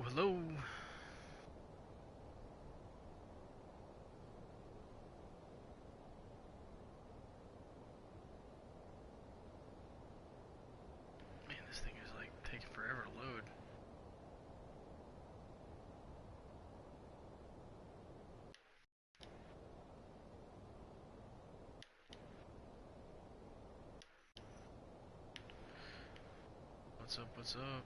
Hello, hello. Man, this thing is like taking forever to load. What's up, what's up?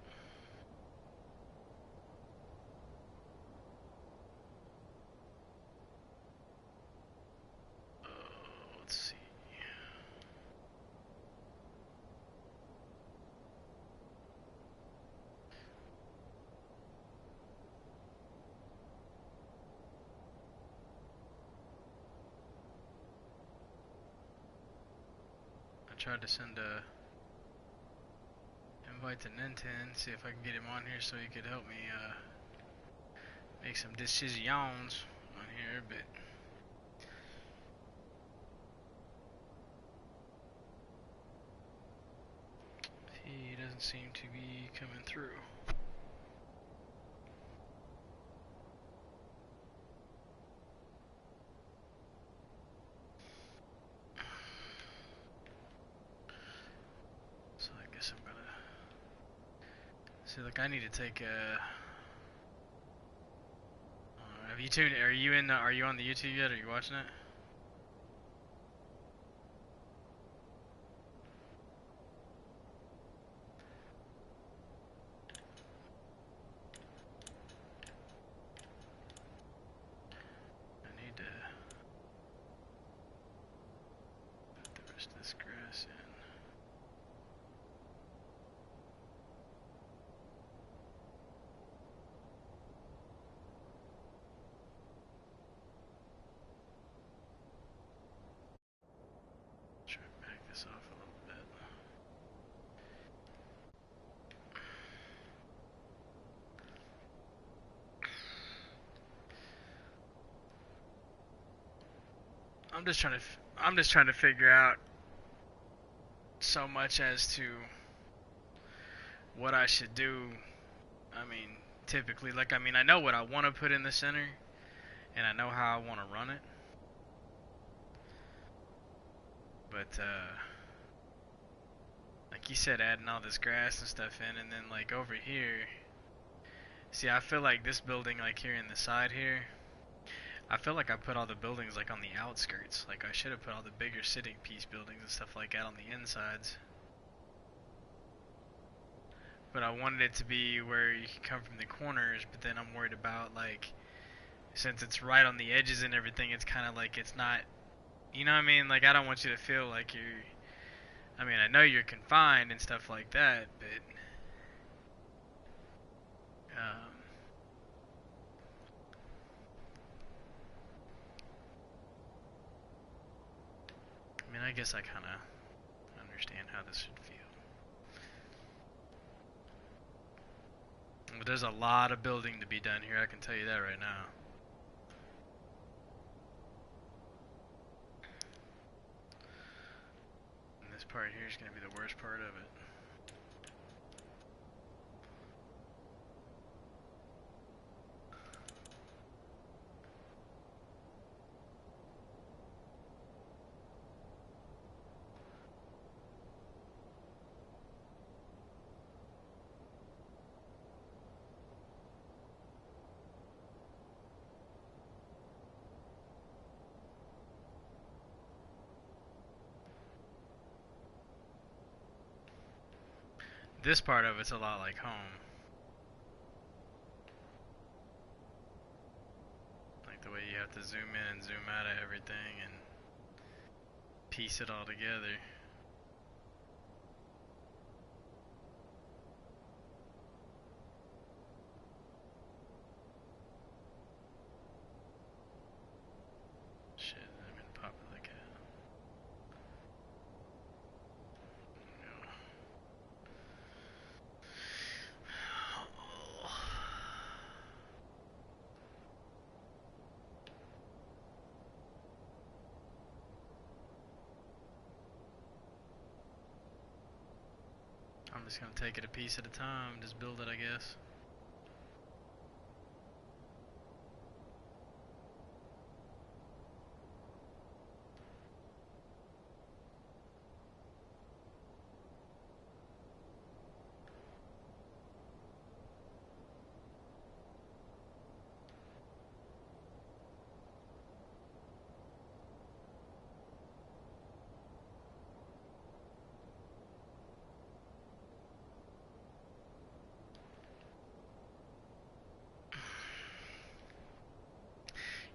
Let's see. I tried to send a invite to Ninten, see if I can get him on here so he could help me make some decisions on here, but he doesn't seem to be coming through. So I guess I'm gonna see. Like, I need to take a. Have you tuned? Are you in? Are you on the YouTube yet? Are you watching it? I need to put the rest of this grass in. Try to back this off a little bit. I'm just trying to figure out so much as to what I should do. I mean, typically, like, I mean, I know what I want to put in the center, and I know how I want to run it. But, like you said, adding all this grass and stuff in, and then, like, over here, see, I feel like this building, like, here in the side here, I feel like I put all the buildings, like, on the outskirts. Like, I should have put all the bigger sitting piece buildings and stuff like that on the insides. But I wanted it to be where you can come from the corners, but then I'm worried about, like, since it's right on the edges and everything, it's kind of like it's not, you know what I mean? Like, I don't want you to feel like you're, I mean, I know you're confined and stuff like that, but, I mean, I guess I kind of understand how this should feel. But there's a lot of building to be done here, I can tell you that right now. And this part here is going to be the worst part of it. This part of it's a lot like home. Like the way you have to zoom in and zoom out of everything and piece it all together. Shit, I didn't pop it like that. I'm just gonna take it a piece at a time, just build it, I guess.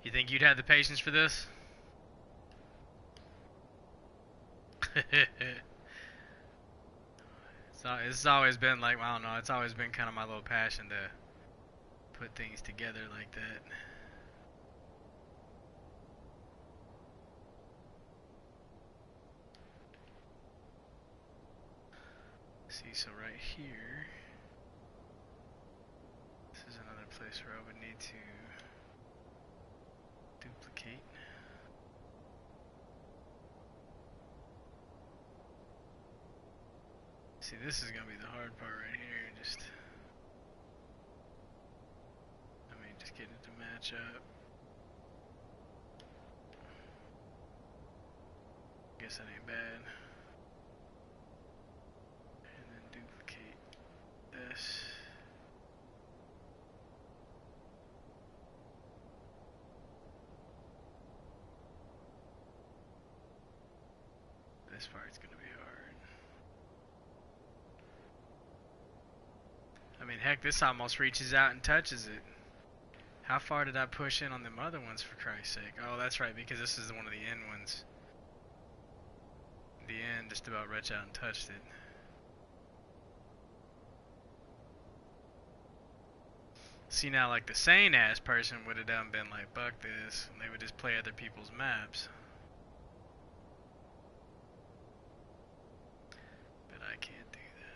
You think you'd have the patience for this? It's always been like, I don't know, it's always been kind of my little passion to put things together like that. See, so right here, this is another place where I would need to duplicate. See, this is gonna be the hard part right here. Just getting it to match up. Guess that ain't bad. And then duplicate this. This part's gonna be hard. I mean, heck, this almost reaches out and touches it. How far did I push in on them other ones, for Christ's sake? Oh, that's right, because this is one of the end ones. The end just about reached out and touched it. See, now, like, the sane-ass person would have done been like, fuck this, and they would just play other people's maps. But I can't do that.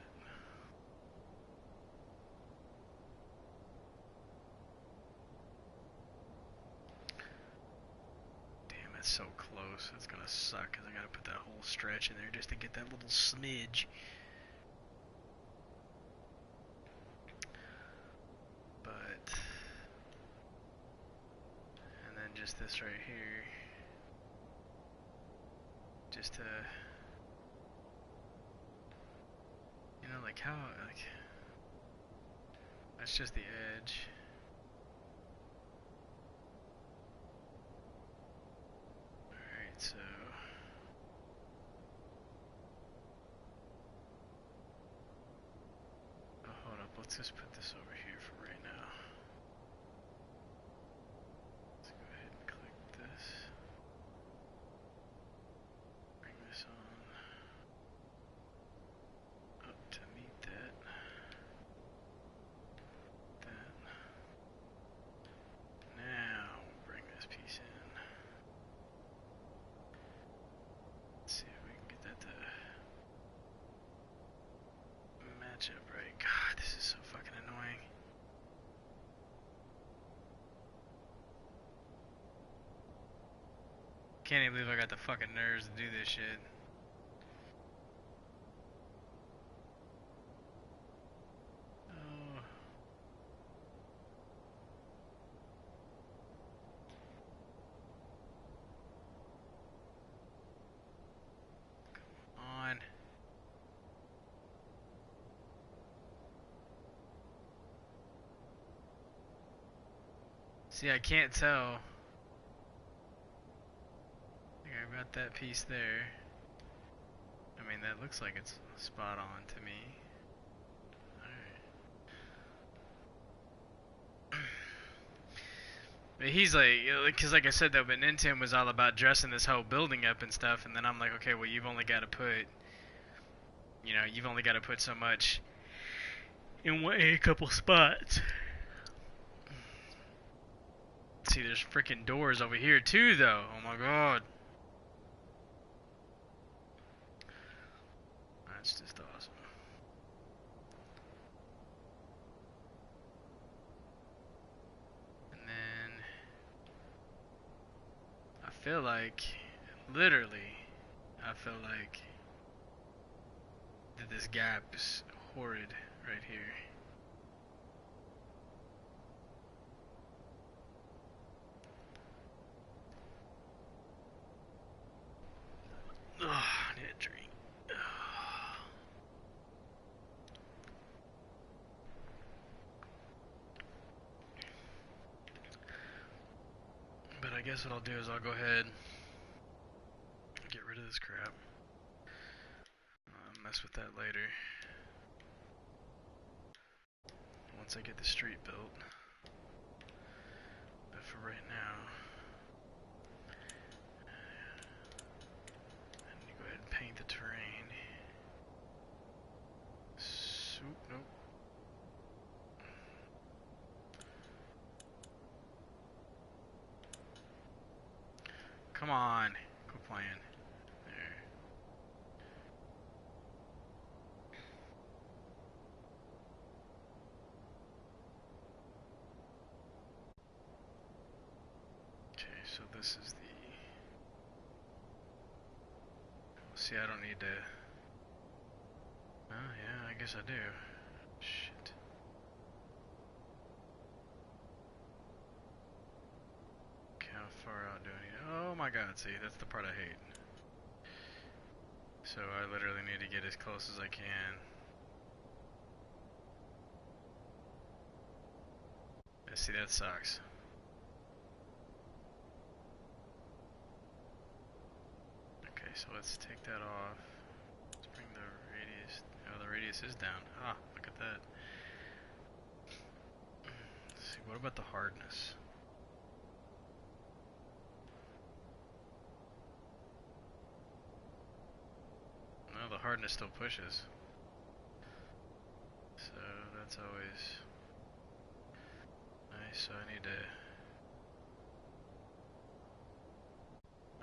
Damn, that's so close. That's gonna suck, because I gotta put that whole stretch in there just to get that little smidge. Just this right here, just to, you know, like how, like, that's just the edge. Alright, so, oh, hold up, let's just put this over here for right now. Right. God, this is so fucking annoying. Can't even believe I got the fucking nerves to do this shit. Oh. Come on. See, I can't tell. I think I've got that piece there. I mean, that looks like it's spot on to me. Alright. But he's like, because like I said though, but Nintendo was all about dressing this whole building up and stuff, and then I'm like, okay, well you've only got to put, you know, you've only got to put so much in a couple spots. See, there's freaking doors over here too, though. Oh my god. That's just awesome. And then I feel like, literally, I feel like that this gap is horrid right here. Ugh, I need a drink. But I guess what I'll do is I'll go ahead and get rid of this crap. Mess with that later. Once I get the street built. But for right now, Come on. Quit playing. There. Okay, so this is the... See, I don't need to... Oh, yeah, I guess I do. Shit. Okay, how far out do I need? Oh my god, see, that's the part I hate. So I literally need to get as close as I can. Yeah, see, that sucks. Okay, so let's take that off. Let's bring the radius... Oh, the radius is down. Ah, look at that. Let's see, what about the hardness? No, the hardness still pushes. So that's always nice. So I need to...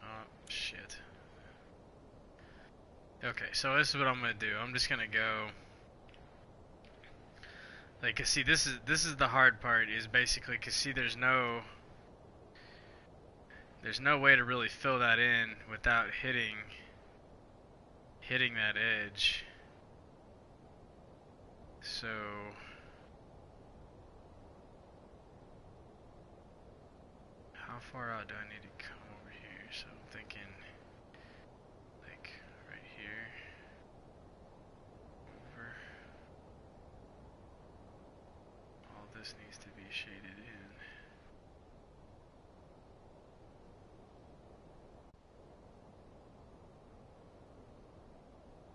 Oh, shit. Okay, so this is what I'm gonna do. I'm just gonna go... Like, cause see, this is the hard part, is basically, cause see, there's no way to really fill that in without hitting that edge. So how far out do I need to come over here? So I'm thinking like right here. Over. All this needs to be shaded in.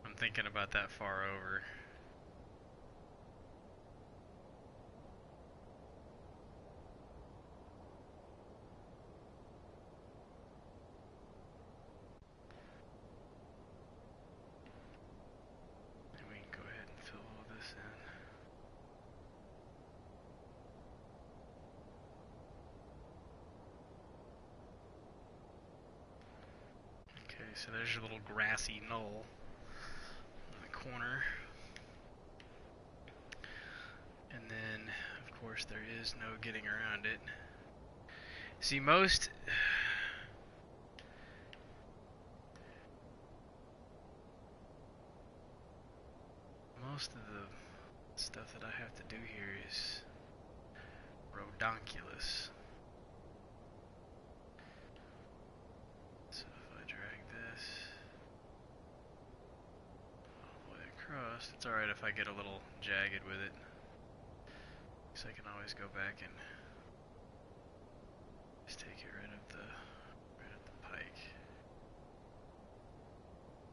I'm thinking about that far over. And we can go ahead and fill all this in. Okay, so there's your little grassy knoll in the corner. And then, of course, there is no getting around it. See, most of the stuff that I have to do here is rodonkulous. So if I drag this all the way across, it's alright if I get a little jagged with it, because I can always go back and just take it right up the pike.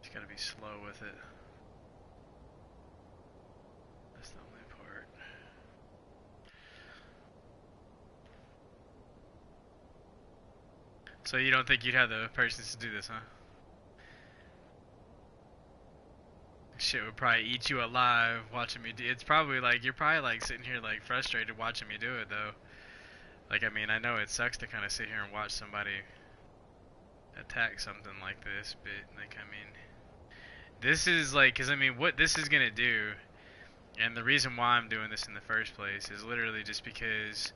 Just gotta be slow with it. That's the only part. So you don't think you'd have the patience to do this, huh? Shit would probably eat you alive watching me do. It's probably like, you're probably like sitting here like frustrated watching me do it though. Like, I mean, I know it sucks to kind of sit here and watch somebody attack something like this, but like, I mean, this is like, cause I mean, what this is gonna do, and the reason why I'm doing this in the first place is literally just because,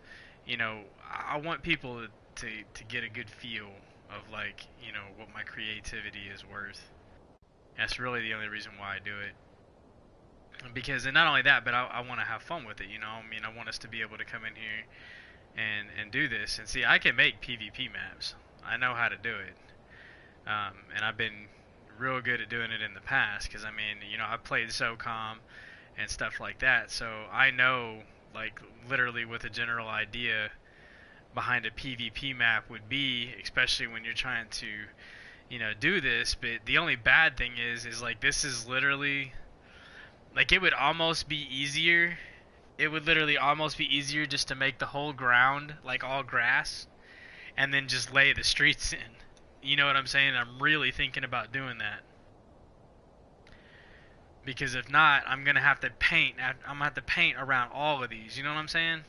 you know, I want people to get a good feel of like, you know, what my creativity is worth. That's really the only reason why I do it. Because, and not only that, but I want to have fun with it, you know. I mean, I want us to be able to come in here and do this. And see, I can make PvP maps. I know how to do it. And I've been real good at doing it in the past. Because, I mean, you know, I've played SOCOM and stuff like that. So I know, like, literally what the general idea behind a PvP map would be, especially when you're trying to, you know, do this. But the only bad thing is like, this is literally, like, it would almost be easier, it would literally almost be easier just to make the whole ground like all grass and then just lay the streets in. You know what I'm saying? I'm really thinking about doing that. Because if not, I'm gonna have to paint around all of these, you know what I'm saying?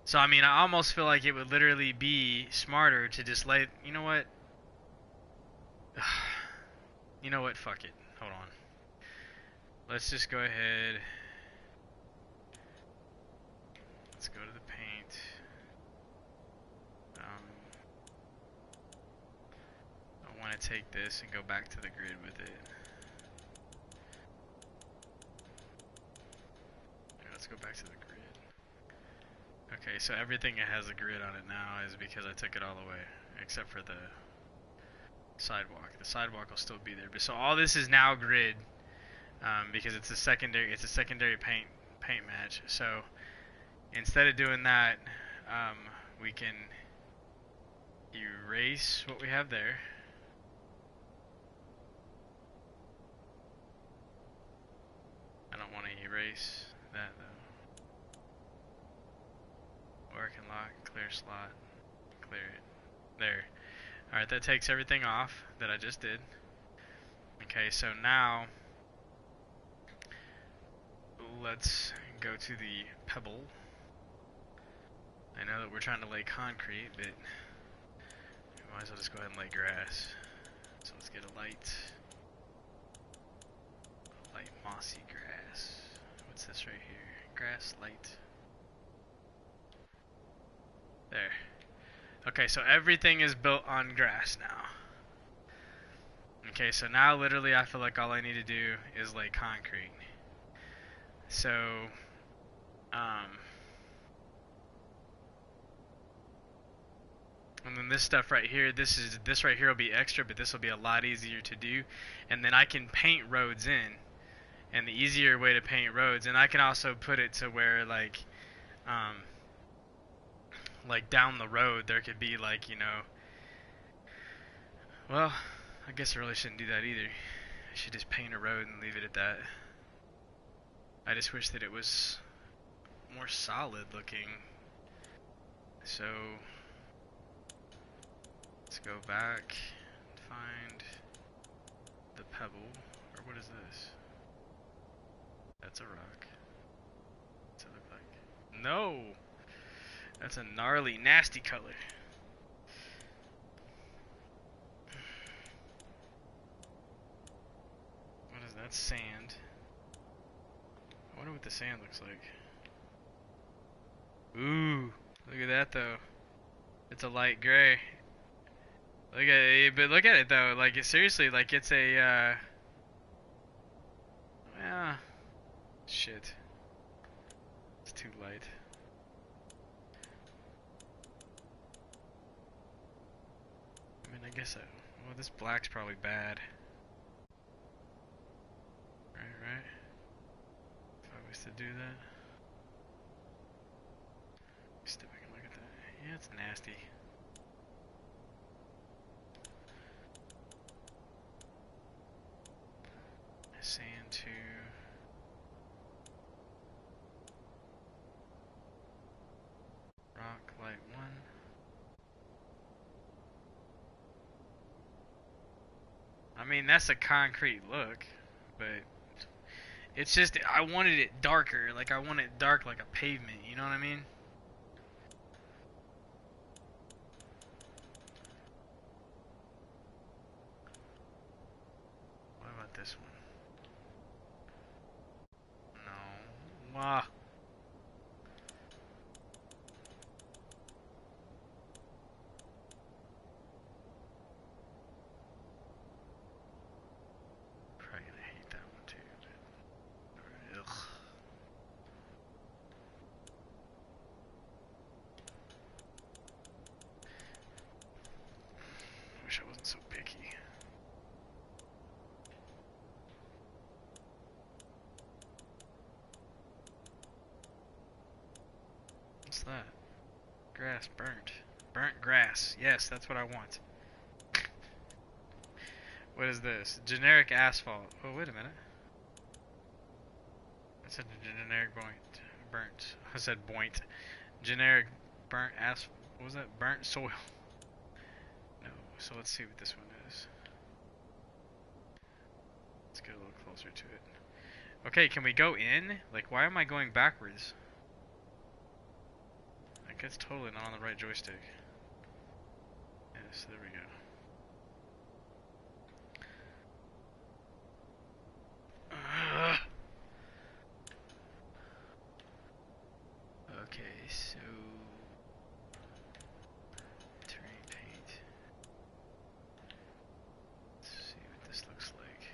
So I mean, I almost feel like it would literally be smarter to just let, you know what? You know what? Fuck it. Hold on. Let's just go ahead. Let's go to the paint. I want to take this and go back to the grid with it. Here, let's go back to the grid. Okay, so everything that has a grid on it now is because I took it all away, except for the sidewalk. The sidewalk will still be there, but so all this is now grid, because it's a secondary paint match. So instead of doing that, we can erase what we have there. I don't want to erase that though. Or I can lock, clear slot, clear it. There. Alright, that takes everything off that I just did. Okay, so now let's go to the pebble. I know that we're trying to lay concrete, but we might as well just go ahead and lay grass. So let's get a light mossy grass. What's this right here? Grass light. There. Okay, so everything is built on grass now. Okay, so now literally I feel like all I need to do is lay concrete. So, and then this stuff right here, this right here will be extra, but this will be a lot easier to do. And then I can paint roads in, and the easier way to paint roads, and I can also put it to where like down the road there could be like, you know, well, I guess I really shouldn't do that either. I should just paint a road and leave it at that. I just wish that it was more solid looking. So let's go back and find the pebble, or what is this? That's a rock. What's it look like? No! That's a gnarly, nasty color. What is that? Sand. I wonder what the sand looks like. Ooh, look at that though. It's a light gray. Look at it, but look at it though. Like, seriously, like it's a, shit. It's too light. I mean, I guess well, this black's probably bad. Right? If I was to do that. Step back and look at that. Yeah, it's nasty. Sand 2. Rock light 1. I mean, that's a concrete look, but it's just, I wanted it darker. Like, I want it dark like a pavement, you know what I mean? What about this one? No. Ah. Probably gonna hate that one too. But, ugh. Wish I wasn't so picky. What's that? Grass burnt. Burnt grass. Yes, that's what I want. What is this? Generic asphalt. Oh, wait a minute. I said generic burnt. I said boint. Generic burnt asphalt. What was that? Burnt soil. No. So let's see what this one is. Let's get a little closer to it. Okay, can we go in? Like, why am I going backwards? heck? That's totally not on the right joystick. Yes, there we go. Okay, so terrain paint. Let's see what this looks like.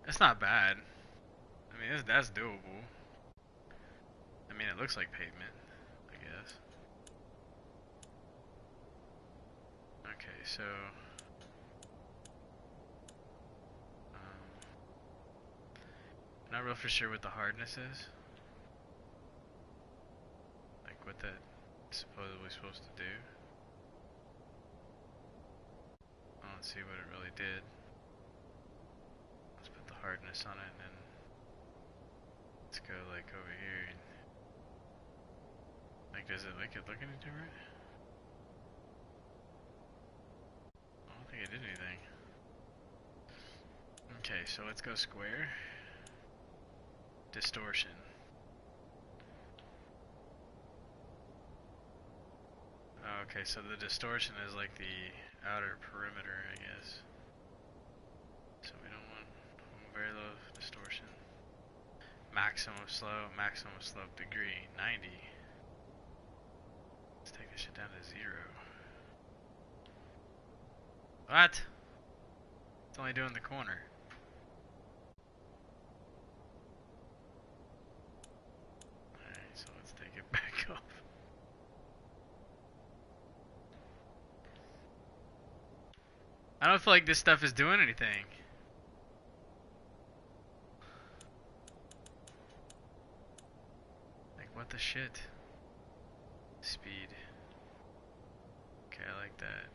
That's not bad. I mean, that's doable. I mean, it looks like pavement, I guess. Okay, so not real for sure what the hardness is. Like what that's supposedly supposed to do. Let's see what it really did. Let's put the hardness on it and then let's go like over here and like does it like it look any different? I don't think it did anything. Okay, so let's go square. Distortion. Okay, so the distortion is like the outer perimeter, I guess. So we don't want very low distortion. Maximum slope degree, 90. Let's take this shit down to 0. What? It's only doing the corner. Alright, so let's take it back off. I don't feel like this stuff is doing anything. Like, what the shit? Speed. Okay, I like that.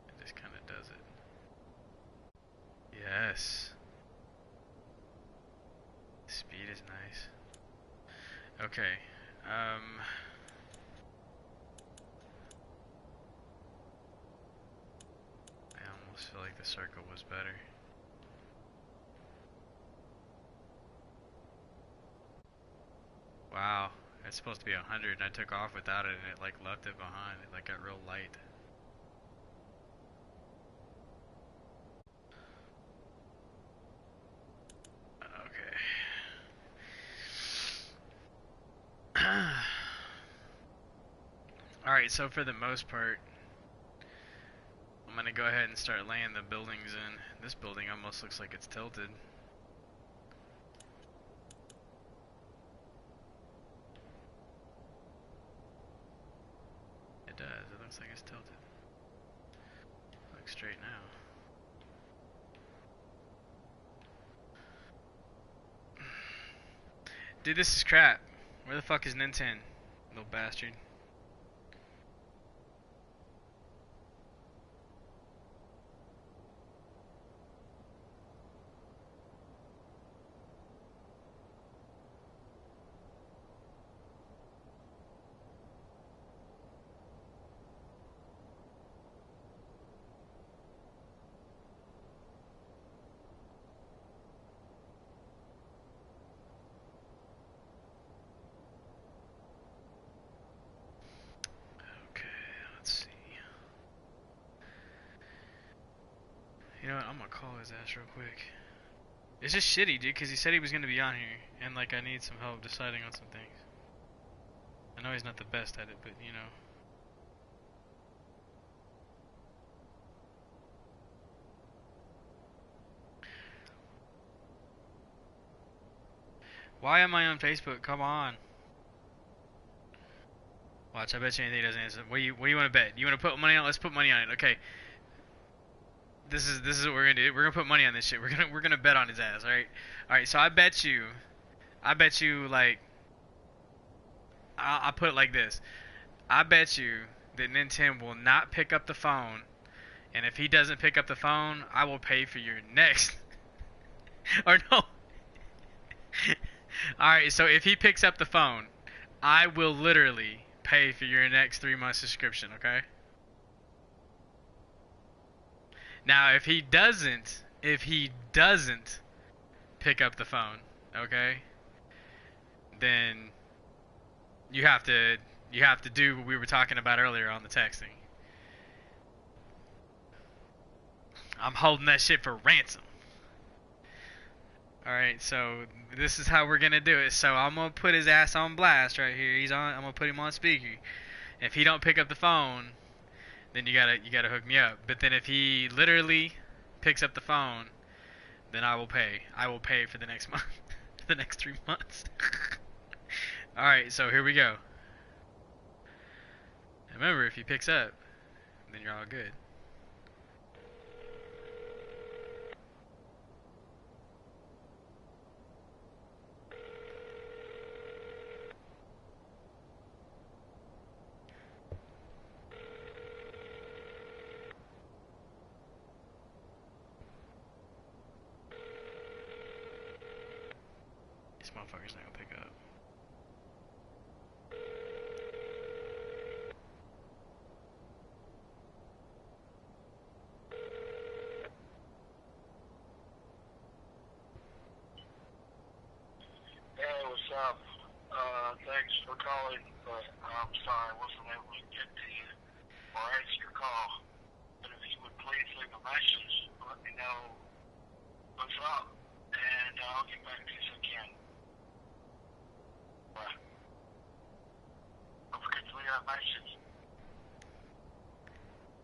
It just kind of does it. Yes. Speed is nice. Okay. I almost feel like the circle was better. Wow. It's supposed to be 100 and I took off without it and it like left it behind. It like got real light. Alright, so for the most part, I'm gonna go ahead and start laying the buildings in. This building almost looks like it's tilted. It does, it looks like it's tilted. Looks straight now. Dude, this is crap. Where the fuck is Nintendo, little bastard? You know what, I'm gonna call his ass real quick. It's just shitty, dude, because he said he was gonna be on here, and like I need some help deciding on some things. I know he's not the best at it, but you know. Why am I on Facebook? Come on. Watch, I bet you anything he doesn't answer. What do you want to bet? You want to put money on it? Let's put money on it. Okay. This is what we're gonna do. We're gonna put money on this shit. We're gonna bet on his ass, alright? Alright, so I bet you like I'll put it like this. I bet you that Nintendo will not pick up the phone, and if he doesn't pick up the phone, I will pay for your next or no. Alright, so if he picks up the phone, I will literally pay for your next 3-month subscription, okay? Now, if he doesn't pick up the phone, okay, then you have to do what we were talking about earlier on the texting. I'm holding that shit for ransom. Alright, so this is how we're gonna do it. So I'm gonna put his ass on blast right here. I'm gonna put him on speaker. If he don't pick up the phone, then you gotta hook me up. But then if he literally picks up the phone, then I will pay. I will pay for the next month. The next 3 months. Alright, so here we go. Remember, if he picks up, then you're all good. This motherfucker's not gonna pick up. Hey, what's up? Thanks for calling, but I'm sorry I wasn't able to get to you or answer your call. But if you would please leave a message, let me know what's up, and I'll get back to you as I can. Don't forget to leave that message.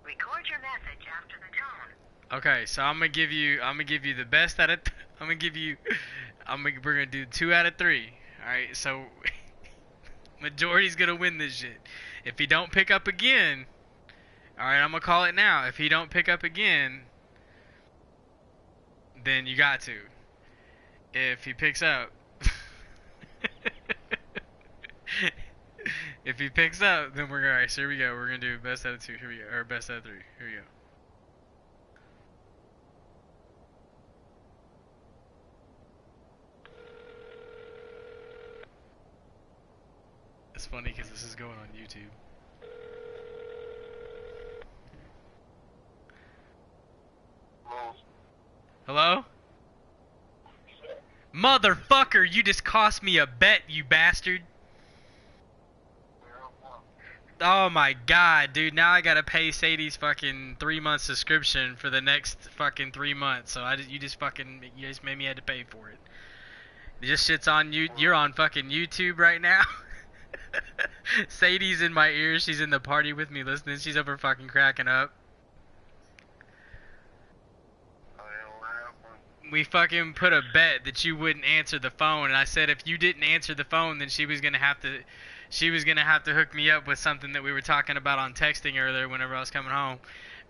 Record your message after the tone. Okay, so I'm gonna give you the best out of we're gonna do 2 out of 3. Alright, so majority's gonna win this shit. If he don't pick up again, alright, I'm gonna call it now. If he don't pick up again, then you got to. If he picks up if he picks up, then we're gonna, alright, so here we go. We're gonna do best out of 2. Here we go. Or best out of 3. Here we go. It's funny because this is going on YouTube. Hello? Motherfucker, you just cost me a bet, you bastard. Oh my god, dude, now I gotta pay Sadie's fucking 3-month subscription for the next fucking 3 months. So you just made me have to pay for it. This shit's on you. You're on fucking YouTube right now. Sadie's in my ear. She's in the party with me listening. She's over fucking cracking up. We fucking put a bet that you wouldn't answer the phone, and I said if you didn't answer the phone, then she was gonna have to hook me up with something that we were talking about on texting earlier whenever I was coming home.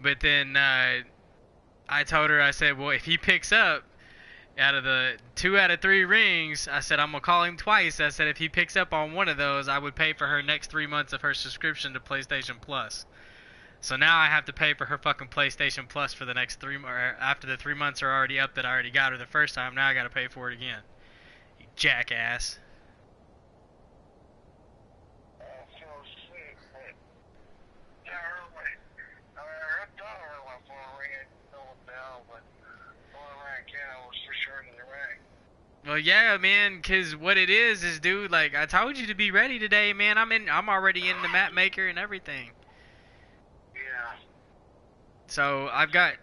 But then I told her, I said, well, if he picks up out of the 2 out of 3 rings, I said I'm gonna call him twice. I said if he picks up on one of those, I would pay for her next 3 months of her subscription to PlayStation Plus. So now I have to pay for her fucking PlayStation Plus for the next 3 months. After the 3 months are already up that I already got her the first time, now I gotta pay for it again. You jackass. Well, yeah, man, 'cause what it is, dude, like, I told you to be ready today, man. I'm already in the map maker and everything. Yeah. So, I've got...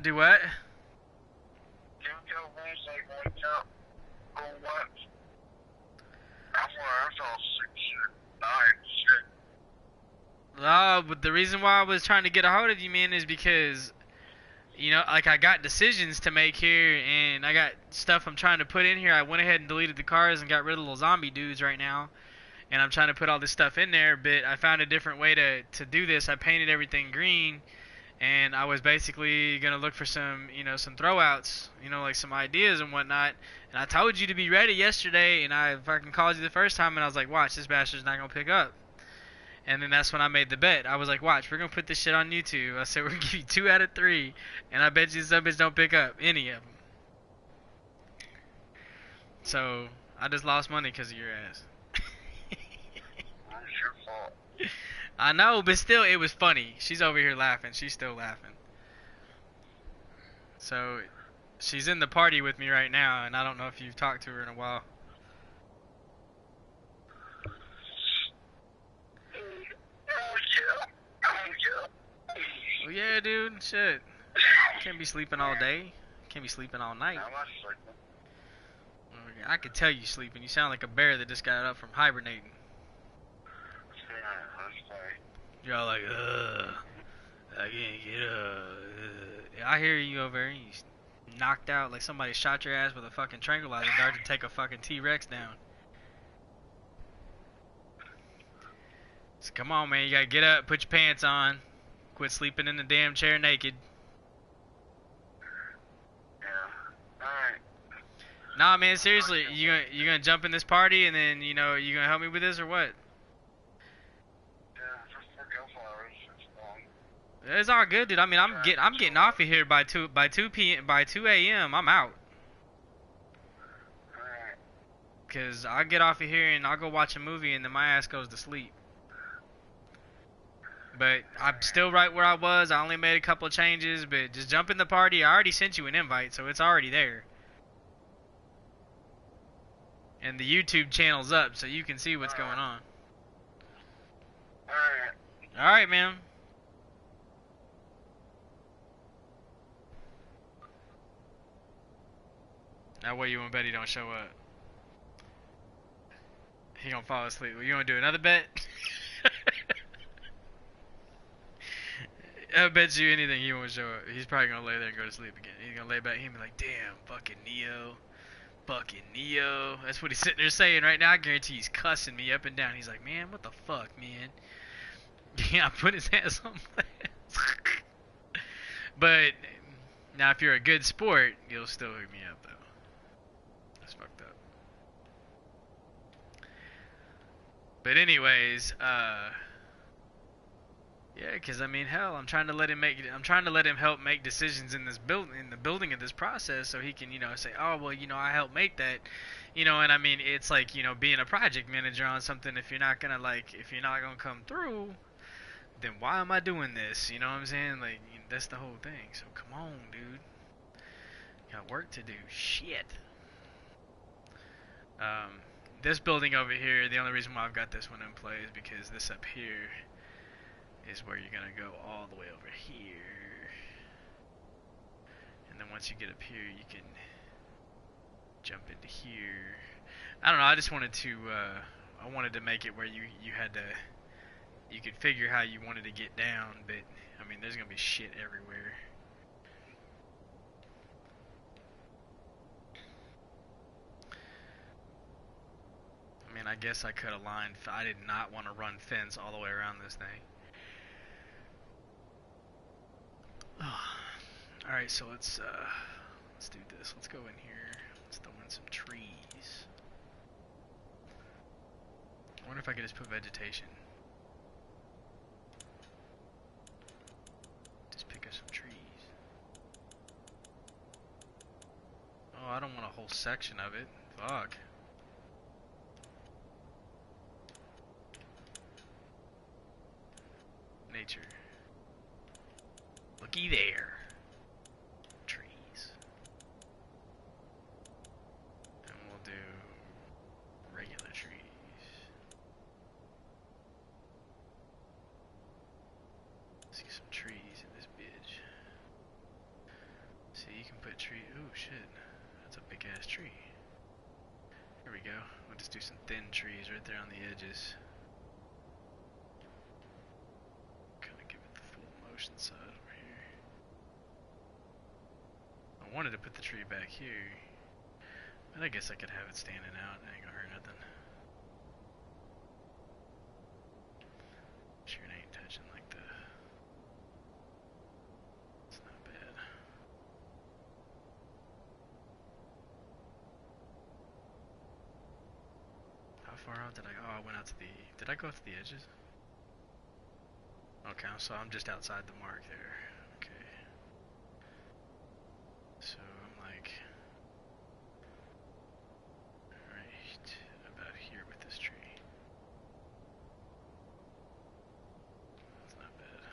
Do what? But the reason why I was trying to get a hold of you, man, is because... You know, like, I got decisions to make here, and I got stuff I'm trying to put in here. I went ahead and deleted the cars and got rid of the zombie dudes right now. And I'm trying to put all this stuff in there, but I found a different way to do this. I painted everything green, and I was basically going to look for some, you know, some throwouts, you know, like some ideas and whatnot. And I told you to be ready yesterday, and I fucking called you the first time, and I was like, watch, this bastard's not going to pick up. And then that's when I made the bet. I was like, watch, we're going to put this shit on YouTube. I said, we're going to give you 2 out of 3. And I bet you some bitch don't pick up any of them. So, I just lost money because of your ass. That's your fault. I know, but still, it was funny. She's over here laughing. She's still laughing. So she's in the party with me right now, and I don't know if you've talked to her in a while. Well, yeah, dude. Shit. Can't be sleeping all day. Can't be sleeping all night. I'm not sleeping. I could tell you sleeping. You sound like a bear that just got up from hibernating. Yeah, that's fine. You're all like, I can't get up. Yeah, I hear you over there. You knocked out like somebody shot your ass with a fucking tranquilizer dart to take a fucking T-Rex down. So come on, man. You gotta get up, put your pants on. Quit sleeping in the damn chair naked. Yeah. Alright. Nah, man, seriously, you gonna jump in this party and then you gonna help me with this or what? Yeah, just for go for it. It's long. It's all good, dude. I mean, I'm getting off of here by 2 a.m. I'm out. Alright. Cause I'll get off of here and I'll go watch a movie and then my ass goes to sleep. But I'm still right where I was. I only made a couple of changes, but just jump in the party. I already sent you an invite, so it's already there. And the YouTube channel's up, so you can see what's going on. Alright. Alright, man. That way you and Betty don't show up. He gonna fall asleep. Well, you wanna do another bet? I bet you anything he won't show up. He's probably gonna lay there and go to sleep again. He's gonna lay back. He'll be like, damn, fucking Neo. Fucking Neo. That's what he's sitting there saying right now. I guarantee he's cussing me up and down. He's like, man, what the fuck, man? Yeah, I put his ass on my ass. But, now if you're a good sport, you'll still hook me up, though. That's fucked up. But anyways, yeah, cause I mean, hell, I'm trying to let him help make decisions in the building of this process, so he can, say, oh, well, I helped make that, and I mean, it's like, being a project manager on something. If you're not gonna come through, then why am I doing this? You know what I'm saying? Like, that's the whole thing. So come on, dude, got work to do. Shit. This building over here, the only reason why I've got this one in play is because this up here is where you're gonna go all the way over here, and then once you get up here you can jump into here. I don't know, I just wanted to I wanted to make it where you could figure how you wanted to get down, but I mean there's gonna be shit everywhere. I mean, I guess I could have lined. I did not want to run fence all the way around this thing. Alright, so let's do this. Let's go in here. Let's throw in some trees. I wonder if I could just put vegetation. Just pick up some trees. Oh, I don't want a whole section of it. Fuck. Nature. Looky there. Trees. And we'll do regular trees. See some trees in this bitch. See, you can put tree. Oh shit. That's a big ass tree. Here we go. We'll just do some thin trees right there on the edges. Side over here. I wanted to put the tree back here, but I guess I could have it standing out. It ain't gonna hurt nothing. Sure, it ain't touching like the. It's not bad. How far out did I go? Oh, I went out to the. Did I go out to the edges? Okay, so I'm just outside the mark there. Okay. So I'm like right about here with this tree. That's not bad.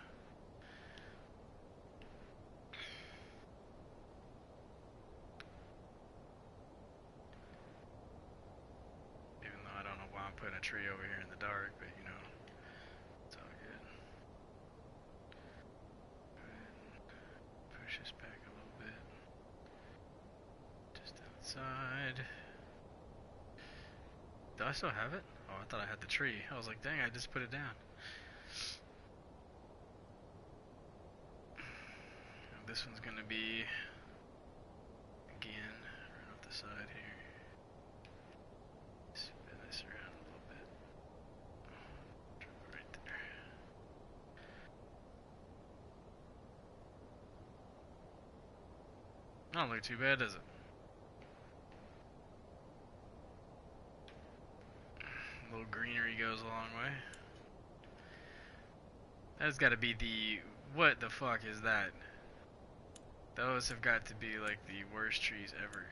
a tree over here in the dark, but you know, it's all good. Push this back a little bit. Just outside. Do I still have it? Oh, I thought I had the tree. I was like, dang, I just put it down. This one's gonna be, again, right off the side here. Spin this around a little bit. Drop it right there. Don't look too bad, does it? A little greenery goes a long way. That's gotta be the, what the fuck is that? Those have got to be like the worst trees ever.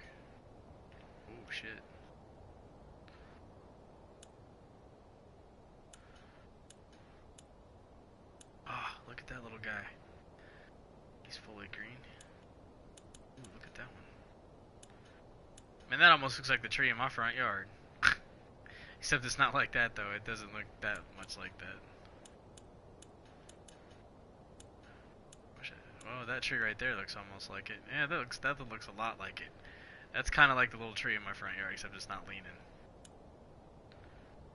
Oh shit. Ah, look at that little guy. He's fully green. Ooh, look at that one. Man, that almost looks like the tree in my front yard. Except it's not like that though. It doesn't look that much like that. Oh, that tree right there looks almost like it. Yeah, that looks a lot like it. That's kind of like the little tree in my front yard, except it's not leaning.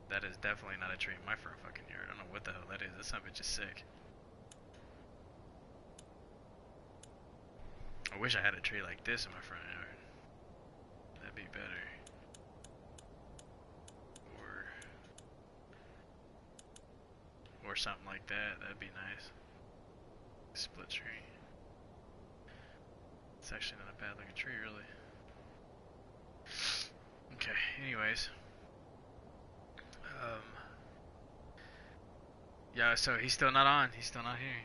That is definitely not a tree in my front fucking yard. I don't know what the hell that is. That son of a bitch is sick. I wish I had a tree like this in my front yard. That'd be better. Or something like that. That'd be nice. Split tree. It's actually not a bad looking tree, really. Okay, anyways. Yeah, so he's still not on. He's still not here.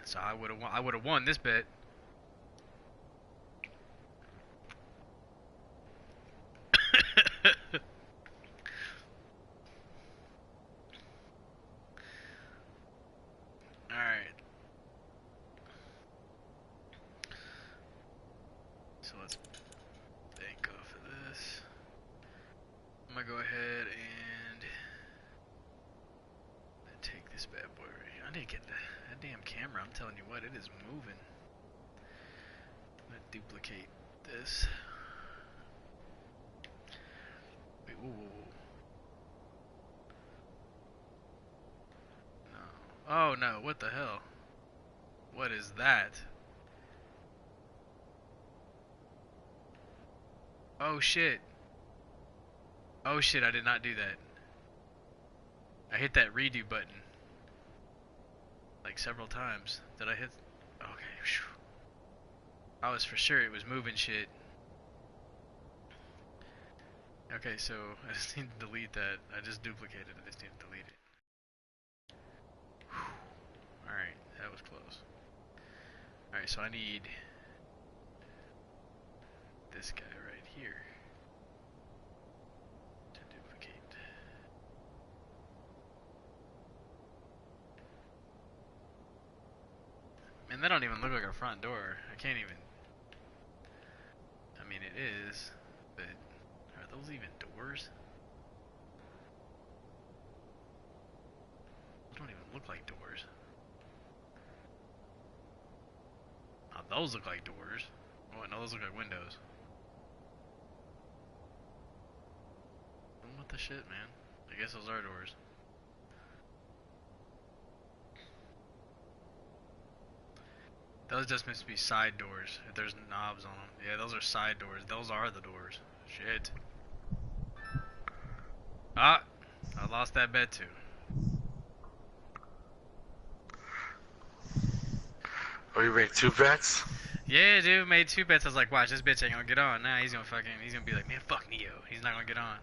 So I would have won this bet. Alright. So let's bank off of this. I'm gonna go ahead and take this bad boy right here. I need to get that damn camera. I'm telling you what, it is moving. I'm gonna duplicate this. Wait, whoa, whoa, whoa. No. Oh no, what the hell? What is that? Oh shit. Oh shit, I did not do that. I hit that redo button. Like several times. Did I hit? Okay. Whew. I was for sure it was moving shit. Okay, so I just need to delete that. I just duplicated it. I just need to delete it. Alright, that was close. Alright, so I need this guy right here to duplicate. Man, that don't even look like our front door. I can't even. I mean, it is, but are those even doors? They don't even look like doors. Oh, those look like doors. Oh, no, those look like windows. What the shit, man? I guess those are doors. Those just must be side doors, if there's knobs on them. Yeah, those are side doors. Those are the doors. Shit. Ah! I lost that bet too. Oh, you made 2 bets? Yeah, dude, made 2 bets. I was like, watch, this bitch ain't gonna get on. Nah, he's gonna be like, man, fuck Neo. He's not gonna get on.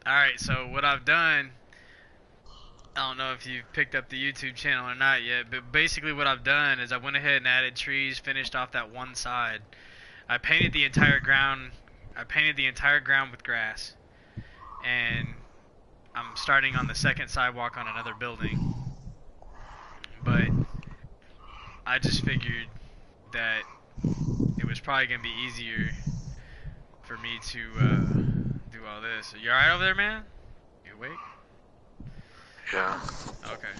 Alright, so what I've done, I don't know if you've picked up the YouTube channel or not yet, but basically what I've done is I went ahead and added trees, finished off that one side. I painted the entire ground. I painted the entire ground with grass, and I'm starting on the second sidewalk on another building. But I just figured that it was probably gonna be easier for me to do all this. You alright over there, man? You awake? Yeah. Okay.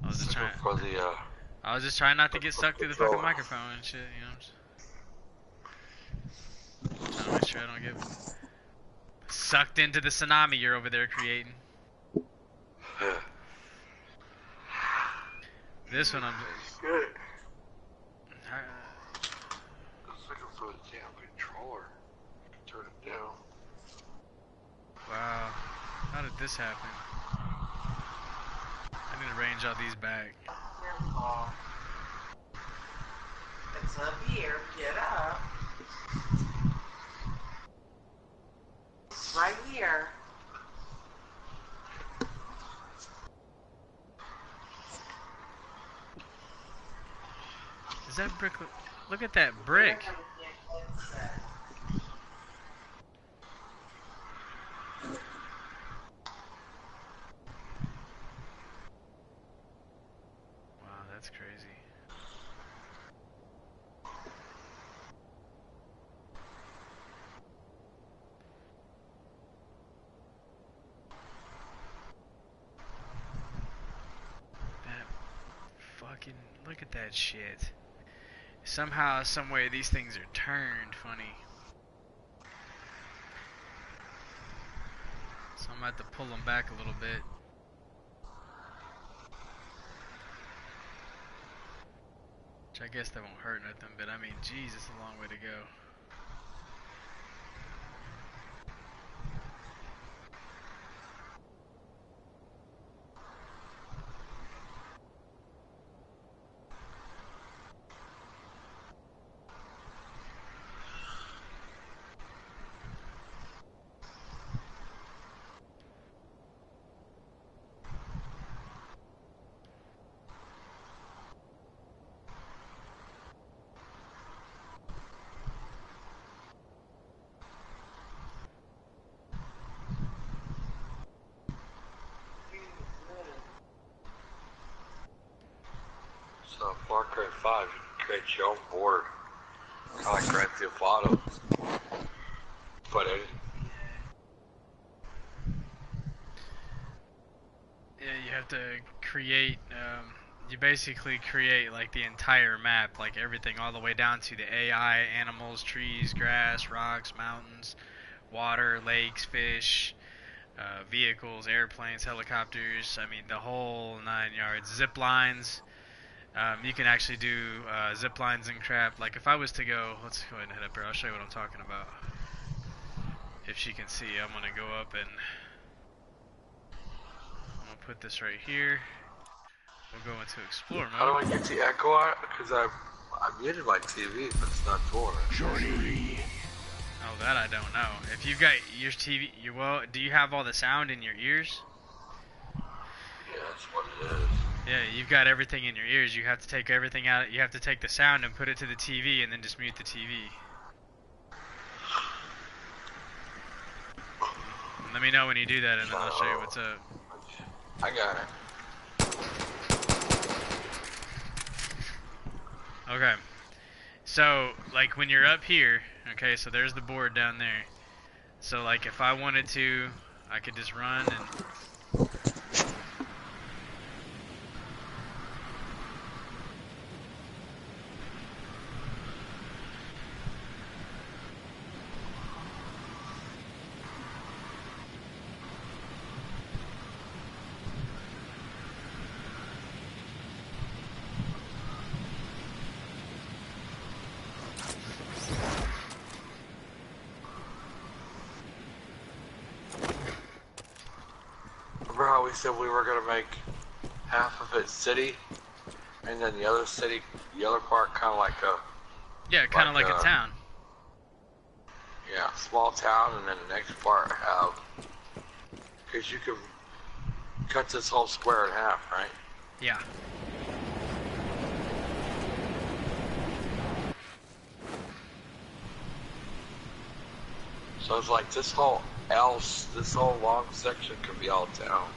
I was just trying. For the, I was just trying not to get sucked through the fucking controller. microphone and shit. You know. Just trying to make sure I don't get sucked into the tsunami you're over there creating. This one I'm. Good. I was looking for the damn controller. Turn it down. Wow. How did this happen? I need to range all these back. It's up here. Get up. It's right here. Is that brick? Look at that brick. Wow, that's crazy. That fucking, look at that shit. Somehow, some way, these things are turned funny. So I'm about to pull them back a little bit. Which I guess that won't hurt nothing, but I mean, geez, it's a long way to go. So Far Cry 5, you can create your own board. Kind of like Grand Theft Auto. But Yeah, you have to create, you basically create like the entire map, like everything all the way down to the AI, animals, trees, grass, rocks, mountains, water, lakes, fish, vehicles, airplanes, helicopters, I mean the whole 9 yards. Zip lines, you can actually do zip lines and crap. Like if I was to go, let's go ahead and head up here, I'll show you what I'm talking about. If she can see, I'm gonna go up and put this right here. We'll go into explore mode. how do I get the echo out? Because I muted my TV, but it's not doing it. Journey. Oh, that I don't know. If you've got your TV, well, do you have all the sound in your ears? Yeah, that's what it is. Yeah, you've got everything in your ears. You have to take everything out. You have to take the sound and put it to the TV, and then just mute the TV. Let me know when you do that, and then I'll show you what's up. I got it. Okay. So, like when you're up here, okay, so there's the board down there. So, like if I wanted to, I could just run and... Remember how we said we were gonna make half of it city, and then the other city, the other part, kind of like a Yeah, kind of like a town. yeah, small town, and then the next part have, because you can cut this whole square in half, right? Yeah. So it's like this whole long section could be all town.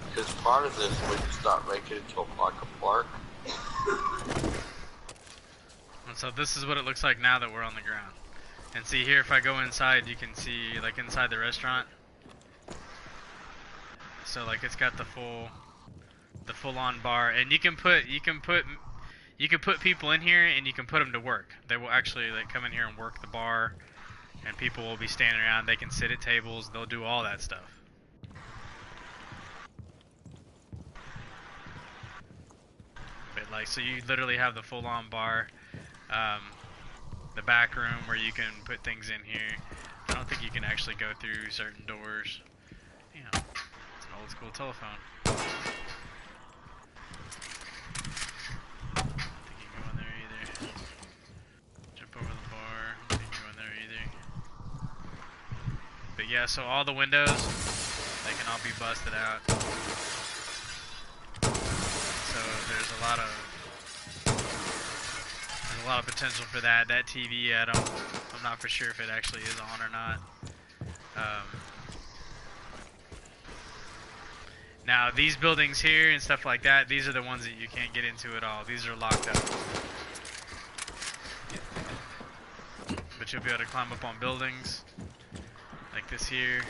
Because part of this would just not make it into like a park. And so this is what it looks like now that we're on the ground. And see here, if I go inside, you can see like inside the restaurant. So like it's got the full-on bar, and you can put people in here, and you can put them to work. They will actually like come in here and work the bar, and people will be standing around. They can sit at tables. They'll do all that stuff. But like, so you literally have the full-on bar, the back room where you can put things in here. I don't think you can actually go through certain doors. Damn, it's an old school telephone. I don't think you can go in there either. Jump over the bar. I don't think you can go in there either. But yeah, so all the windows, they can all be busted out. So there's a lot of potential for that. That TV, I'm not for sure if it actually is on or not. Now these buildings here and stuff like that, these are the ones that you can't get into at all. These are locked up. But you'll be able to climb up on buildings like this here.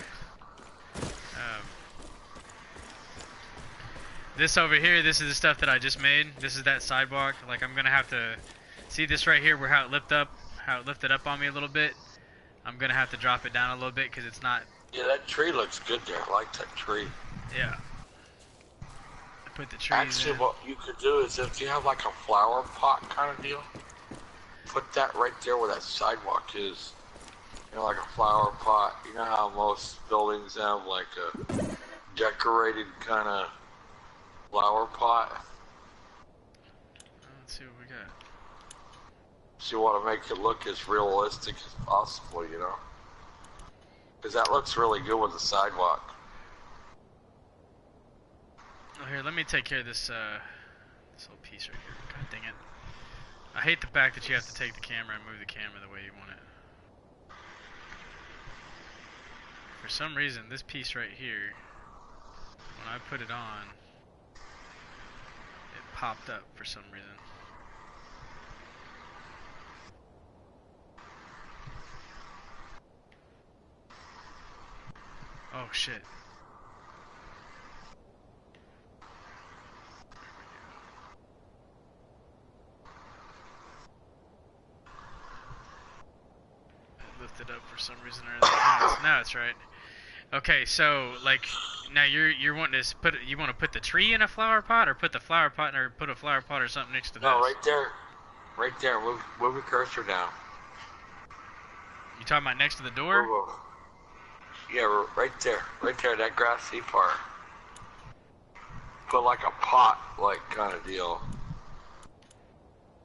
This over here, this is the stuff that I just made. This is that sidewalk. Like I'm gonna have to see this right here, where how it lifted up on me a little bit. I'm gonna have to drop it down a little bit because it's not. Yeah, that tree looks good there. I like that tree. Yeah. I put the trees Actually, in. what you could do is if you have like a flower pot kind of deal, put that right there where that sidewalk is. You know, like a flower pot. You know how most buildings have like a decorated kind of flower pot? Let's see what we got. So you want to make it look as realistic as possible, you know? Because that looks really good with the sidewalk. Oh, here, let me take care of this this little piece right here. God dang it. I hate the fact that you have to take the camera and move the camera the way you want it. For some reason, this piece right here, when I put it on, it popped up for some reason. Oh shit. It lifted up for some reason or other. Now it's right. Okay, so like now you're wanting to want to put the tree in a flower pot, or put the flower pot, or put a flower pot or something next to this? No, right there. Right there. Move your cursor down. You talking about next to the door? Move. Yeah, right there. Right there, that grassy part. Put like a pot, like, kind of deal.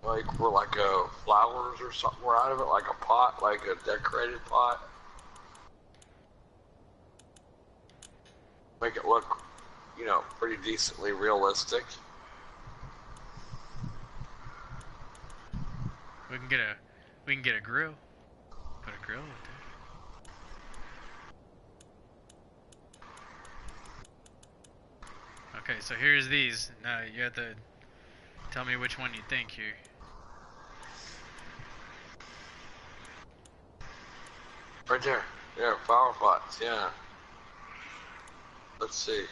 Like, where like flowers or something were out of it, like a pot, like a decorated pot. Make it look, you know, pretty decently realistic. We can get a grill. Put a grill with there. Okay, so here's these. Now you have to tell me which one you think here. Right there. Yeah, flower pots, yeah. Let's see.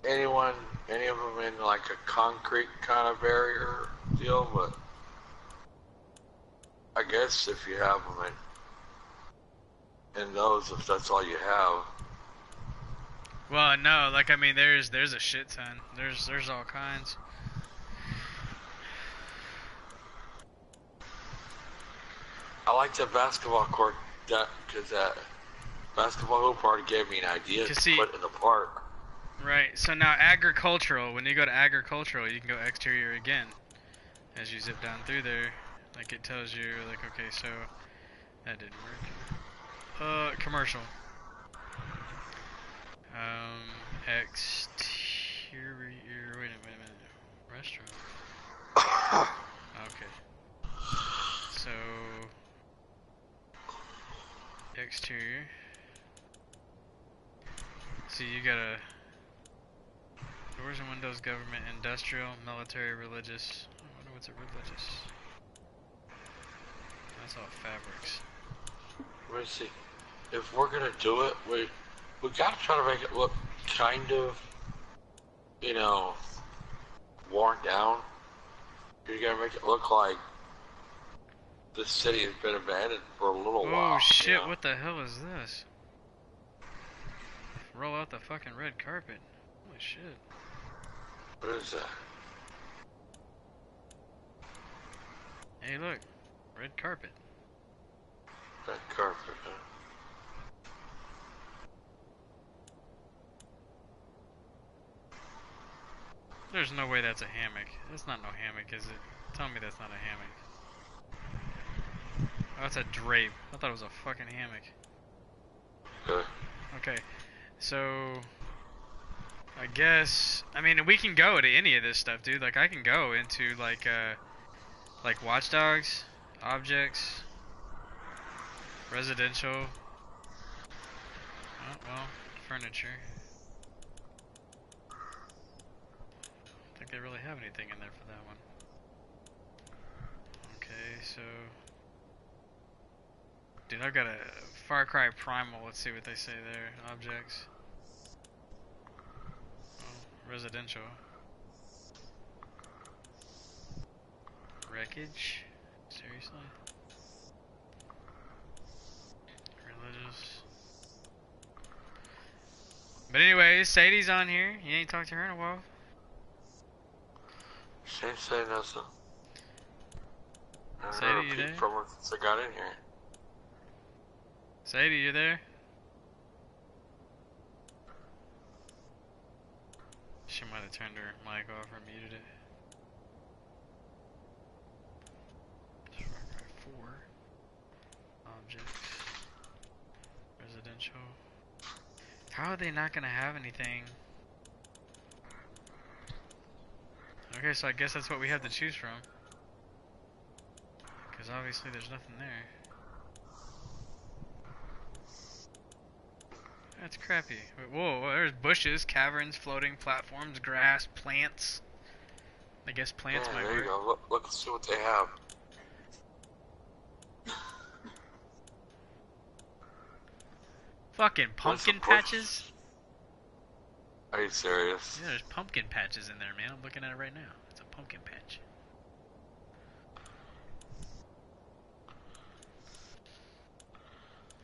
Any of them in like a concrete kind of barrier deal, but I guess if you have them in those, if that's all you have. Well, no, like I mean, there's a shit ton. There's all kinds. I like the basketball court because that basketball hoop already gave me an idea to put in the park. Right. So now agricultural. When you go to agricultural, you can go exterior again. As you zip down through there, like it tells you, like, okay, so that didn't work. Commercial. Exterior. Wait a minute. restaurant. Okay. So exterior. See, you gotta doors and windows, government, industrial, military, religious. I wonder what's a religious. That's all fabrics. Let me see. If we're gonna do it, we gotta try to make it look kind of, you know, worn down. You gotta make it look like the city has been abandoned for a little while. Oh shit, you know? what the hell is this? Roll out the fucking red carpet. Holy shit. What is that? Hey look, red carpet. Red carpet, huh? There's no way that's a hammock. That's not no hammock, is it? Tell me that's not a hammock. Oh, that's a drape. I thought it was a fucking hammock. Okay. Okay, so I guess we can go to any of this stuff, dude. Like I can go into like watchdogs, objects, residential. Oh well, furniture. I don't think they really have anything in there for that one. Okay, so dude, I've got a Far Cry Primal. Let's see what they say there. Objects. Oh, residential. Wreckage? Seriously? Religious. But anyways, Sadie's on here. You ain't talked to her in a while. She ain't saying nothing. I Sadie, haven't you peeped there? from her since I got in here. Sadie, you there? She might have turned her mic off or muted it. Far Cry 4. Objects. Residential. How are they not gonna have anything? Okay, so I guess that's what we have to choose from. Because obviously there's nothing there. That's crappy. Wait, whoa, there's bushes, caverns, floating platforms, grass, plants. I guess plants Yeah, might there you work. go. Look and see what they have. Fucking What's the pumpkin bush? patches? Are you serious? Yeah, there's pumpkin patches in there, man. I'm looking at it right now. It's a pumpkin patch.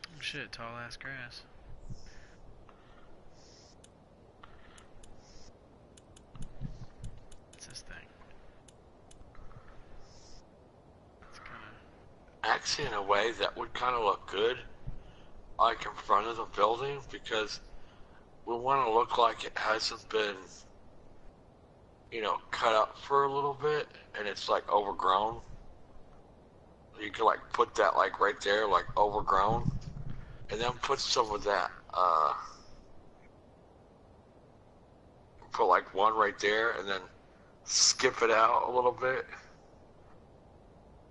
Oh shit, tall ass grass. What's this thing? It's kinda... Actually, in a way, that would kind of look good, like in front of the building, because we want to look like it hasn't been, you know, cut up for a little bit, and it's like overgrown. You can like put that like right there, like overgrown, and then put some of that, put like one right there, and then skip it out a little bit.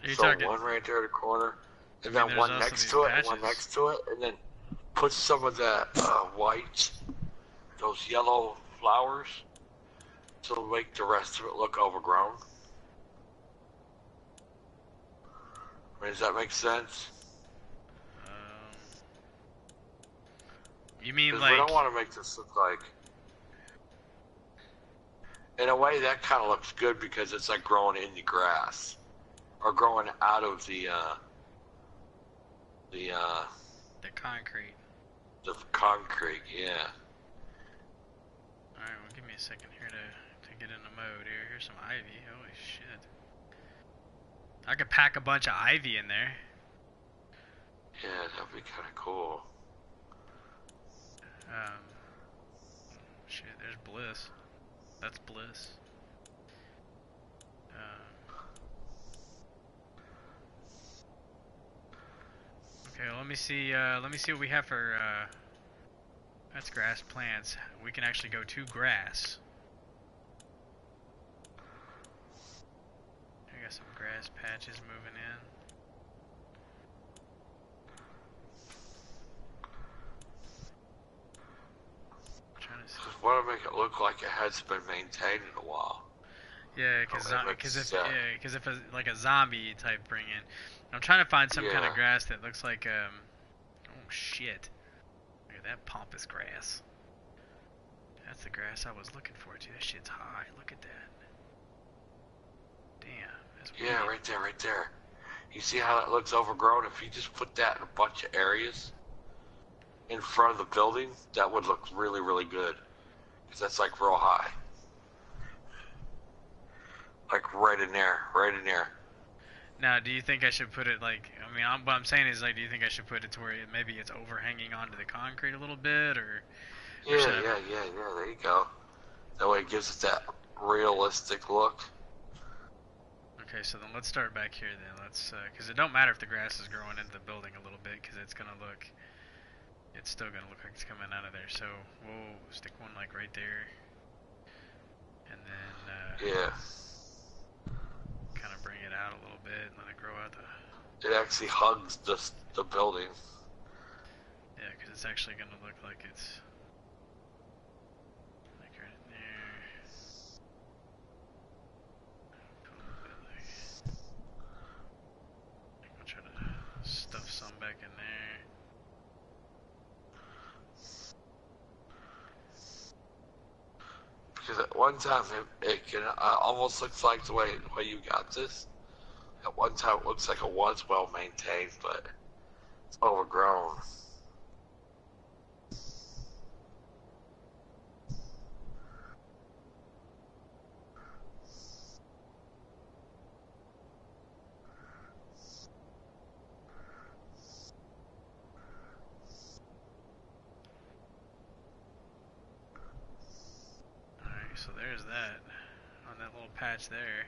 Are you So talking... one right there in the corner, and I mean, then there's one also next these to it, and one patches. next to it, and then put some of that white, those yellow flowers, to make the rest of it look overgrown. I mean, does that make sense? You mean Because like... we don't want to make this look like... In a way, that kind of looks good because it's like growing in the grass. Or growing out of the concrete. the concrete, yeah. Alright, well give me a second here to get in the mode here. Here's some ivy. Holy shit. I could pack a bunch of ivy in there. Yeah, that'd be kind of cool. Shit, there's Bliss. That's Bliss. Okay, well, let me see what we have for, that's grass plants. We can actually go to grass. some grass patches moving in. Trying to see. Just want to make it look like it has been maintained in a while. Yeah, because if a, like a zombie type bring in, I'm trying to find some kind of grass that looks like oh shit, look at that pompous grass. That's the grass I was looking for, dude. That shit's high. Look at that. Damn. That's Yeah, weird. right there. You see how that looks overgrown? If you just put that in a bunch of areas in front of the building, that would look really, really good. Because that's like real high. Like right in there. Now, do you think I should put it like? I mean, what I'm saying is like, do you think I should put it to where maybe it's overhanging onto the concrete a little bit, or? Yeah, there you go. That way it gives it that realistic look. Okay, so then let's start back here then. Let's, because it don't matter if the grass is growing into the building a little bit, because it's still gonna look like it's coming out of there. So we'll stick one like right there, and then Yeah. kind of bring it out a little bit and let it grow out the. It actually hugs the building. Yeah, because it's actually gonna look like it's. Stuff some back in there. Because at one time it can almost looks like the way you got this. At one time it looks like it was well maintained, but it's overgrown. So there's that, on that little patch there.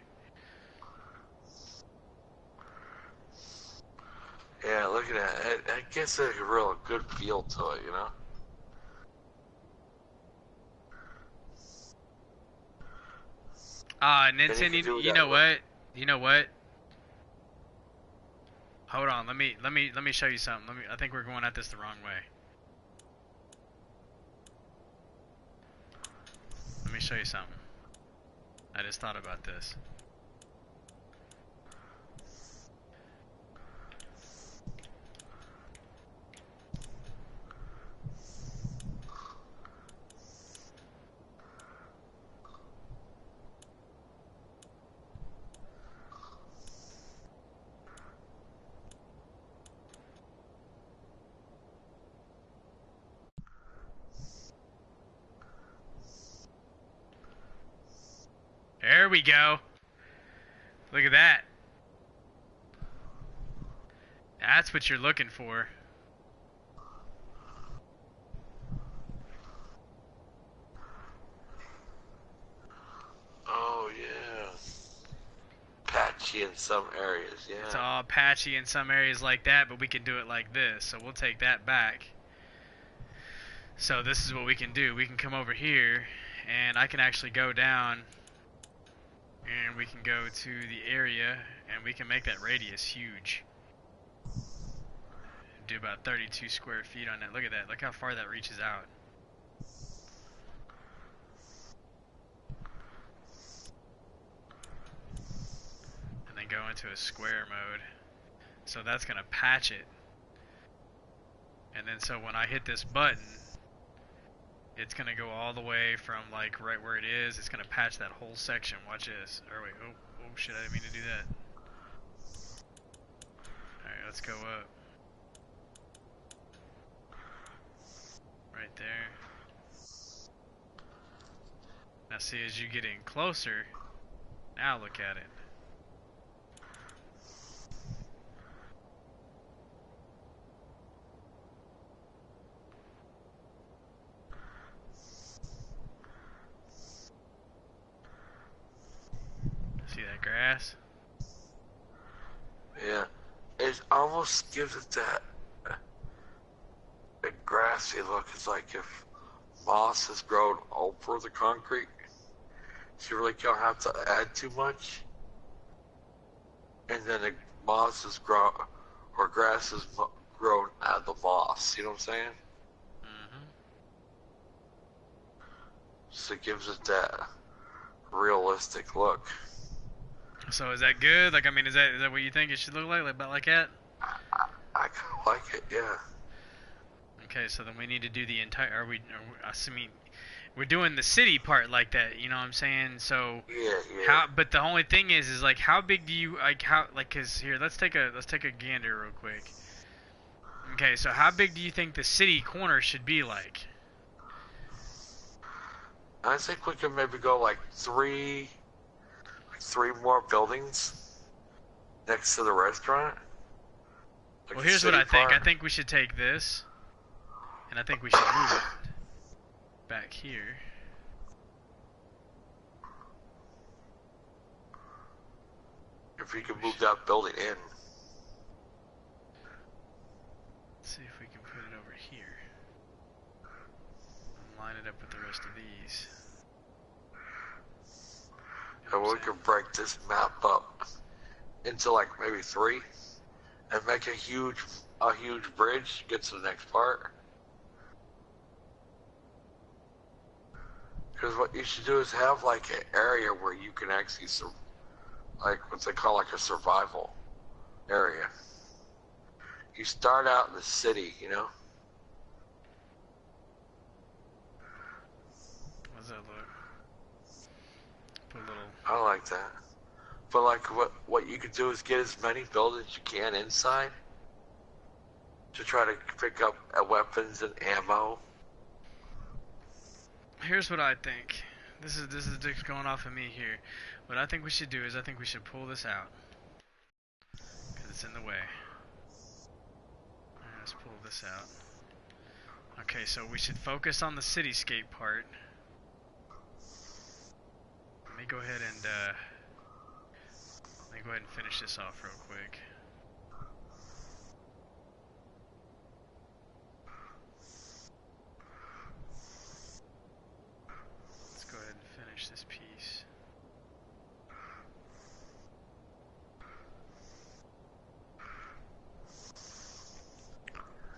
Yeah, look at that. It gives it a real good feel to it, you know? And then you know what? You know what? Hold on, let me show you something. I think we're going at this the wrong way. Let me show you something. I just thought about this. There we go. Look at that. That's what you're looking for. Oh, yeah. Patchy in some areas, yeah. It's all patchy in some areas like that, but we can do it like this. So we'll take that back. So this is what we can do. We can come over here, and I can actually go down, and we can go to the area, and we can make that radius huge. Do about 32 square feet on that. Look at that. Look how far that reaches out. And then go into a square mode. So that's going to patch it. And then so when I hit this button, it's going to go all the way from like right where it is. It's going to patch that whole section. Watch this. Or wait, oh shit, I didn't mean to do that. Alright, let's go up. Right there. Now see, as you get in closer, now look at it. See that grass? Yeah. It almost gives it that grassy look. It's like if moss has grown over the concrete. So you really don't have to add too much. and then the moss is grown, or grass is grown out of the moss. You know what I'm saying? Mhm. So it gives it that realistic look. So is that good? Like, I mean, is that what you think it should look like? Like about like that? I kind of like it, yeah. Okay, so then we need to do the entire. I mean, we're doing the city part like that. You know what I'm saying? So Yeah. how? But the only thing is like, how big do you like? How like? Cause here, let's take a gander real quick. Okay, so how big do you think the city corner should be like? I think we could maybe go like three more buildings next to the restaurant. Like Well, the here's what city I think. I part. think we should take this, and I think we should move it back here. If we could move that building in. Let's see if we can put it over here. And line it up with the rest of these. And we could break this map up into like maybe three and make a huge bridge to get to the next part. Because what you should do is have like an area where you can actually, like what they call like a survival area. You start out in the city, you know? How's that look? Put a little. I like that. But like what you could do is get as many buildings as you can inside to try to pick up weapons and ammo. Here's what I think. This is just going off of me here. What I think we should do is I think we should pull this out because it's in the way. Alright, let's pull this out. Okay, so we should focus on the cityscape part. Let me go ahead and finish this off real quick. Let's go ahead and finish this piece.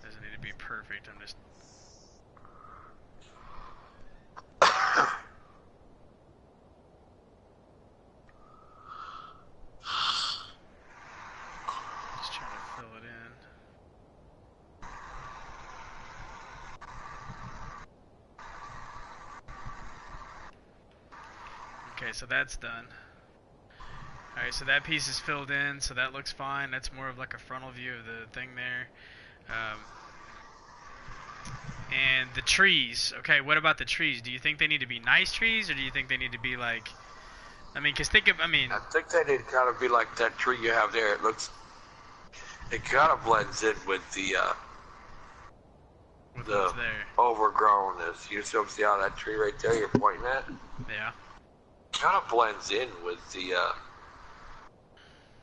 Doesn't need to be perfect. I'm just trying to fill it in. Okay, so that's done. Alright, so that piece is filled in, so that looks fine. That's more of like a frontal view of the thing there. And the trees. Okay, what about the trees? Do you think they need to be nice trees, or do you think they need to be like... I mean, because I think they need to kind of be like that tree you have there. It kind of blends in with the what's there? overgrownness. You see how that tree right there you're pointing at? Yeah. Kind of blends in with the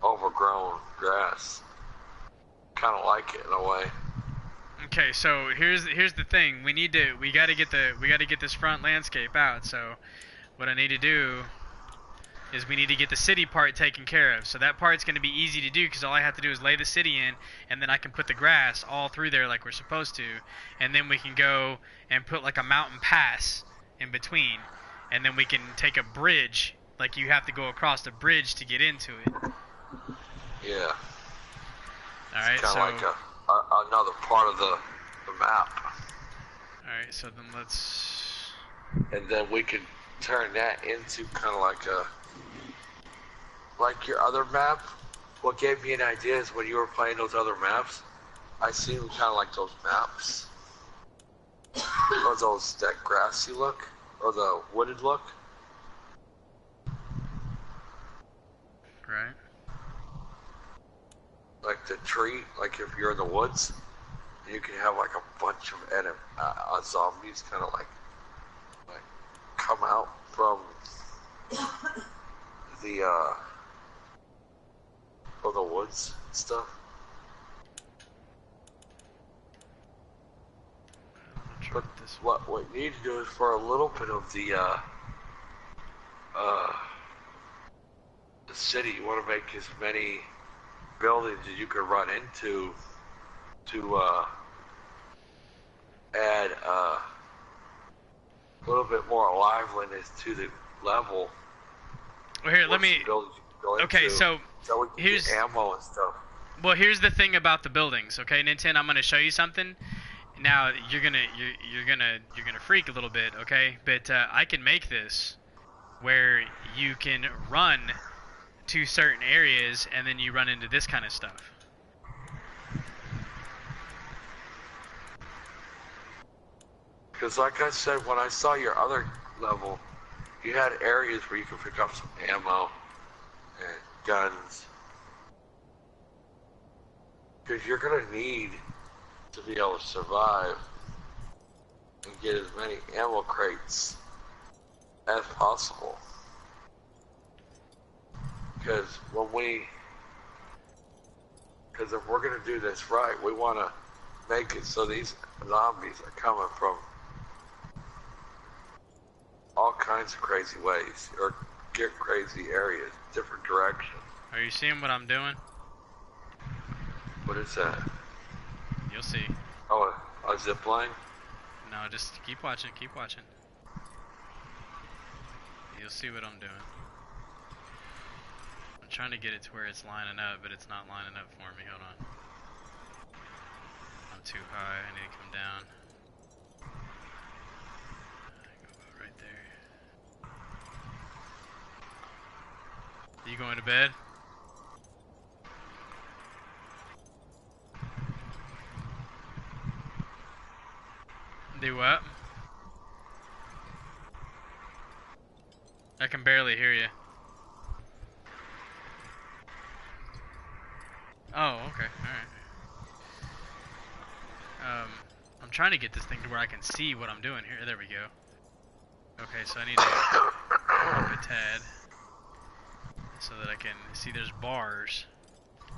overgrown grass. Kind of like it in a way. Okay, so here's the thing. We got to get this front landscape out. So what I need to do is we need to get the city part taken care of. So that part's going to be easy to do because all I have to do is lay the city in, and then I can put the grass all through there like we're supposed to, and then we can go and put like a mountain pass in between, and then we can take a bridge. Like you have to go across the bridge to get into it. Yeah. All right. Kind So of like another part of the map. all right. So then let's. And then we can turn that into kind of like your other map. What gave me an idea is when you were playing those other maps, I seen kind of like those maps, or that grassy look, or the wooded look. Right. Like the tree, like if you're in the woods, you can have like a bunch of zombies kind of like come out from the woods and stuff. But what you need to do is for a little bit of the city, you want to make as many buildings that you could run into to add a little bit more liveliness to the level. Well, here, let What's me. the buildings you can go Okay, into, so we can here's. get ammo and stuff. Well, here's the thing about the buildings. Okay, Nintendo, I'm gonna show you something. Now you're gonna freak a little bit. Okay, but I can make this where you can run to certain areas and then you run into this kind of stuff. Because like I said, when I saw your other level, you had areas where you could pick up some ammo and guns. Because you're going to need to be able to survive and get as many ammo crates as possible. Because if we're going to do this right, we want to make it so these zombies are coming from all kinds of crazy ways, or get crazy areas, different directions. Are you seeing what I'm doing? What is that? You'll see. Oh, a zip line? No, just keep watching, keep watching. You'll see what I'm doing. I'm trying to get it to where it's lining up, but it's not lining up for me. Hold on. I'm too high. I need to come down. Go about right there. You going to bed? Do what? I can barely hear you. Oh, okay, alright. I'm trying to get this thing to where I can see what I'm doing here. There we go. Okay, so I need to up a tad so that I can see there's bars.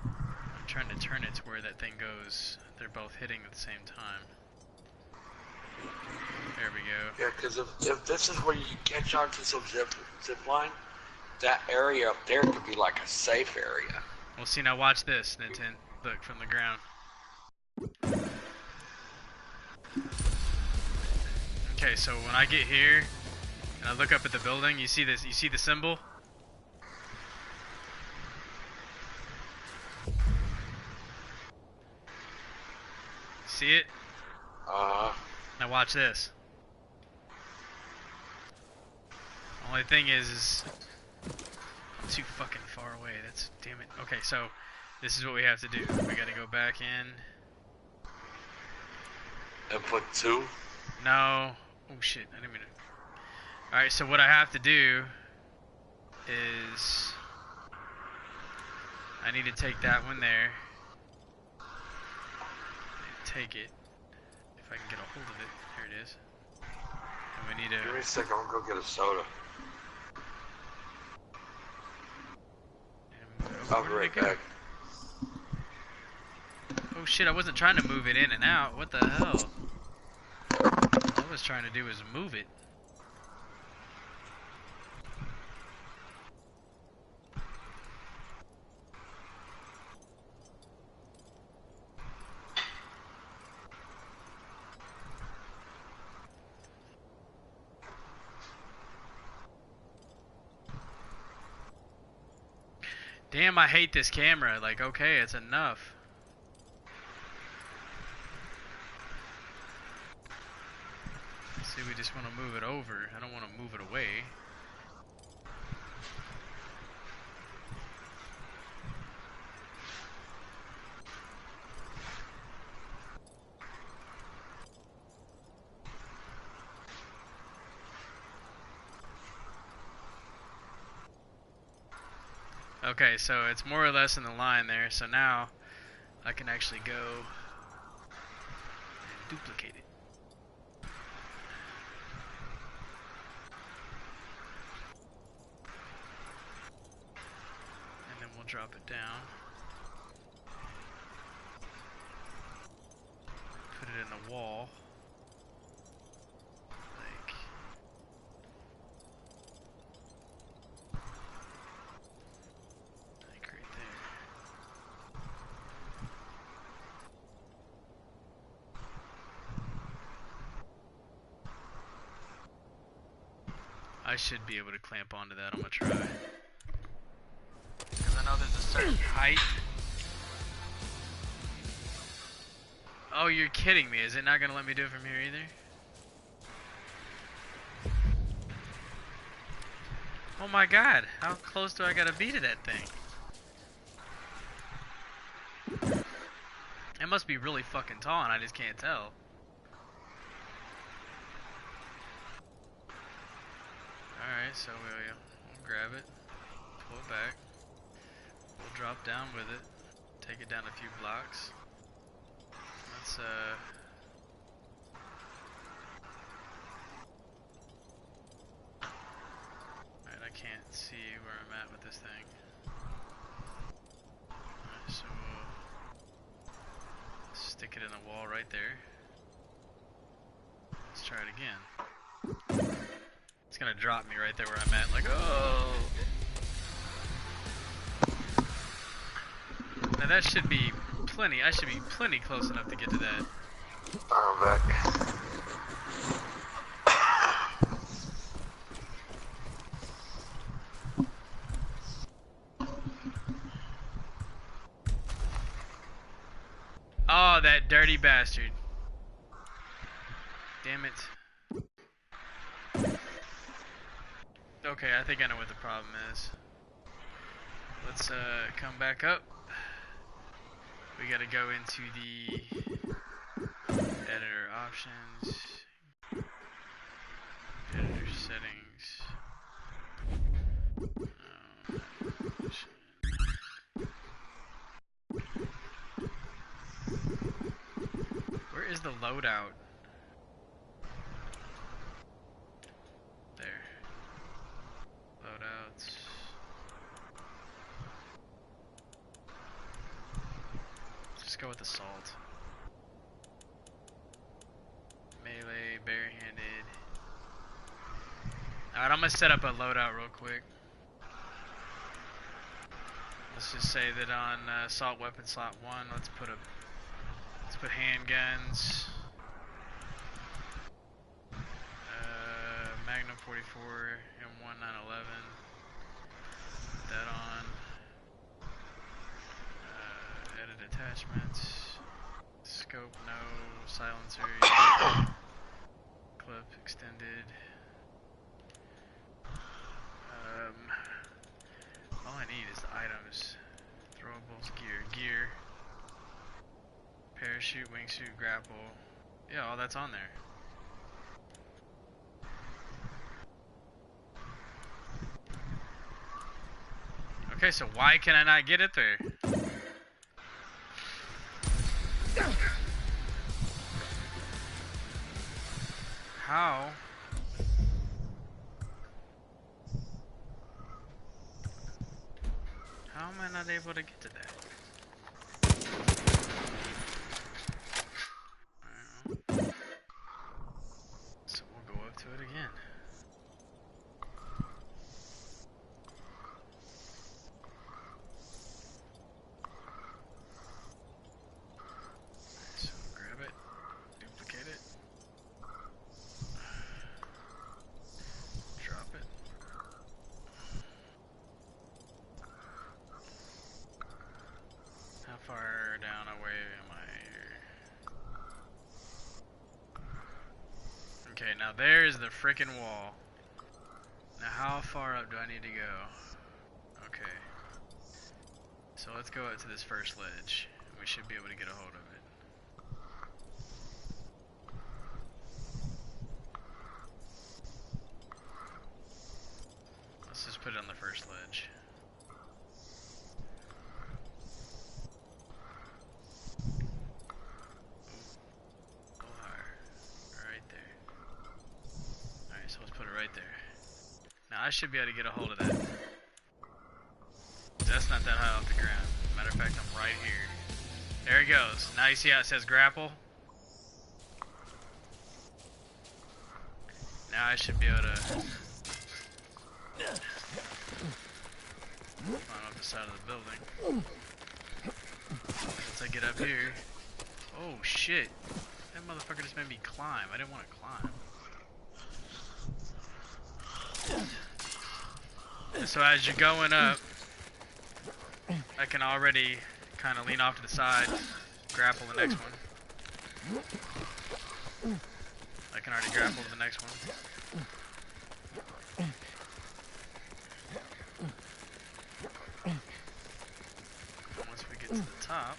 I'm trying to turn it to where that thing goes. They're both hitting at the same time. There we go. Yeah, because if this is where you can catch on to some zip line, that area up there could be like a safe area. Well, see, now watch this, Nintendo. Look, from the ground. Okay, so when I get here, and I look up at the building, you see this? You see the symbol? See it? Now watch this. Only thing is I'm too fucking far away. That's damn it. Okay, so this is what we have to do. We gotta go back in. And put 2? No. Oh shit, I didn't mean to. Alright, so what I have to do is I need to take that one there. I need to take it. If I can get a hold of it. Here it is. And we need to... Give me a second, I'm gonna go get a soda. I'll be right back. Oh shit, I wasn't trying to move it in and out. What the hell? All I was trying to do was move it. Damn, I hate this camera. Like, okay, it's enough. See, we just want to move it over. I don't want to move it away. Okay, so it's more or less in the line there. So now I can actually go and duplicate it. And then we'll drop it down. Put it in the wall. Like... right there. I should be able to clamp onto that. I'm gonna try. Because I know there's a certain height. Oh, you're kidding me. Is it not gonna let me do it from here either? Oh my god. How close do I gotta be to that thing? It must be really fucking tall and I just can't tell. Alright, so we'll grab it, pull it back, we'll drop down with it, take it down a few blocks. Let's alright, I can't see where I'm at with this thing. Alright, so we'll stick it in the wall right there. Let's try it again. It's gonna drop me right there where I'm at, like, oh! Now that should be plenty, I should be plenty close enough to get to that. I'm back. Oh, that dirty bastard. Damn it. Okay, I think I know what the problem is. Let's come back up. We gotta go into the editor options, editor settings. Where is the loadout? There. Loadouts. Let's go with assault. Melee, barehanded. Alright, I'm gonna set up a loadout real quick. Let's just say that on assault weapon slot 1, let's put handguns. Magnum 44, M1 911. Put that on. Edit attachments. Scope, no. Silencer, yeah. Clip extended. All I need is the items. Throwables, gear. Parachute, wingsuit, grapple. Yeah, all that's on there. Okay, so why can I not get it there? How? How am I not able to get to that? So we'll go up to it again. So grab it, duplicate it, drop it. How far down away am I here? Okay, now there's the frickin' wall. Now how far up do I need to go? Okay. So let's go up to this first ledge. We should be able to get a hold of it. Let's just put it on the first ledge. I should be able to get a hold of that. That's not that high off the ground. Matter of fact, I'm right here. There he goes. Now you see how it says grapple? Now I should be able to climb up the side of the building. Once I get up here. Oh shit. That motherfucker just made me climb. I didn't want to climb. So as you're going up, I can already kind of lean off to the side, grapple the next one. I can already grapple the next one. And once we get to the top,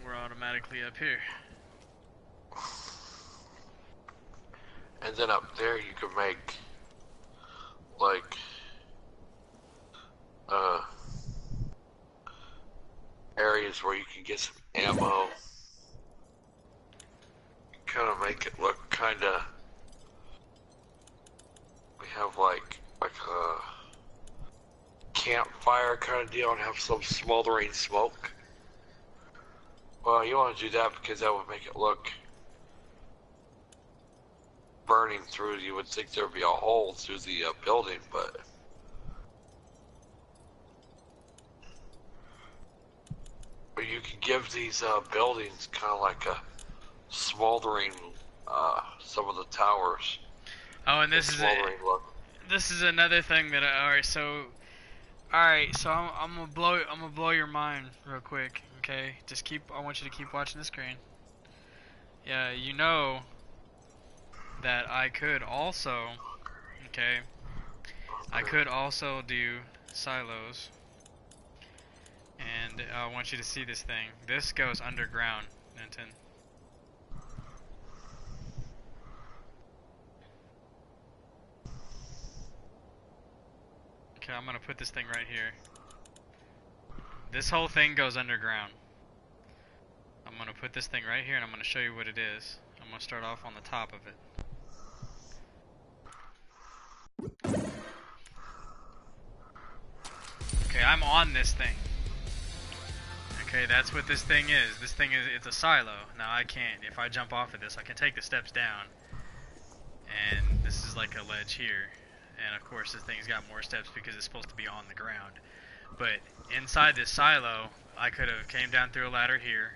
we're automatically up here. And then up there you can make like areas where you can get some ammo. Kind of make it look kind of. We have like a campfire kind of deal and have some smoldering smoke. Well, you want to do that because that would make it look burning through. You would think there would be a hole through the building, but you can give these buildings kind of like a smoldering, some of the towers. Oh, and this is this is another thing that alright, so I'm gonna blow your mind real quick, okay? I want you to keep watching the screen. Yeah, you know that I could also, okay, I could also do silos. And I want you to see this thing. This goes underground, Ninten. Okay, I'm gonna put this thing right here. This whole thing goes underground. I'm gonna put this thing right here and I'm gonna show you what it is. I'm gonna start off on the top of it. Okay, I'm on this thing. Okay, that's what this thing is. This thing is, it's a silo. Now I can't, if I jump off of this, I can take the steps down. And this is like a ledge here. And of course this thing's got more steps because it's supposed to be on the ground. But inside this silo, I could have came down through a ladder here.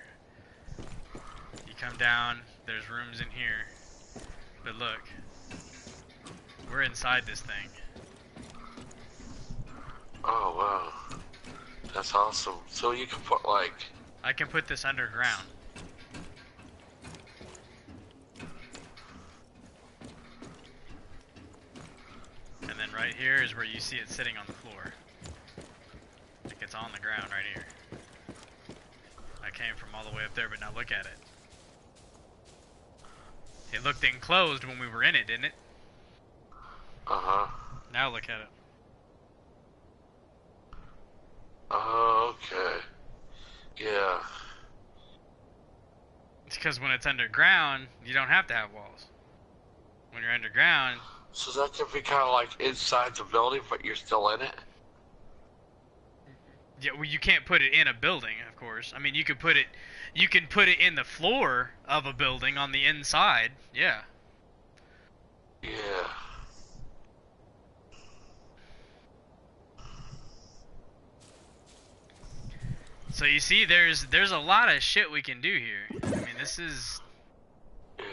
You come down, there's rooms in here. But look, we're inside this thing. Oh wow. That's awesome. So you can put like... I can put this underground. And then right here is where you see it sitting on the floor. Like it's on the ground right here. I came from all the way up there, but now look at it. It looked enclosed when we were in it, didn't it? Uh-huh. Now look at it. Okay. Yeah. It's because when it's underground, you don't have to have walls. When you're underground... So that could be kind of like inside the building, but you're still in it? Yeah, well, you can't put it in a building, of course. I mean, you can put it in the floor of a building on the inside. Yeah. Yeah. So you see, there's a lot of shit we can do here. I mean, this is... Yeah.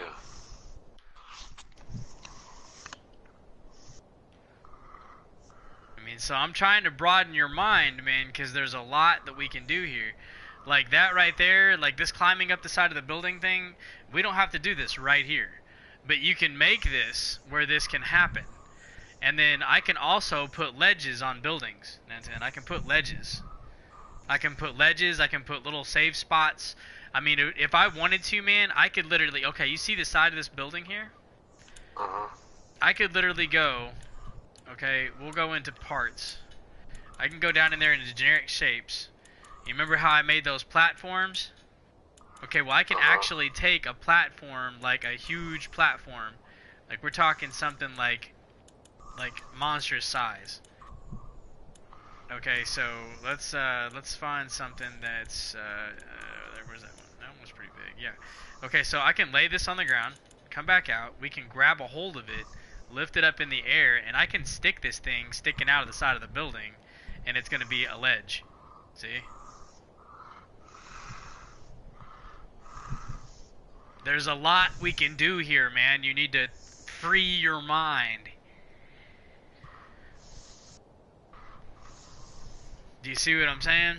I mean, so I'm trying to broaden your mind, man, because there's a lot that we can do here. Like that right there, like this climbing up the side of the building thing, we don't have to do this right here. But you can make this where this can happen. And then I can also put ledges on buildings, and I can put ledges. I can put little save spots. I mean, if I wanted to, man, I could literally... Okay, you see the side of this building here? Uh-huh. I could literally go... Okay, we'll go into parts. I can go down in there into generic shapes. You remember how I made those platforms? Okay, well, I can actually take a platform, like a huge platform. Like, we're talking something like monstrous size. Okay, so let's find something that's where's that one? That one was pretty big. Yeah. Okay, so I can lay this on the ground, come back out. We can grab a hold of it, lift it up in the air, and I can stick this thing sticking out of the side of the building, and it's gonna be a ledge. See? There's a lot we can do here, man. You need to free your mind. Do you see what I'm saying?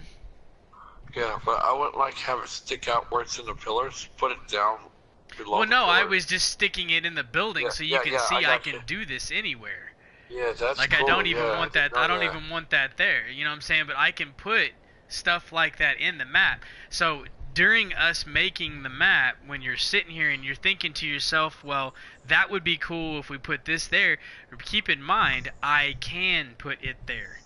Yeah, but I wouldn't like have it stick out where it's in the pillars. Put it down below Well, the no, I pillars. was just sticking it in the building Yeah, so you can yeah, see I got can you. do this anywhere. Yeah, that's Like cool. I don't even yeah, want didn't that. I know don't that. even want that there. You know what I'm saying? But I can put stuff like that in the map. So during us making the map, when you're sitting here and you're thinking to yourself, well, that would be cool if we put this there. Keep in mind, I can put it there.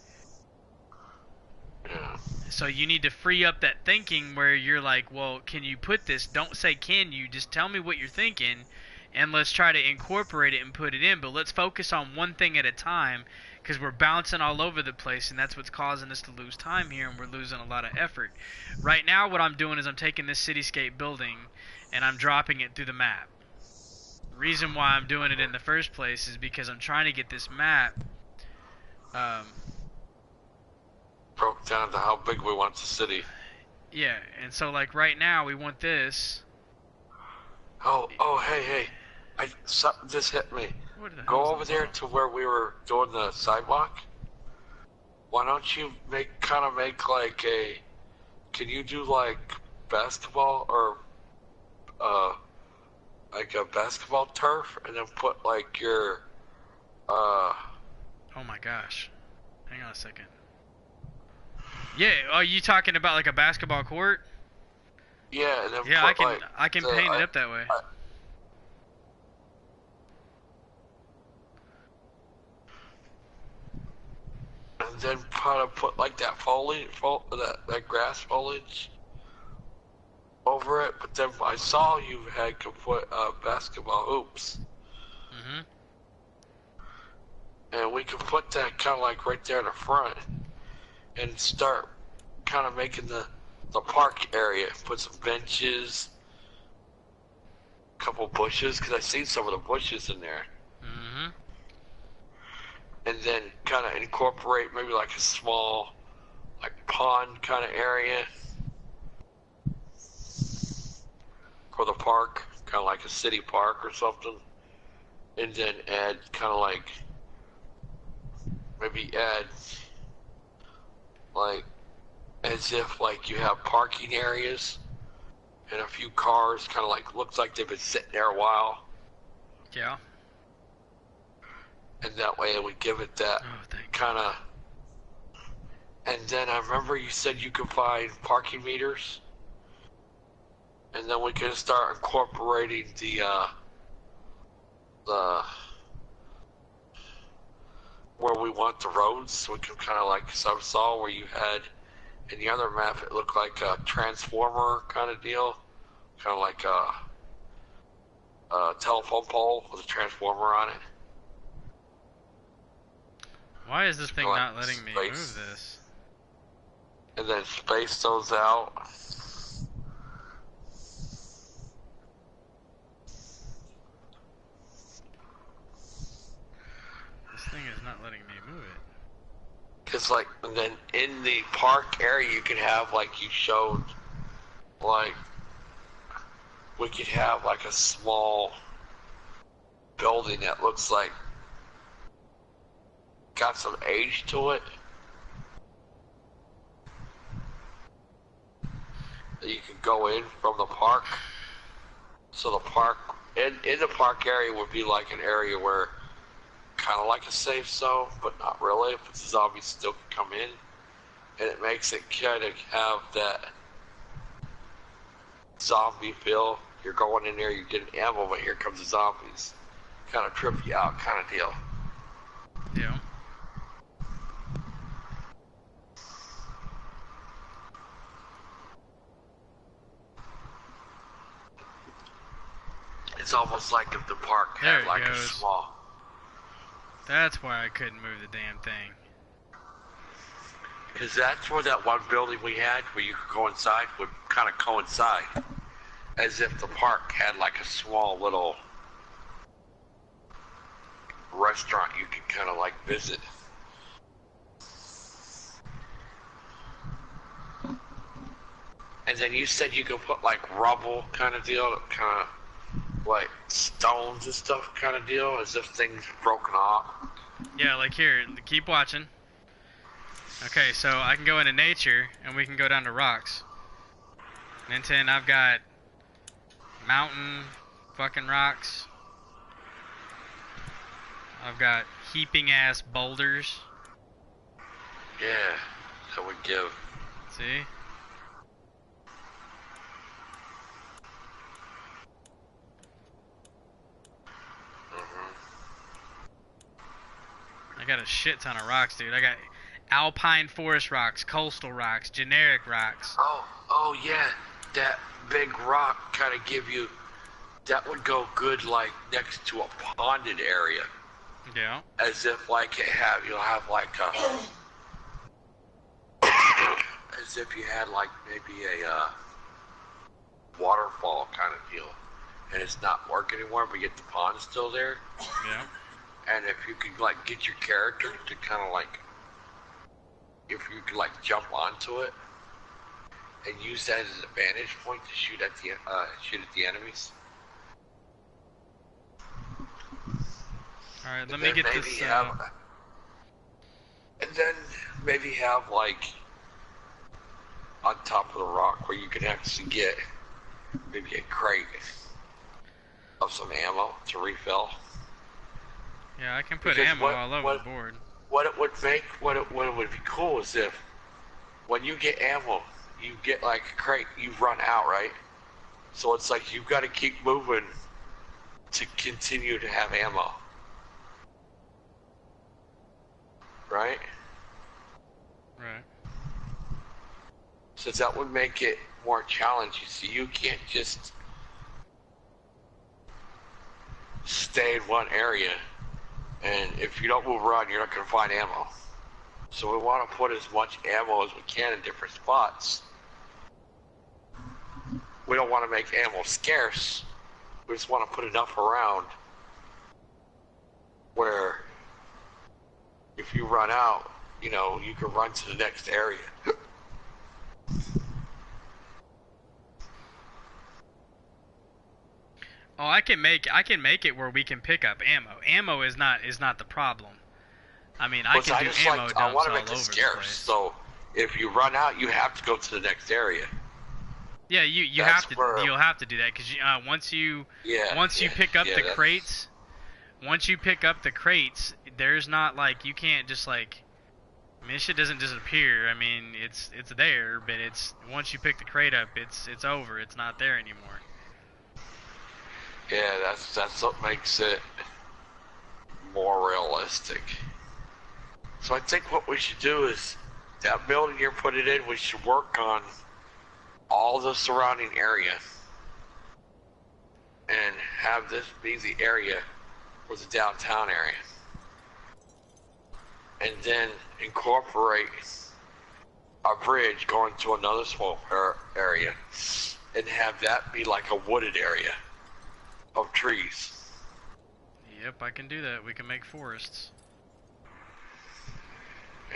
Yeah. So you need to free up that thinking where you're like, well, can you put this? Don't say can you, just tell me what you're thinking and let's try to incorporate it and put it in. But let's focus on one thing at a time because we're bouncing all over the place and that's what's causing us to lose time here and we're losing a lot of effort. Right now what I'm doing is I'm taking this cityscape building and I'm dropping it through the map. The reason why I'm doing it in the first place is because I'm trying to get this map Broke down to how big we want the city. yeah, and so like right now we want this. Oh, hey. Something just hit me. What the Go hell's over on the there bottom? to where we were doing the sidewalk. Why don't you make like a? Can you do like basketball or like a basketball turf, and then put like your Oh my gosh. Hang on a second. Yeah, are you talking about like a basketball court? yeah, and then Yeah, put I can the, paint it up that way. and then put like that that grass foliage over it. But then I saw you had to put basketball hoops, Mhm. and we could put that kind of like right there in the front, and start kind of making the park area. Put some benches, a couple bushes, because I seen some of the bushes in there. Mhm. And then kind of incorporate maybe like a small like pond kind of area for the park, kind of like a city park or something. And then add kind of like maybe add like as if like you have parking areas and a few cars kind of like looks like they've been sitting there a while. Yeah. And that way it would give it that Oh, thank kind of. And then I remember you said you could find parking meters, and then we can start incorporating the where we want the roads. So we can kind of like, so I saw where you had in the other map, it looked like a transformer kind of deal, kind of like a telephone pole with a transformer on it. Why is this thing Like not letting me space. move this? And then space those out. This thing is not letting me move it. Cause like, and then in the park area, you could have like you showed, like we could have like a small building that looks like got some age to it. That you can go in from the park. So the park, in the park area would be like an area where kind of like a safe zone, but not really, but the zombies still can come in. And it makes it kind of have that zombie feel. You're going in there, you're getting ammo, but here comes the zombies. Kind of trip you out kind of deal. Yeah. It's almost like if the park There had it like a goes. small. That's why I couldn't move the damn thing. Because that's where that one building we had where you could go inside would kind of coincide. As if the park had like a small little restaurant you could kind of like visit. And then you said you could put like rubble kind of deal, kind of like stones and stuff kind of deal, as if things broken off. Yeah, like here, keep watching. Okay, so I can go into nature, and we can go down to rocks. And then I've got mountain fucking rocks. I've got heaping ass boulders. Yeah, that would give. See? I got a shit ton of rocks, dude. I got alpine forest rocks, coastal rocks, generic rocks. Oh yeah, that big rock kind of give you. That would go good like next to a ponded area. Yeah. As if like you'll have like a. As if you had like maybe a waterfall kind of deal, and it's not working anymore, but yet the pond's still there. Yeah. And if you could like get your character to kind of like, if you could like jump onto it and use that as an advantage point to shoot at the enemies. All right, let me get this. And then maybe have like on top of the rock where you can actually get maybe a crate of some ammo to refill. Yeah, I can put Because ammo all over the board. What it would be cool is if when you get ammo, you get like a crate, you run out, right? So it's like you've got to keep moving to continue to have ammo. Right? Right. So that would make it more challenging. So you can't just stay in one area, and if you don't move around, you're not going to find ammo. So we want to put as much ammo as we can in different spots. We don't want to make ammo scarce. We just want to put enough around where if you run out, you know, you can run to the next area. Oh, I can make it where we can pick up ammo. Ammo is not the problem. I mean, I can do ammo dumps I want to all make it over the scarce, place. so if you run out, you have to go to the next area. Yeah, you'll have to do that because once you pick up the crates, once you pick up the crates, there's not like you can't just like. I mean, shit doesn't disappear. I mean, it's there, but it's once you pick the crate up, it's over. It's not there anymore. Yeah, that's what makes it more realistic. So I think what we should do is that building you're putting in, we should work on all the surrounding area and have this be the area for the downtown area. And then incorporate a bridge going to another swamp area and have that be like a wooded area of trees. Yep, I can do that. We can make forests.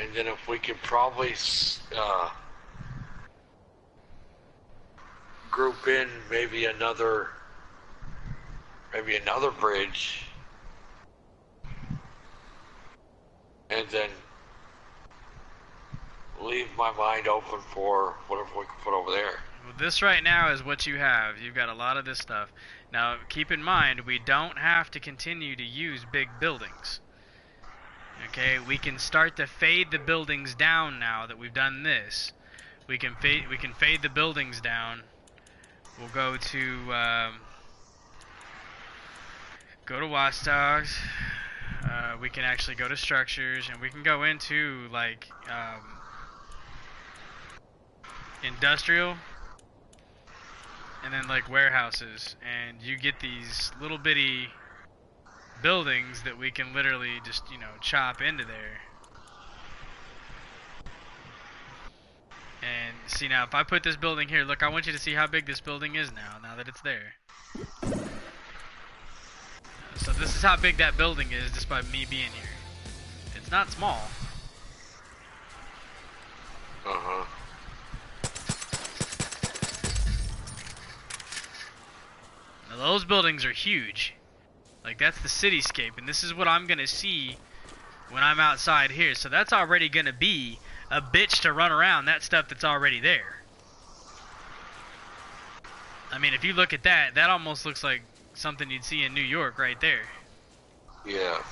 And then if we could probably group in maybe another bridge, and then leave my mind open for whatever we can put over there. Well, this right now is what you have. You've got a lot of this stuff. Now, keep in mind, we don't have to continue to use big buildings. Okay, we can start to fade the buildings down now that we've done this. We can fade the buildings down. We'll go to Watchdogs. We can actually go to structures, and we can go into like industrial, and then like warehouses, and you get these little bitty buildings that we can literally just, you know, chop into there. And see, now if I put this building here, look, I want you to see how big this building is now that it's there. So this is how big that building is just by me being here. It's not small. Uh-huh. Now those buildings are huge. Like, that's the cityscape, and this is what I'm gonna see when I'm outside here. So that's already gonna be a bitch to run around that stuff that's already there. I mean, if you look at that, that almost looks like something you'd see in New York right there. Yeah.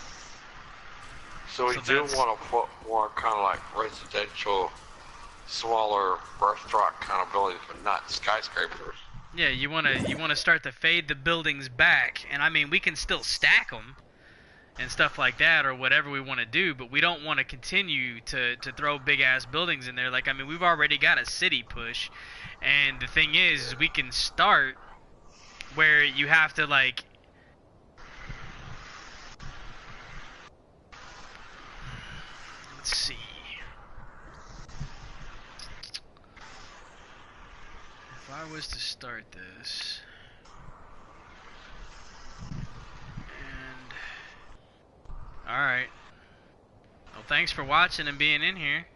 So we do want to put more kind of like residential, smaller restaurant kind of buildings, but not skyscrapers. Yeah, you wanna start to fade the buildings back, and I mean we can still stack them and stuff like that or whatever we want to do, but we don't want to continue to throw big ass buildings in there. Like, I mean, we've already got a city push, and the thing is we can start where you have to like. Let's see. If I was to start this, and alright. Well, thanks for watching and being in here.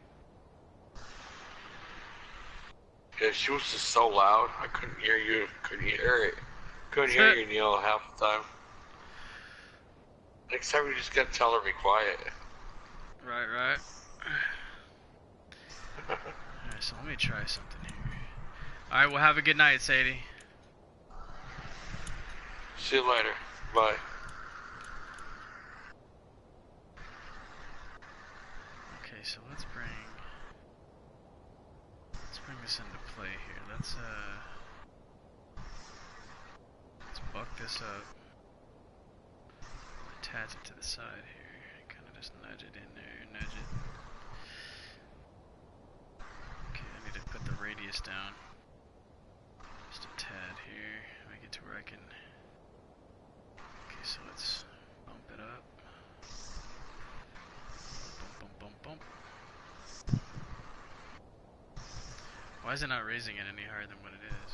Yeah, she was just so loud, I couldn't hear you, couldn't hear it. Couldn't hear you, Neil, half the time. Next time you just gotta tell her to be quiet. Right. Alright, so let me try something here. Alright, well, have a good night, Sadie. See you later. Bye. Okay, so let's bring this into play here. Let's buck this up. Attach it to the side here. Kind of just nudge it in there, nudge it. Okay, I need to put the radius down. Just a tad here. Make it to where I can. Okay, so let's bump it up. Bump. Why is it not raising it any higher than what it is?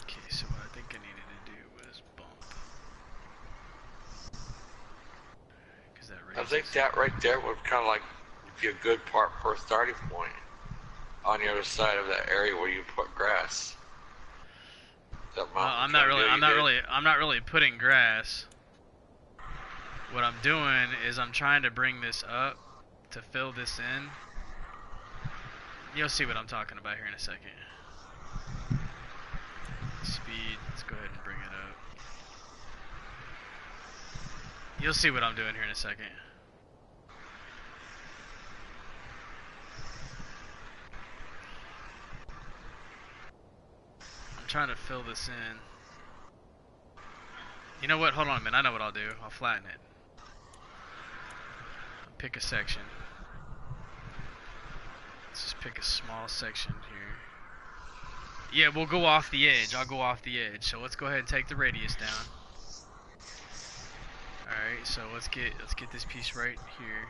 Okay, so what I think I needed to do was bump. Because that raises. I think that right there would kind of like be a good part for a starting point. On the other side of that area where you put grass. I'm not really putting grass. What I'm doing is I'm trying to bring this up to fill this in. You'll see what I'm talking about here in a second. Speed, let's go ahead and bring it up. You'll see what I'm doing here in a second. Trying to fill this in. You know what? Hold on a minute. I know what I'll do. I'll flatten it. I'll pick a section. Let's just pick a small section here. Yeah, we'll go off the edge. I'll go off the edge. So let's go ahead and take the radius down. Alright, so let's get this piece right here.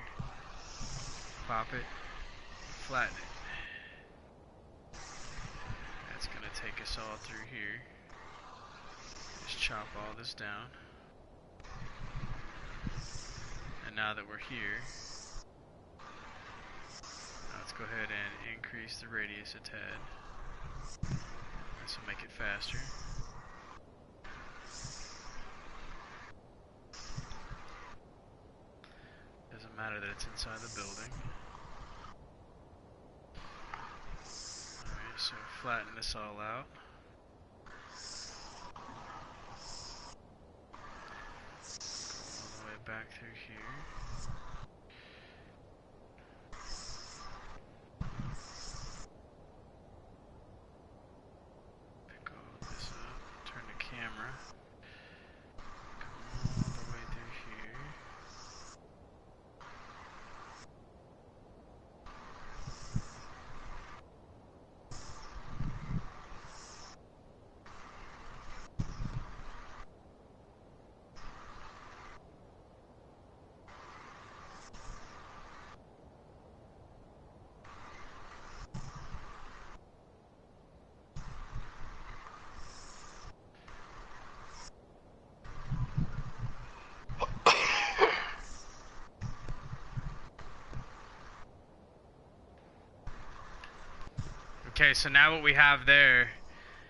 Pop it. Flatten it. That's gonna take us all through here. Just chop all this down. And now that we're here, let's go ahead and increase the radius a tad. This will make it faster. Doesn't matter that it's inside the building. So flatten this all out. All the way back through here. Pick all this up, turn the camera. Come all the way through here. Okay, so now what we have there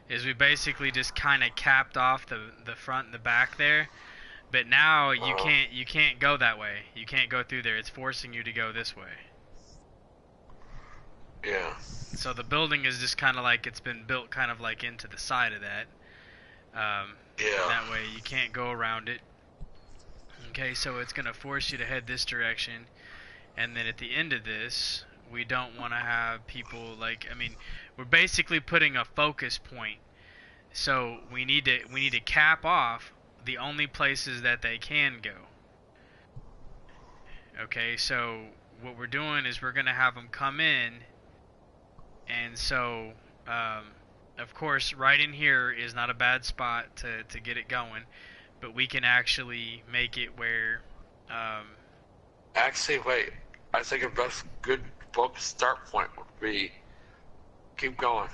is we basically just kind of capped off the front and the back there. But now you can't go that way. You can't go through there. It's forcing you to go this way. Yeah. So the building is just kind of like it's been built kind of like into the side of that. Yeah. That way you can't go around it. Okay, so it's gonna force you to head this direction, and then at the end of this, we don't want to have people like. I mean, we're basically putting a focus point. So we need to cap off the only places that they can go. Okay, so what we're doing is we're gonna have them come in, and so of course right in here is not a bad spot to get it going, but we can actually make it where Actually, wait. I think a good focus start point would be keep going.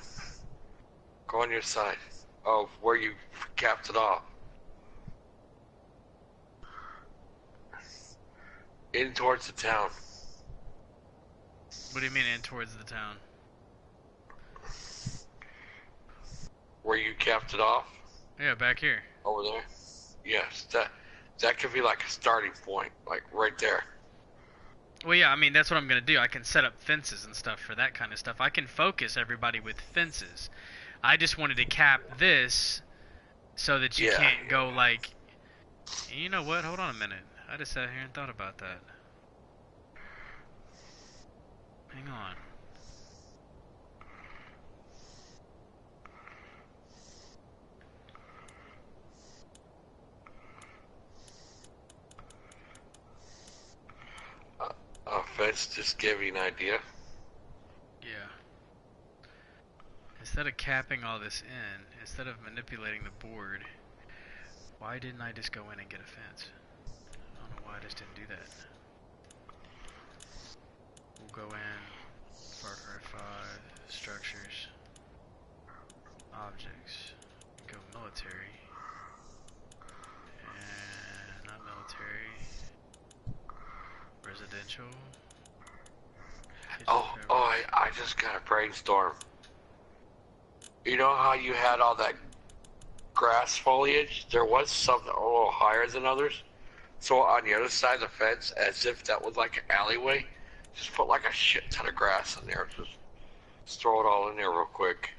Go on your side of where you capped it off. In towards the town. what do you mean in towards the town? Where you capped it off? Yeah, back here. Over there? Yes, that could be like a starting point, like right there. Well, yeah, I mean that's what I'm gonna do. I can set up fences and stuff for that kind of stuff. I can focus everybody with fences. I just wanted to cap this so that you can't go like. You know what? Hold on a minute. I just sat here and thought about that. Hang on. Fence just gave you an idea. Yeah. Instead of capping all this in, instead of manipulating the board, why didn't I just go in and get a fence? I don't know why I just didn't do that. We'll go in, Far Cry 5, structures, objects, go military, and not military, residential. I just got a brainstorm. You know how you had all that grass foliage? There was some that were a little higher than others. So on the other side of the fence, as if that was like an alleyway, just put like a shit ton of grass in there. Just throw it all in there real quick.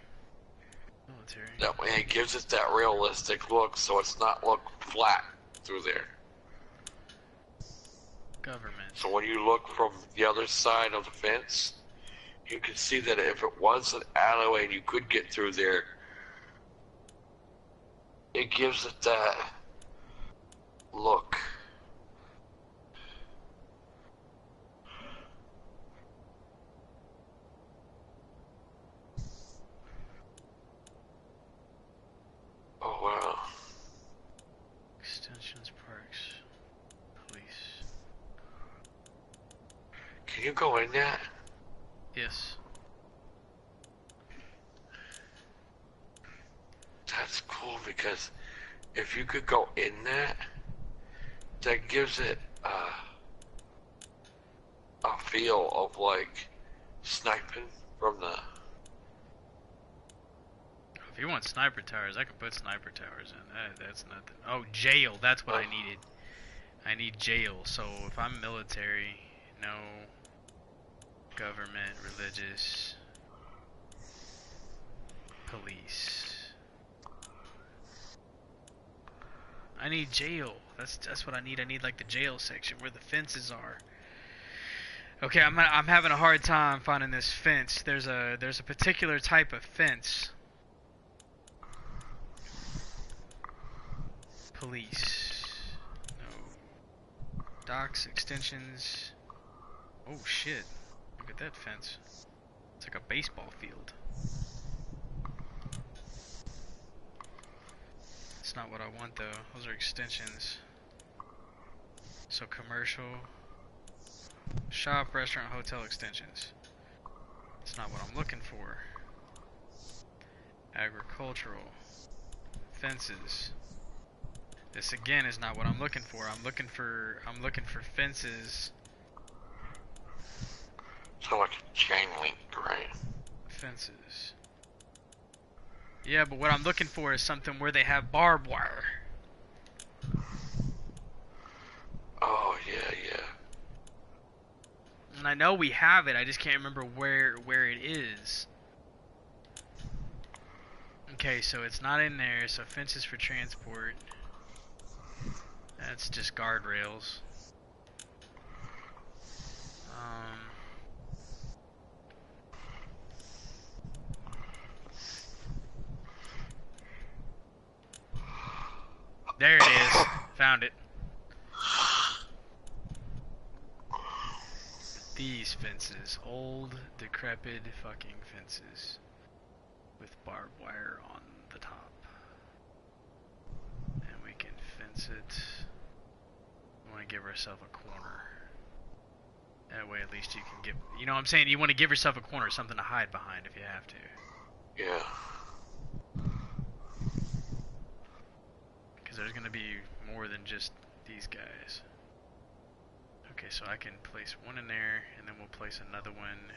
Military. That way it gives it that realistic look, so it's not look flat through there. Government. So when you look from the other side of the fence, you can see that if it was an alleyway and you could get through there, it gives it that look. Oh wow. Extensions, parks, police. Can you go in that? Yes. That's cool because if you could go in that gives it a feel of like sniping from the. If you want sniper towers, I can put sniper towers in. That's nothing. Oh, jail. That's what I needed. I need jail. So if I'm military, no government, religious, police. I need jail. That's what I need. I need like the jail section where the fences are. Okay, I'm having a hard time finding this fence. There's a particular type of fence. Police. No. Docks, extensions. Oh shit. Look at that fence. It's like a baseball field. It's not what I want though. Those are extensions. So commercial. Shop, restaurant, hotel extensions. It's not what I'm looking for. Agricultural. Fences. This again is not what I'm looking for. I'm looking for fences. So like a chain link, right? fences. Yeah, but what I'm looking for is something where they have barbed wire. Oh, yeah, yeah. And I know we have it, I just can't remember where it is. Okay, so it's not in there, so fences for transport. That's just guardrails. There it is. Found it. These fences. Old, decrepit fucking fences. With barbed wire on the top. And we can fence it. We want to give ourselves a corner. That way at least you can get... You know what I'm saying? You want to give yourself a corner, something to hide behind if you have to. Yeah. Because there's going to be more than just these guys. Okay, so I can place one in there, and then we'll place another one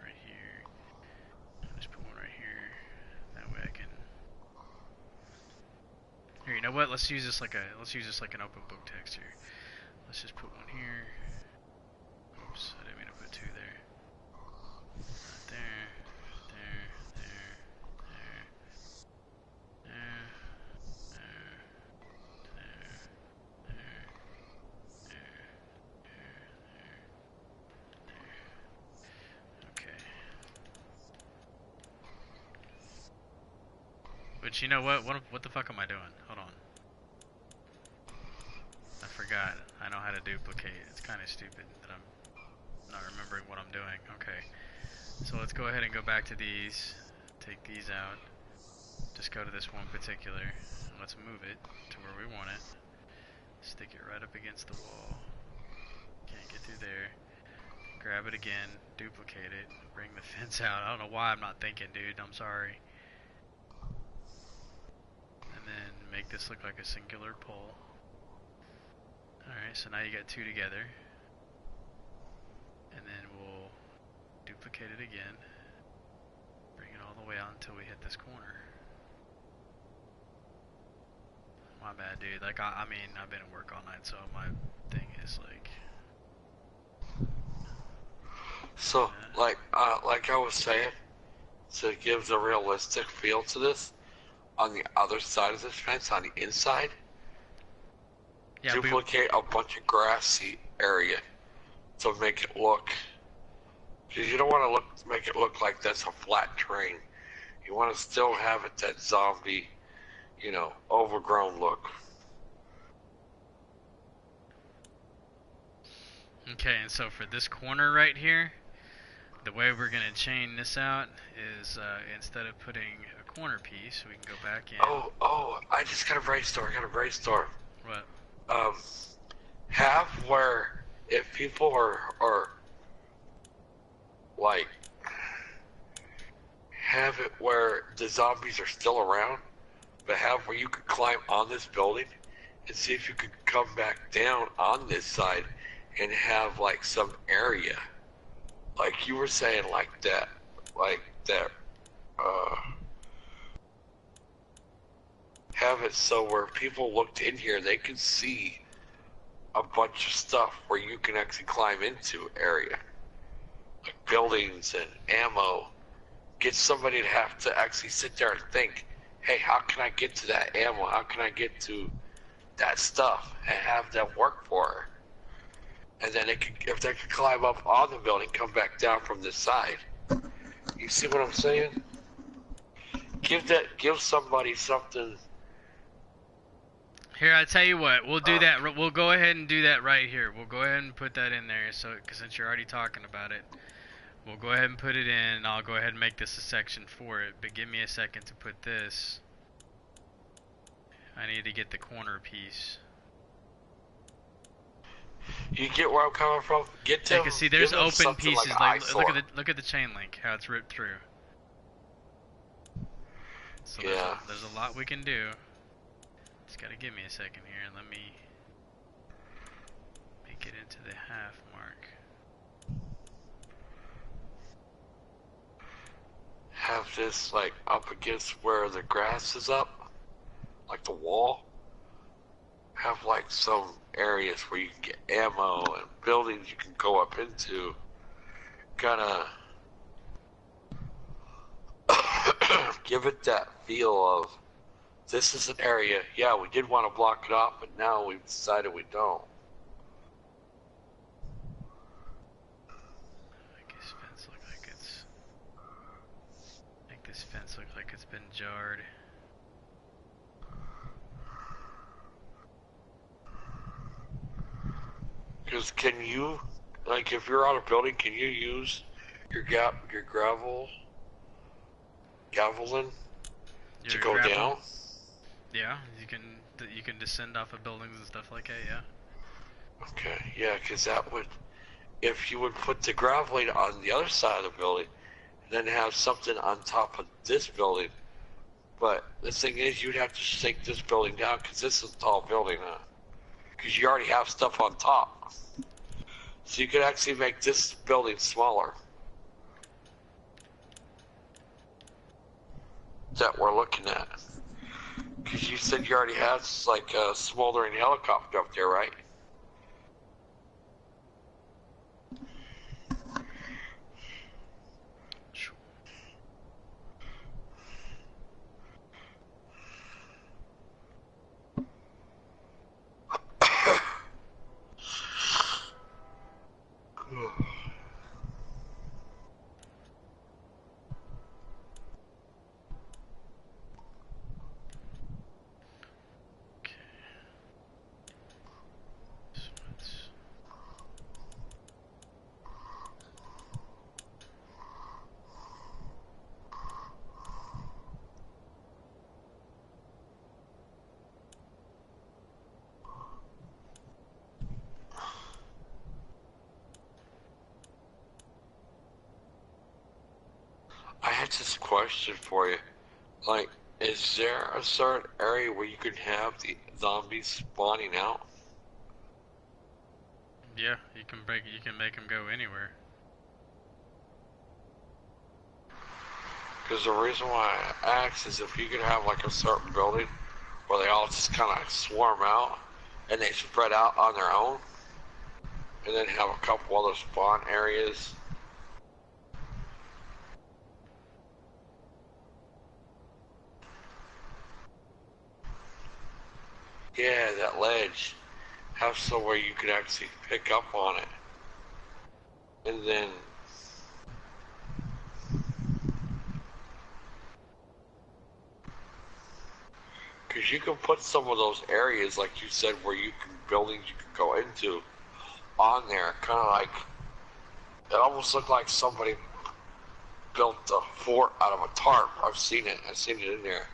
right here. I'll just put one right here. That way I can... Here, you know what? Let's use this like an open book text here. Let's just put one here. Oops, I didn't mean to put two there. Right there, there, there, there, there, there, there, there. Okay. But you know what? What the fuck am I doing? Hold on. I forgot. I know how to duplicate. It's kind of stupid that I'm not remembering what I'm doing. Okay. So let's go ahead and go back to these. Take these out. Just go to this one particular. And let's move it to where we want it. Stick it right up against the wall. Can't get through there. Grab it again. Duplicate it. Bring the fence out. I don't know why I'm not thinking, dude. I'm sorry. And then make this look like a singular pole. Alright, so now you got two together. And then we'll duplicate it again. Bring it all the way out until we hit this corner. My bad, dude. Like, I mean, I've been at work all night, so my thing is like... So, like I was saying, so it gives a realistic feel to this. On the other side of this fence, on the inside, yeah, duplicate a bunch of grassy area to make it look. Because you don't want to make it look like that's a flat terrain. You want to still have it that zombie, you know, overgrown look. Okay, and so for this corner right here, the way we're gonna chain this out is instead of putting a corner piece, we can go back in. Oh, I just got a brainstorm. What? Have where if people are like have it where the zombies are still around, but have where you could climb on this building and see if you could come back down on this side and have like some area, like you were saying, like that, have it so where people looked in here, they could see a bunch of stuff where you can actually climb into area, like buildings and ammo. Get somebody to have to actually sit there and think, hey, how can I get to that ammo? How can I get to that stuff? And have them work for her. And then if they could climb up on the building, come back down from this side. You see what I'm saying? Give somebody something. Here, I tell you what, we'll do that. We'll go ahead and do that right here. We'll go ahead and put that in there. So, cause since you're already talking about it, we'll go ahead and put it in. I'll go ahead and make this a section for it. But give me a second to put this. I need to get the corner piece. You get where I'm coming from? Get to. Yeah, cause see, there's open pieces. Like look at the chain link, how it's ripped through. So yeah. there's a lot we can do. Just gotta give me a second here and let me make it into the half mark. have this like up against where the grass is up, like the wall. Have like some areas where you can get ammo and buildings you can go up into. Kinda give it that feel of this is an area, yeah, we did want to block it off, but now we've decided we don't. Make this fence look like it's been jarred. Because can you, like, if you're on a building, can you use your gavelin to go down? Yeah, you can descend off of buildings and stuff like that. Yeah. Okay, yeah, because that would, if you would put the graveling on the other side of the building, then have something on top of this building. But the thing is, you'd have to take this building down because this is a tall building, huh? Because you already have stuff on top. So you could actually make this building smaller. That we're looking at. Because you said you already had like a smoldering helicopter up there, right? I had this question for you. Like, is there a certain area where you can have the zombies spawning out? Yeah, you can make them go anywhere. Because the reason why I asked is if you could have like a certain building where they all just kind of swarm out and they spread out on their own, and then have a couple other spawn areas. Yeah, that ledge. Have somewhere you could actually pick up on it. And then because you can put some of those areas, like you said, where you can buildings you can go into on there, kind of like it almost looked like somebody built a fort out of a tarp. I've seen it in there.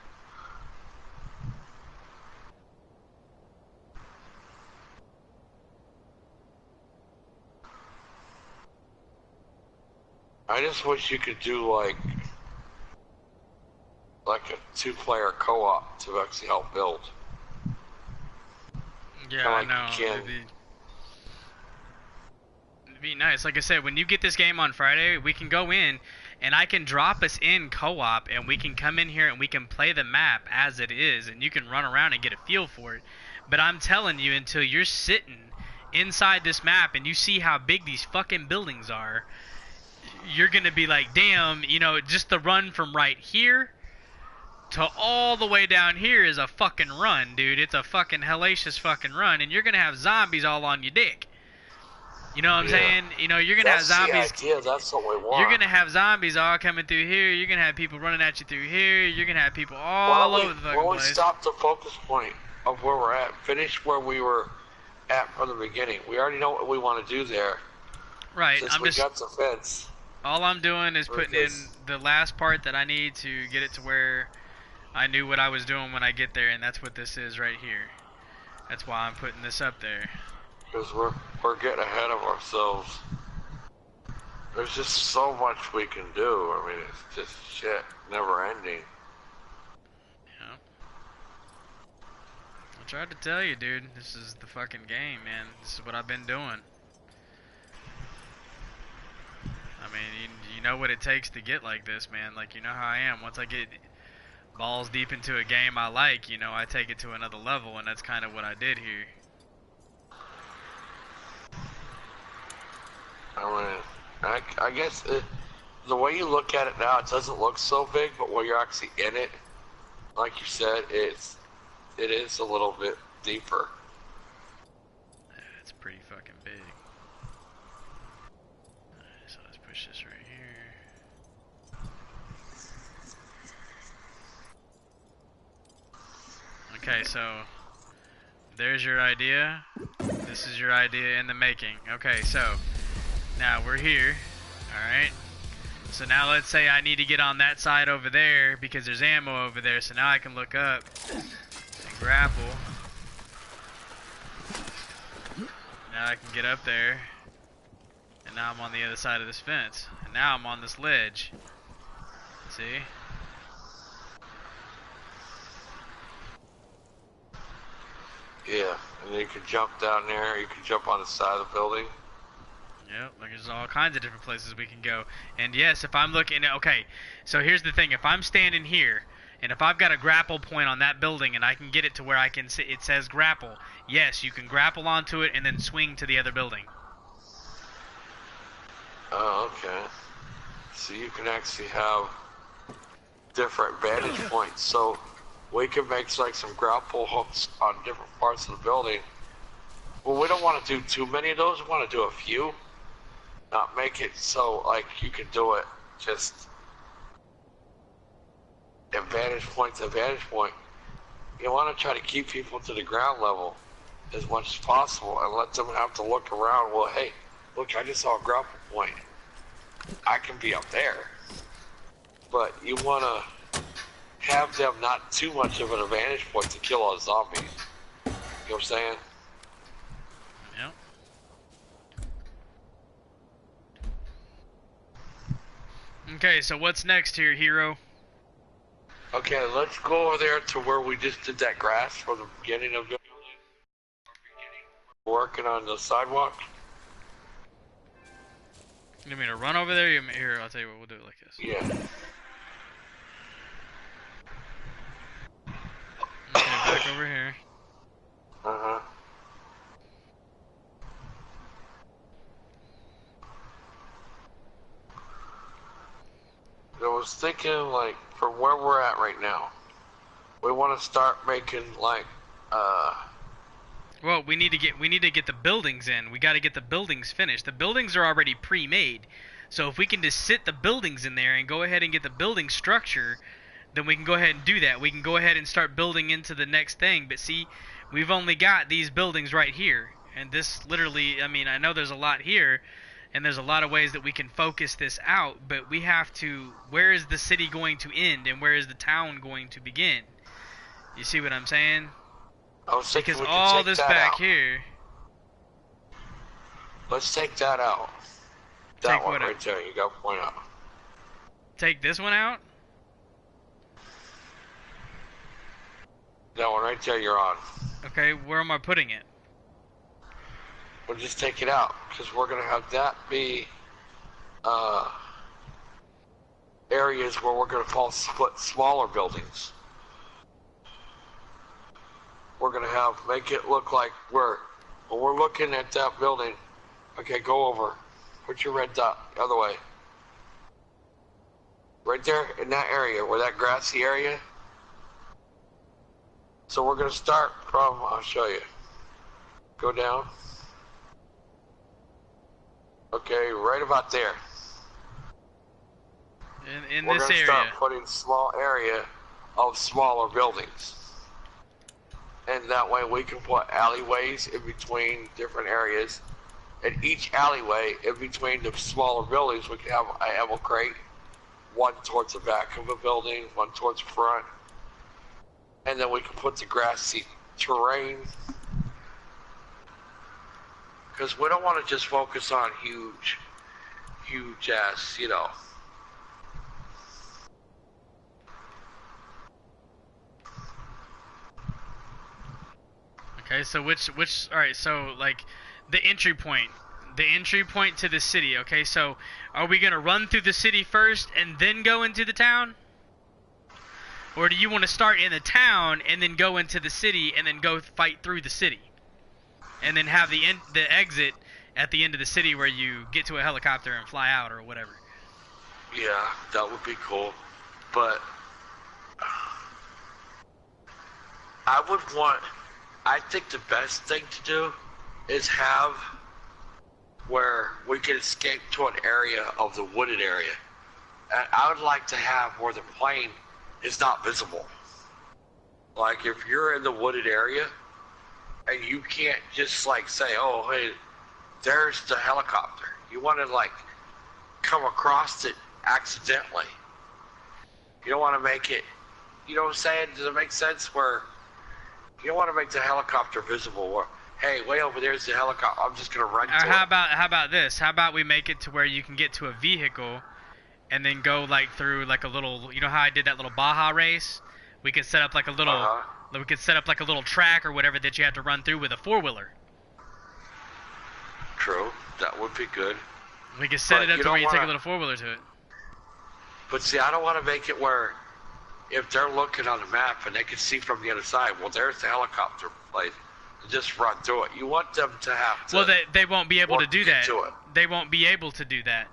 I just wish you could do like a two-player co-op to actually help build. Yeah, I know. It'd be nice. Like I said, when you get this game on Friday, we can go in and I can drop us in co-op and we can come in here and we can play the map as it is and you can run around and get a feel for it. But I'm telling you, until you're sitting inside this map and you see how big these fucking buildings are, you're gonna be like, damn, you know, just the run from right here to all the way down here is a fucking run, dude. It's a fucking hellacious fucking run, and you're gonna have zombies all on your dick. You know what I'm saying? You know, you're gonna have zombies. The idea. That's what we want. You're gonna have zombies all coming through here. You're gonna have people running at you through here. You're gonna have people all over the fucking place. When we stop the focus point of where we're at, finish where we were at from the beginning. We already know what we want to do there. Right. Since we got the fence. All I'm doing is putting in the last part that I need to get it to where I knew what I was doing when I get there, and that's what this is right here. That's why I'm putting this up there. Because we're getting ahead of ourselves. There's just so much we can do. I mean, it's just shit, never ending. Yeah. I tried to tell you, dude. This is the fucking game, man. This is what I've been doing. I mean, you know what it takes to get like this, man. Like, you know how I am. Once I get balls deep into a game I like, you know, I take it to another level, and that's kind of what I did here. I guess the way you look at it now, it doesn't look so big, but when you're actually in it, like you said, it is a little bit deeper. Yeah, it's pretty fucking big. Alright, so let's push this right here. Okay, so there's your idea. This is your idea in the making. Okay, so now we're here. Alright. So now let's say I need to get on that side over there because there's ammo over there. So now I can look up and grapple. Now I can get up there. And now I'm on the other side of this fence. And now I'm on this ledge. See? Yeah, and you can jump down there, you can jump on the side of the building. Yep, like there's all kinds of different places we can go. And yes, if I'm looking at, okay, so here's the thing, if I'm standing here, and if I've got a grapple point on that building and I can get it to where I can see, it says grapple, yes, you can grapple onto it and then swing to the other building. Oh, okay. So you can actually have different vantage points. So we can make like some grapple hooks on different parts of the building. Well, we don't want to do too many of those, we want to do a few. Not make it so like you can do it just at vantage point to vantage point. You want to try to keep people to the ground level as much as possible and let them have to look around. Well, hey, look, I just saw a grapple point. I can be up there. But you want to have them not too much of an advantage point to kill all the zombies. You know what I'm saying? Yep. Okay, so what's next here, hero? Okay, let's go over there to where we just did that grass from the beginning of the working on the sidewalk. You want me to run over there? Here, I'll tell you what, we'll do it like this. Yeah. Okay, back over here. Uh-huh. I was thinking, like, from where we're at right now, we want to start making, like, Well, we need to get the buildings in. We got to get the buildings finished. The buildings are already pre-made. So if we can just sit the buildings in there and go ahead and get the building structure, then we can go ahead and do that. We can go ahead and start building into the next thing. But see, we've only got these buildings right here. And this literally, I mean, I know there's a lot here, and there's a lot of ways that we can focus this out, but we have to, where is the city going to end and where is the town going to begin? You see what I'm saying? I was thinking Because we could all take this that back out. here. Let's take that out. That Take one what right out? there, you got to point out. Take this one out? That one right there you're on. Okay, where am I putting it? We'll just take it out, because we're going to have that be areas where we're going to split smaller buildings. We're going to make it look like when we're looking at that building, okay, go over, put your red dot the other way. Right there in that area, where that grassy area. So we're going to start from, I'll show you. Go down. Okay, right about there. In We're this going to area. start putting small area of smaller buildings. And that way we can put alleyways in between different areas. And each alleyway in between the smaller buildings, we can have an ammo crate. One towards the back of a building, one towards the front. And then we can put the grassy terrain. Because we don't want to just focus on huge ass, you know. Okay, so which, alright, so like the entry point. The entry point to the city. Okay, so are we gonna run through the city first and then go into the town? Or do you want to start in the town and then go into the city and then go fight through the city? And then have the exit at the end of the city where you get to a helicopter and fly out or whatever. Yeah, that would be cool. But I think the best thing to do is have where we can escape to an area of the wooded area. And I would like to have where the plane is not visible. Like if you're in the wooded area and you can't just like say, oh, hey, there's the helicopter. You want to like come across it accidentally. You don't want to make it, you know what I'm saying? Does it make sense where you don't want to make the helicopter visible or, hey, way over there's the helicopter. I'm just going to run to it. How about this? How about we make it to where you can get to a vehicle and then go like through like a little, you know how I did that little Baja race? We could set up like a little, we could set up like a little track or whatever that you have to run through with a four-wheeler. True, that would be good. We could set it up to where you take a little four-wheeler to it. But see, I don't want to make it where if they're looking on the map and they can see from the other side, well, there's the helicopter place. Just run through it. You want them to have to. Well, they won't be able to do that. To it. They won't be able to do that.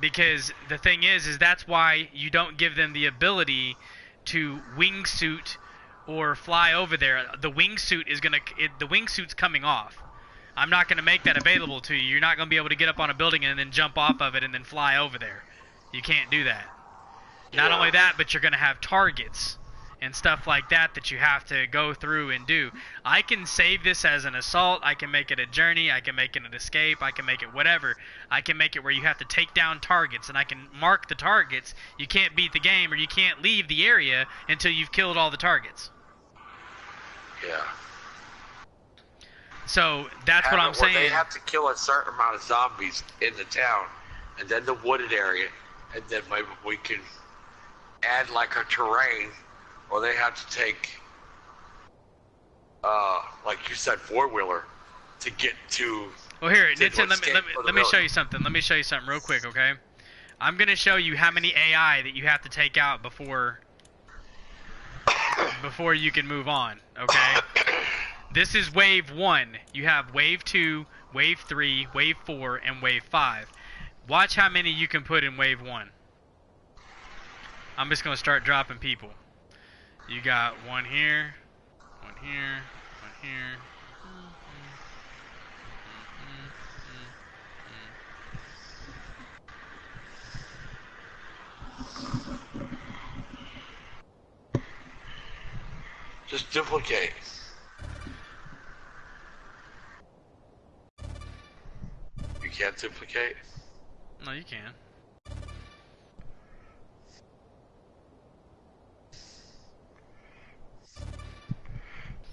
Because the thing is that's why you don't give them the ability to wingsuit or fly over there. The wingsuit is the wingsuit's coming off. I'm not gonna make that available to you. You're not gonna be able to get up on a building and then jump off of it and then fly over there. You can't do that. Not only that, but you're gonna have targets and stuff like that that you have to go through and do. I can save this as an assault, I can make it a journey, I can make it an escape, I can make it whatever. I can make it where you have to take down targets, and I can mark the targets. You can't beat the game, or you can't leave the area until you've killed all the targets. Yeah. So, that's what I'm saying. They have to kill a certain amount of zombies in the town, and then the wooded area, and then maybe we can add like a terrain. Or they have to take, like you said, four-wheeler to get to. Well, here, Nitsin, let me show you something. Let me show you something real quick, okay? I'm gonna show you how many AI that you have to take out before you can move on, okay? This is wave 1. You have wave 2, wave 3, wave 4, and wave 5. Watch how many you can put in wave 1. I'm just gonna start dropping people. You got one here, one here, one here. Just duplicate. You can't duplicate? No, you can.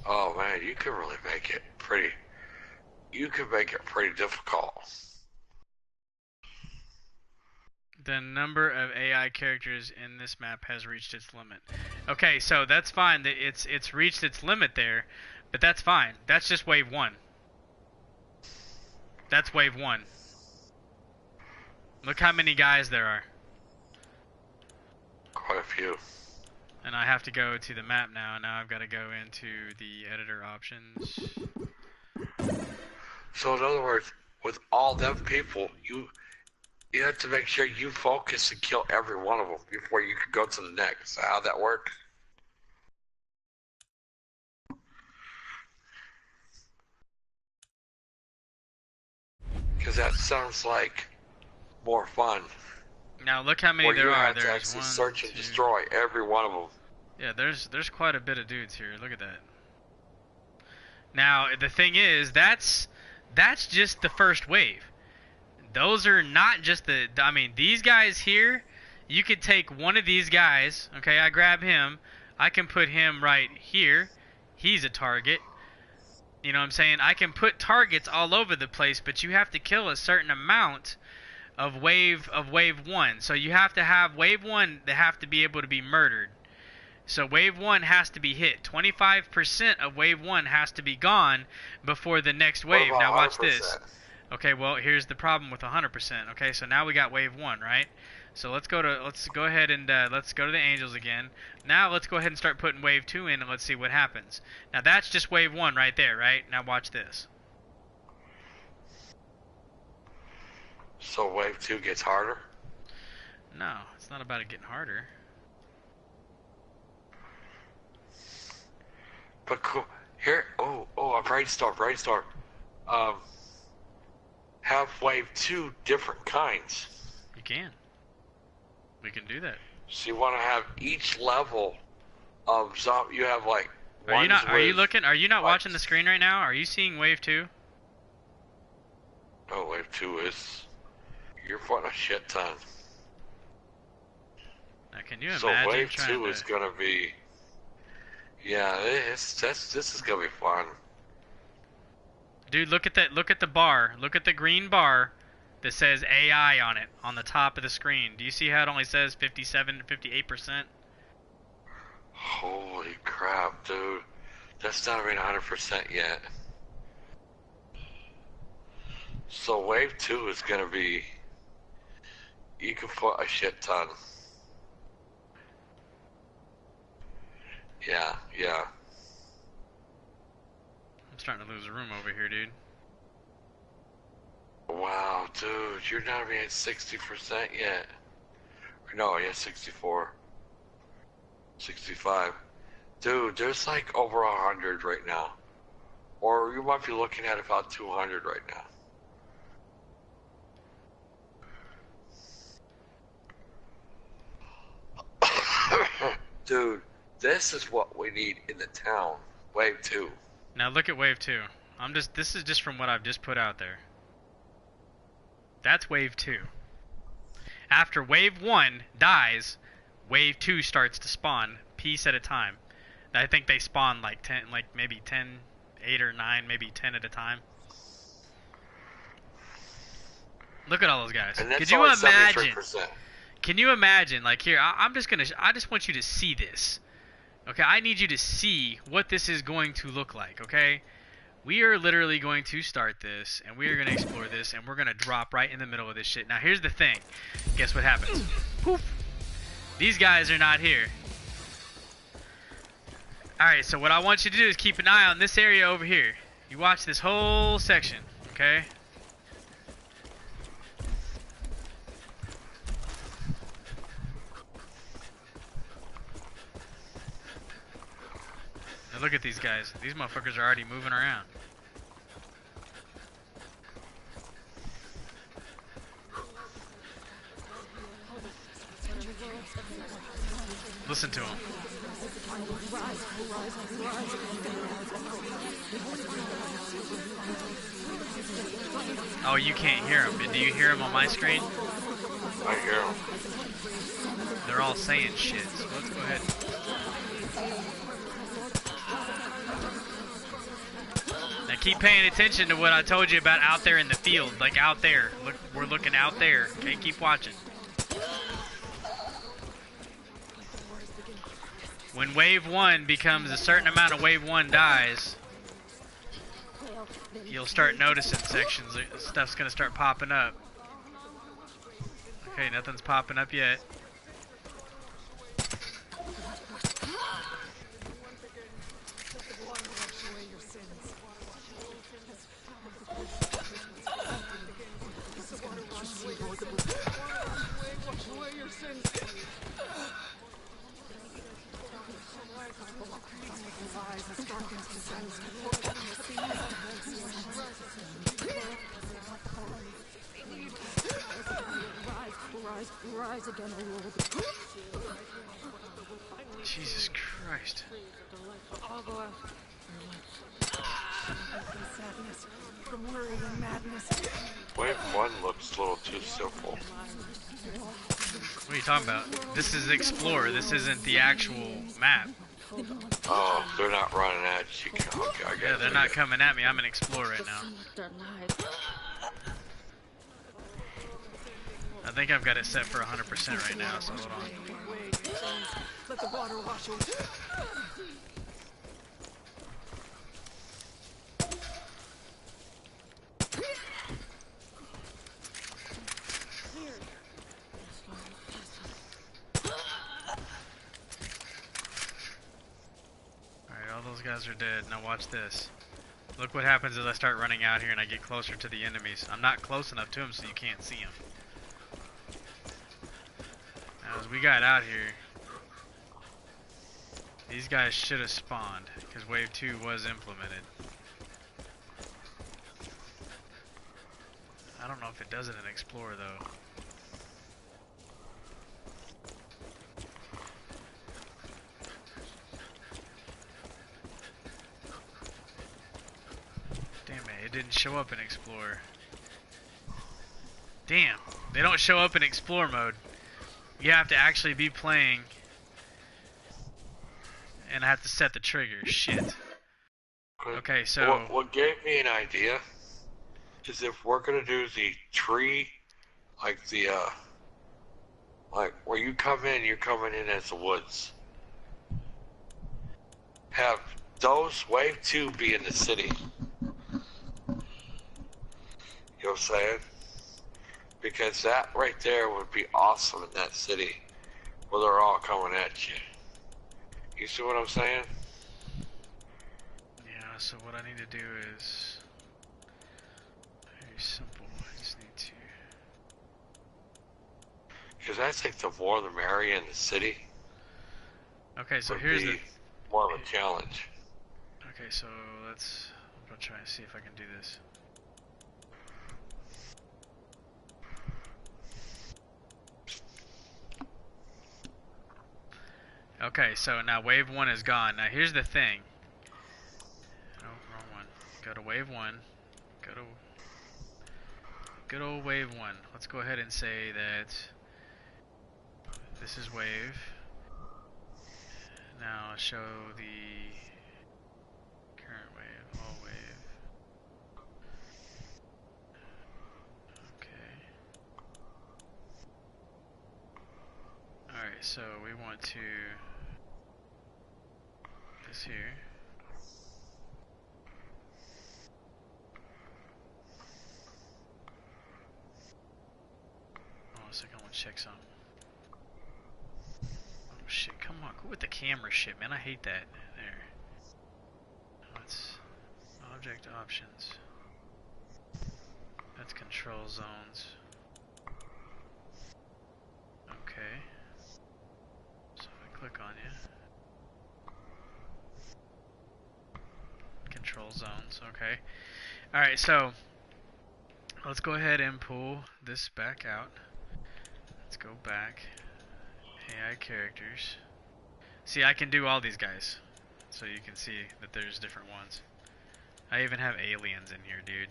Oh man, you can really make it pretty. You can make it pretty difficult. The number of AI characters in this map has reached its limit. Okay, so that's fine. It's reached its limit there, but that's fine. That's just wave 1. That's wave 1. Look how many guys there are. Quite a few. And I have to go to the map now. Now I've got to go into the editor options. So in other words, with all them people, you have to make sure you focus and kill every one of them before you can go to the next. How'd that work? Because that sounds like more fun. Now look how many there are. There's actually search and destroy every one of them. Yeah, there's quite a bit of dudes here. Look at that. Now the thing is, that's just the first wave. Those are not just the. I mean, these guys here. You could take one of these guys. Okay, I grab him. I can put him right here. He's a target. You know what I'm saying? I can put targets all over the place, but you have to kill a certain amount of wave 1. So you have to have wave 1 that have to be able to be murdered. So wave 1 has to be hit. 25% of wave 1 has to be gone before the next wave. Now watch this. Okay, well, here's the problem with 100%. Okay, so now we got wave 1, right? So let's go ahead and let's go to the angels again. Now let's go ahead and start putting wave 2 in and let's see what happens. Now that's just wave 1 right there, right? Now watch this. So wave 2 gets harder? No, it's not about it getting harder. But cool. Here, a brainstorm. Have wave 2 different kinds. You can. We can do that. So you want to have each level of zombie. You have like. Are you not watching the screen right now? Are you seeing wave 2? Oh, wave 2 is. You're putting a shit ton. Now, can you imagine? So wave 2 is gonna be. Yeah, this is gonna be fun. Dude, look at that. Look at the bar. Look at the green bar that says AI on it on the top of the screen. Do you see how it only says 57 to 58%? Holy crap, dude. That's not even 100% yet. So wave 2 is gonna be. You can put a shit ton. Yeah. I'm starting to lose a room over here, dude. Wow, dude, you're not even at 60% yet. No, yeah, 64. 65. Dude, there's like over 100 right now. Or you might be looking at about 200 right now. Dude, this is what we need in the town. Wave 2. Now look at wave 2. This is just from what I've just put out there. That's wave 2. After wave 1 dies, wave 2 starts to spawn, piece at a time. I think they spawn like 10, like maybe 10, 8 or 9, maybe 10 at a time. Look at all those guys. Could you imagine? 73%. Can you imagine? Like here, I just want you to see this. Okay, I need you to see what this is going to look like, okay? We are literally going to start this, and we are going to explore this, and we're going to drop right in the middle of this shit. Now, here's the thing. Guess what happens? Poof. These guys are not here. Alright, so what I want you to do is keep an eye on this area over here. You watch this whole section, okay? Now look at these guys. These motherfuckers are already moving around. Listen to them. Oh, you can't hear them. Do you hear them on my screen? I hear them. They're all saying shit, so let's go ahead. Now keep paying attention to what I told you about out there in the field. Like out there. Look, we're looking out there. Okay, keep watching. When wave 1 becomes a certain amount of wave 1 dies, you'll start noticing sections. Stuff's gonna start popping up. Okay, nothing's popping up yet. Jesus Christ. Wave 1 looks a little too simple. What are you talking about? This is Explorer. This isn't the actual map. Oh, they're not running at you. Okay, I Yeah, they're not coming at me. I'm an Explorer right now. I think I've got it set for 100% right now, so hold on. Let the water wash away. those guys are dead. Now watch this. Look what happens as I start running out here and I get closer to the enemies. I'm not close enough to them so you can't see them. Now as we got out here, these guys should have spawned because Wave 2 was implemented. I don't know if it does it in Explorer though. Damn it, it didn't show up in Explorer. Damn, they don't show up in Explore mode. You have to actually be playing and I have to set the trigger. Shit. Okay, so what gave me an idea is if we're gonna do the tree, like the like where you come in, you're coming in as the woods. Have those Wave 2 be in the city. You know what I'm saying? Because that right there would be awesome in that city where they're all coming at you. You see what I'm saying? yeah, so what I need to do is very simple. I just need to. Because I think the more the merrier in the city Okay, so would here's be the. more of a challenge. Okay, so let's. I'm gonna try and see if I can do this. Okay, so now Wave 1 is gone. Now here's the thing. Oh, wrong one. Go to Wave 1. Go to good old Wave 1. Let's go ahead and say that this is Wave. Now show the current wave, all wave. Okay. Alright, so we want to this here. Hold on a second, I want to check something. Oh shit, come on, go with the camera shit, man. I hate that. There. Let's object options. That's control zones. Okay. So if I click on you. Control zones, okay. Alright, so let's go ahead and pull this back out. Let's go back. AI characters. See, I can do all these guys. So you can see that there's different ones. I even have aliens in here, dude.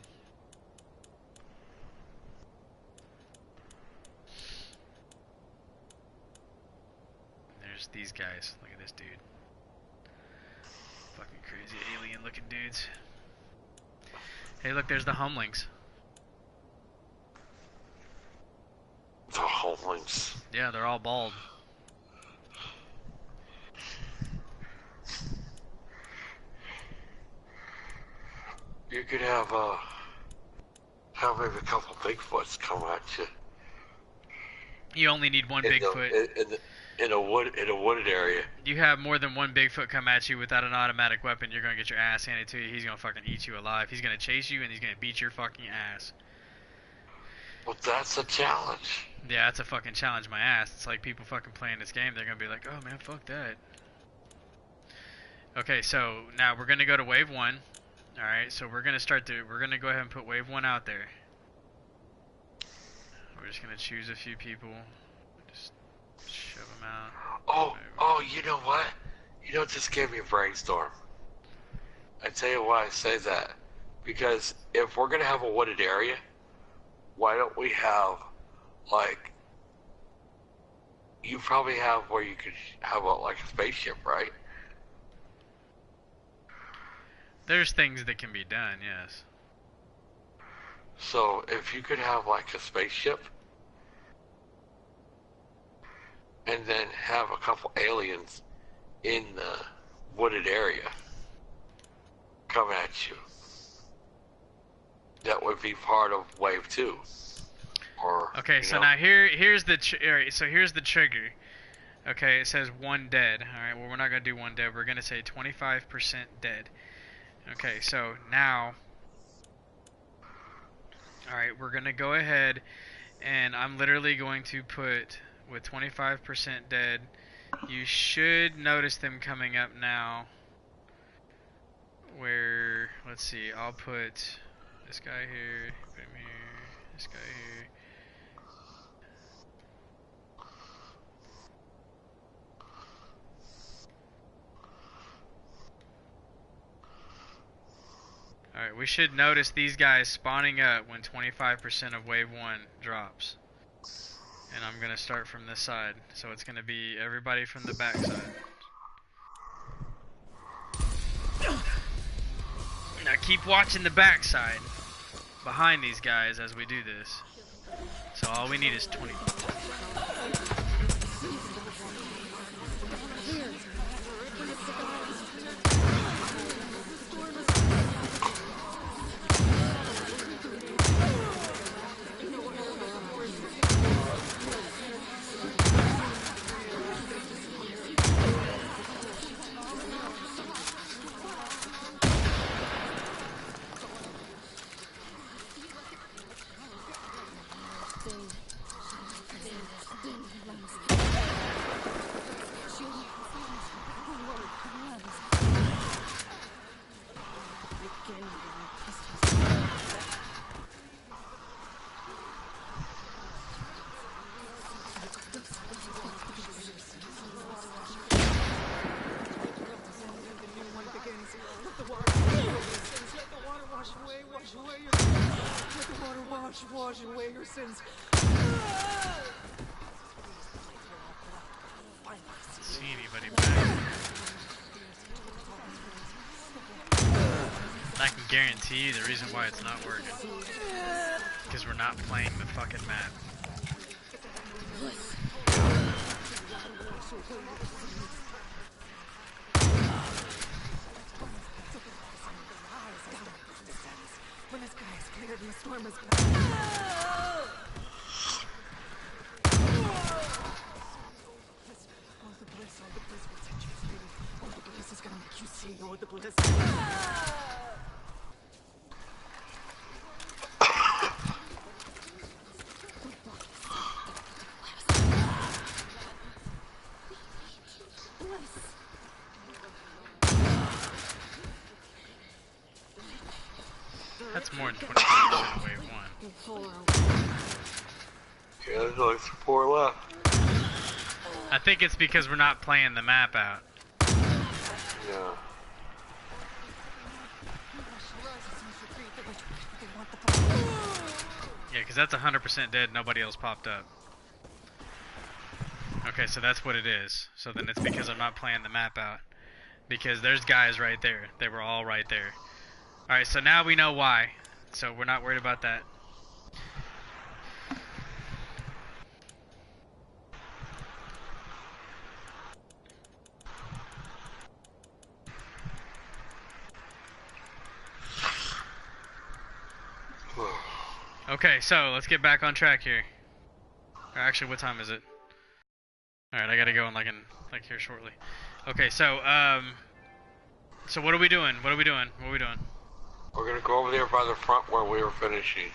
There's these guys. Look at this dude. Fucking crazy alien looking dudes. Hey, look, there's the Humlings. The homelings. Yeah, they're all bald. You could have maybe a couple Bigfoots come at you. You only need one Bigfoot. In a wooded area. You have more than one Bigfoot come at you without an automatic weapon, you're gonna get your ass handed to you. He's gonna fucking eat you alive. He's gonna chase you and he's gonna beat your fucking ass. Well, that's a challenge. Yeah, that's a fucking challenge my ass. It's like people fucking playing this game, they're gonna be like, oh man, fuck that. Okay, so now we're gonna go to Wave 1. Alright, so we're gonna go ahead and put Wave 1 out there. We're just gonna choose a few people. Just shove them out. Oh, you know what? You know, this gave me a brainstorm. I tell you why I say that. Because if we're gonna have a wooded area, why don't we have, like, you probably have where you could have like a spaceship, right? There's things that can be done, yes. So if you could have like a spaceship and then have a couple aliens in the wooded area come at you, that would be part of Wave 2. Or, okay, so now here's the here's the trigger. Okay, it says 1 dead. Alright, well, we're not going to do 1 dead. We're going to say 25% dead. Okay, so now... Alright, we're going to go ahead, and I'm literally going to put, with 25% dead, you should notice them coming up now. Where, let's see, I'll put this guy here, put him here, this guy here. Alright, we should notice these guys spawning up when 25% of wave 1 drops. And I'm gonna start from this side, so it's gonna be everybody from the back side. Now keep watching the back side behind these guys as we do this. So all we need is 20. Wash away your sins. See anybody back? I can guarantee you the reason why it's not working. Because we're not playing the fucking map. When the sky is cleared and the storm is past. Oh, the bliss will set you free. Oh, the bliss is gonna make you see. Oh, the bliss. That's more than 20% of wave 1. Yeah, there's like 4 left. I think it's because we're not playing the map out. Yeah. Yeah, because that's 100% dead, nobody else popped up. Okay, so that's what it is. So then it's because I'm not playing the map out. Because there's guys right there. They were all right there. Alright, so now we know why. So we're not worried about that. Okay, so let's get back on track here. Or actually, what time is it? Alright, I gotta go in like here shortly. Okay, so so what are we doing? What are we doing? What are we doing? We're gonna go over there by the front where we were finishing.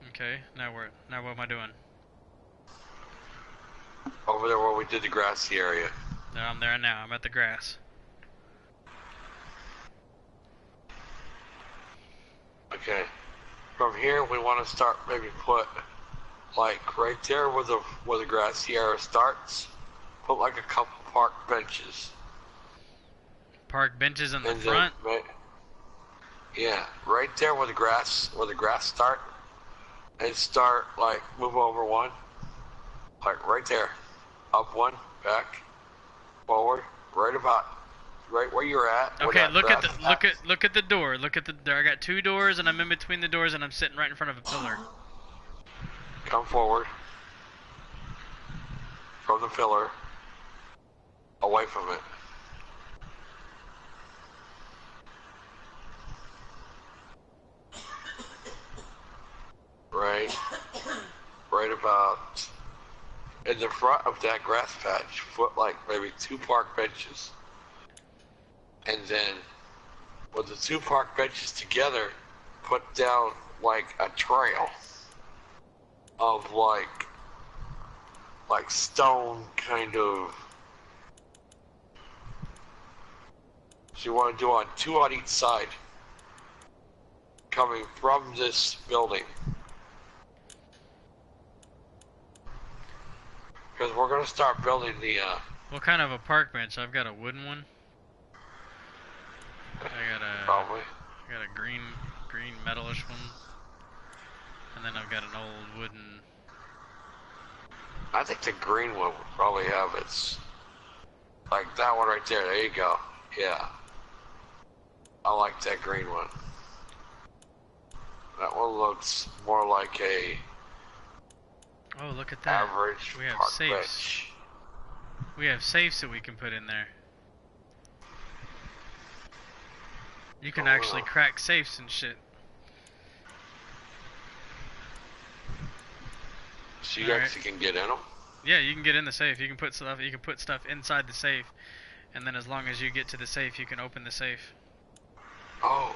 Okay, now what am I doing? Over there where we did the grassy area. No, I'm there now. I'm at the grass. Okay. From here we want to start maybe put like right there where the grassy area starts. Put like a couple park benches. Park benches in the And front? then, yeah, right there where the grass start. And start like move over one. Like right there. Up one, back, forward, right where you're at. Okay, look at the door. Look at the door. I got 2 doors and I'm in between the doors and I'm sitting right in front of a pillar. Come forward from the pillar, away from it. Right about. in the front of that grass patch, put like maybe 2 park benches. And then with the 2 park benches together, put down like a trail of like stone kind of. So you want to do on 2 on each side, coming from this building. Because we're gonna start building the. What kind of a park bench? I've got a wooden one. Probably. I got a green metalish one, and then I've got an old wooden. I think the green one would probably have its, like that one right there. There you go. Yeah. I like that green one. That one looks more like a. Oh, look at that. Average We have park safes. bench. We have safes that we can put in there. You can actually crack safes and shit. So you actually can get in them? Yeah, you can get in the safe. You can put stuff. You can put stuff inside the safe, and then as long as you get to the safe, you can open the safe. Man,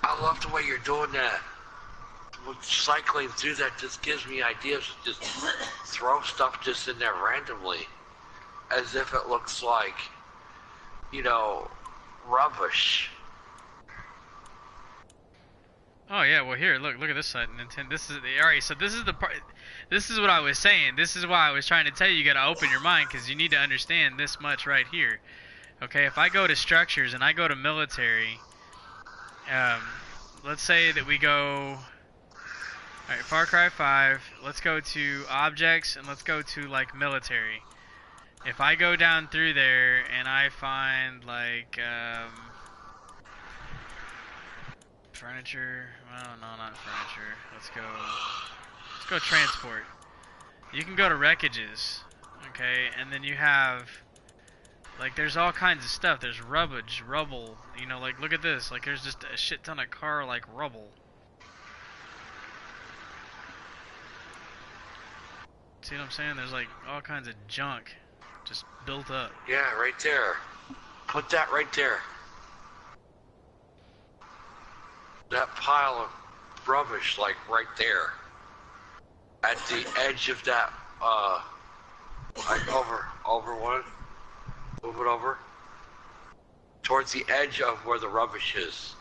I love the way you're doing that. Cycling through that just gives me ideas to just throw stuff just in there randomly, as if it looks like, rubbish. Oh yeah, well here, look at this side. Nintendo. This is alright. So this is the part. This is what I was saying. This is why I was trying to tell you. You gotta open your mind because you need to understand this much right here. Okay, if I go to structures and I go to military, let's say that we go. Alright, Far Cry 5. Let's go to objects and let's go to like military. If I go down through there and I find like furniture, well, no, not furniture. Let's go transport. You can go to wreckages, okay, and then you have like there's all kinds of stuff. There's rubble, like look at this. Like there's just a shit ton of car like rubble. See what I'm saying? There's like all kinds of junk just built up. Yeah, right there. Put that right there. That pile of rubbish, like right there. At the edge of that, like over one. Move it over. Towards the edge of where the rubbish is.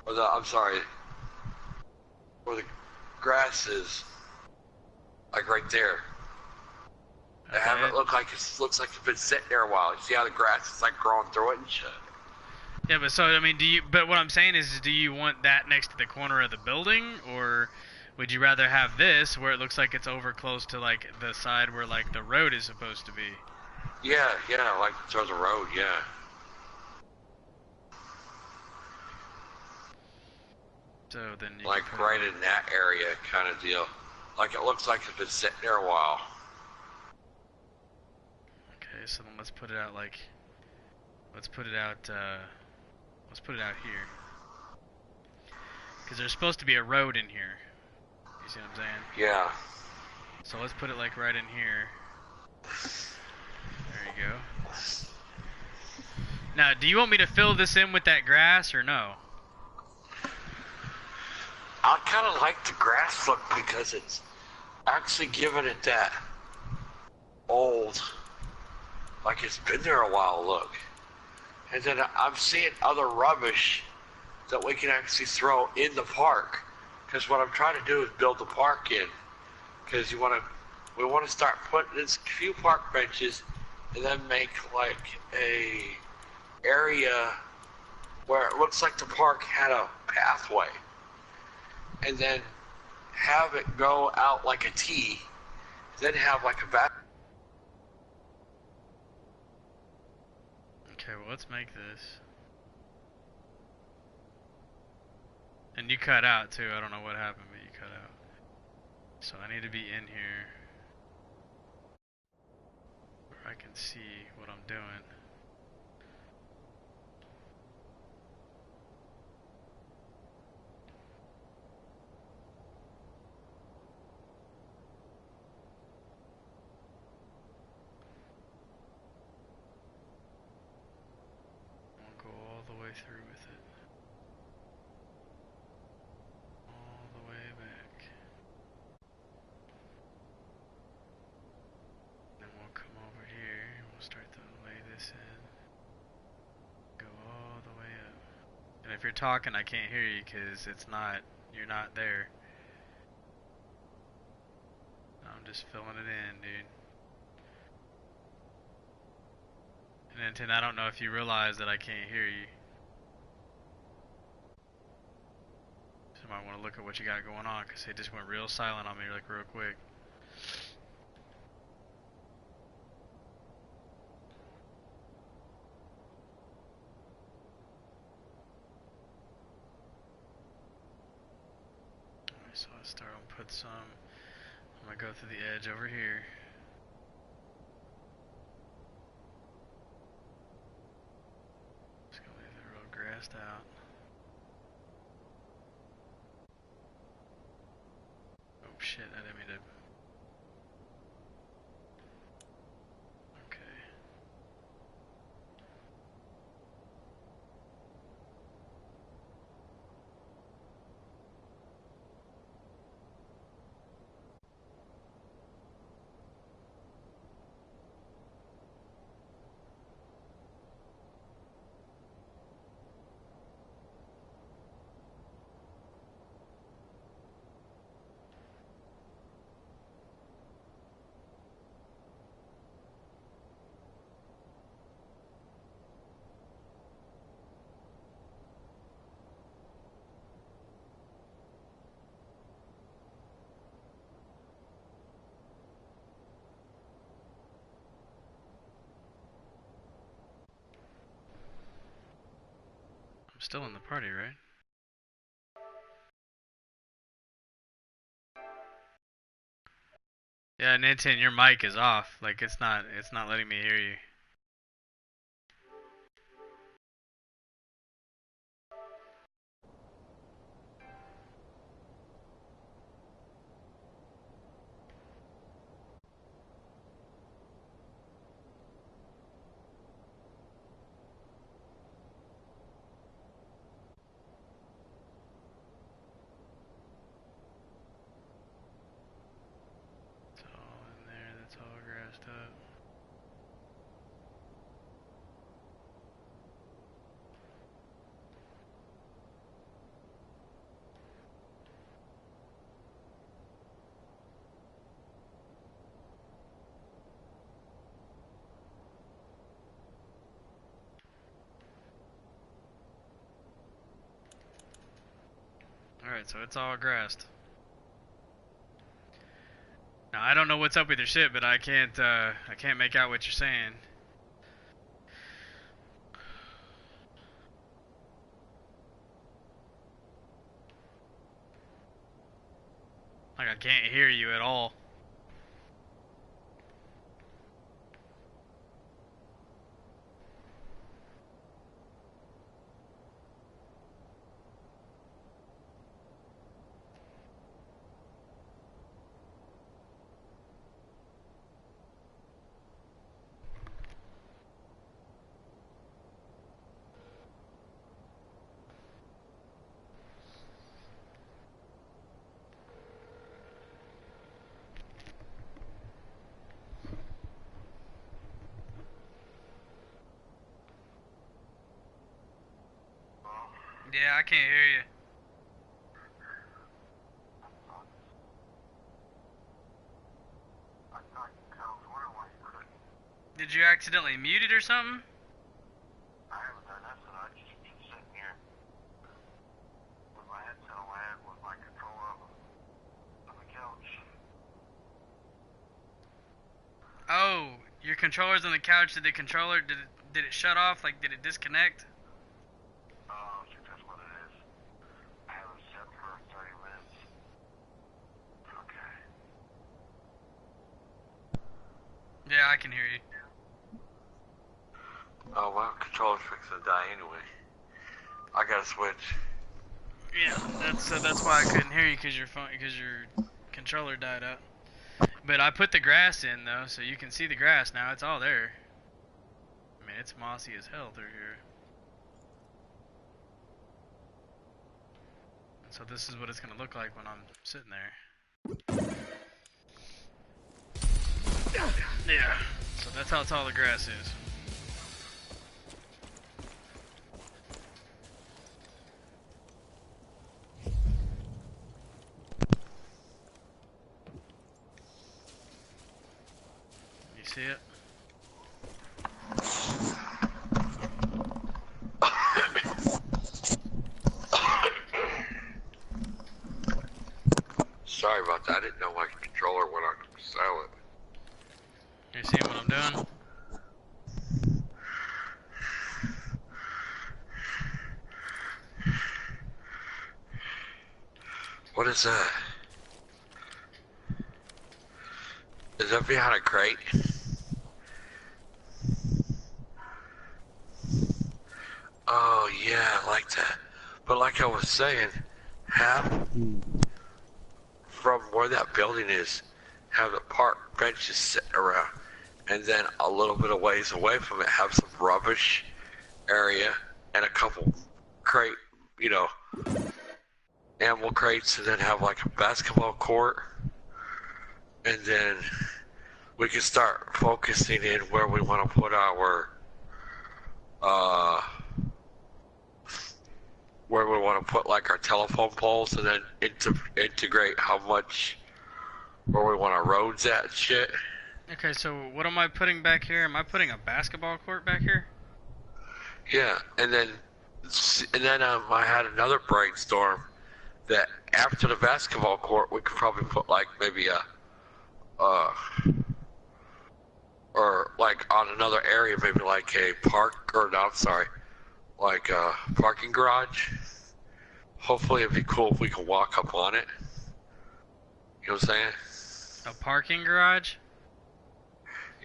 Or where the grass is. Like right there. They have it looks like it's been sitting there a while. You see how the grass is like growing through it and shit. Yeah, but so I mean, but what I'm saying is, do you want that next to the corner of the building, or would you rather have this where it looks like it's over close to like the side where like the road is supposed to be? Yeah, like towards the road, yeah. So then you like right in that area kind of deal. Like it looks like it's been sitting there a while. Okay, so then let's put it out like, let's put it out here. Because there's supposed to be a road in here. You see what I'm saying? Yeah. So let's put it like right in here. There you go. Now, do you want me to fill this in with that grass or no? I kind of like the grass look because it's actually giving it that old, like it's been there a while look. And then I'm seeing other rubbish that we can actually throw in the park. Because what I'm trying to do is build the park in. Because we want to start putting in a few park benches and then make like a area where it looks like the park had a pathway. And then have it go out like a T, then have like a back. Okay, well let's make this. And you cut out too, I don't know what happened, but you cut out. So I need to be in here where I can see what I'm doing. through with it. All the way back. Then we'll come over here and we'll start to lay this in. Go all the way up. And if you're talking, I can't hear you because you're not there. I'm just filling it in, dude. And then I don't know if you realize that I can't hear you. So you might want to look at what you got going on because it just went real silent on me like real quick. Alright, so I start on put some. I'm gonna go through the edge over here. Just gonna leave it real grassed out. Oh shit, I didn't mean to. Okay. I'm still in the party, right? Yeah, Ninten, your mic is off. Like it's not letting me hear you. It's all in there, that's all grassed up. Alright, so it's all grassed. Now I don't know what's up with your shit, but I can't make out what you're saying. Like I can't hear you at all. Yeah, I can't hear you. Did you accidentally mute it or something? I haven't done nothing. I just been sitting here with my headset on my head with my controller on the couch. Oh, your controller's on the couch. Did it shut off? Like did it disconnect? Oh, I think that's what it is. I have it set for 30 minutes. Okay. Yeah, I can hear you. Oh, my controller's fixing to die anyway. I gotta switch. Yeah, that's why I couldn't hear you because your controller died out. But I put the grass in though, so you can see the grass now. It's all there. I mean, it's mossy as hell through here. So this is what it's gonna look like when I'm sitting there. Yeah. So that's how tall the grass is. You see it? Sorry about that. I didn't know my controller went on silent. You see what I'm doing? What is that? Is that behind a crate? Oh yeah, I like that. But like I was saying, have from where that building is, have the park benches sitting around, and then a little bit of ways away from it, have some rubbish area and a couple crate, you know, animal crates, and then have like a basketball court, and then we can start focusing in where we want to put our where we want to put like our telephone poles, and then integrate how much where we want our roads at and shit. Okay, so what am I putting back here? Am I putting a basketball court back here? Yeah, and then I had another brainstorm that after the basketball court we could probably put like maybe a or like on another area, maybe like a park, or no, I'm sorry, like a parking garage. Hopefully it'd be cool if we could walk up on it. You know what I'm saying? A parking garage?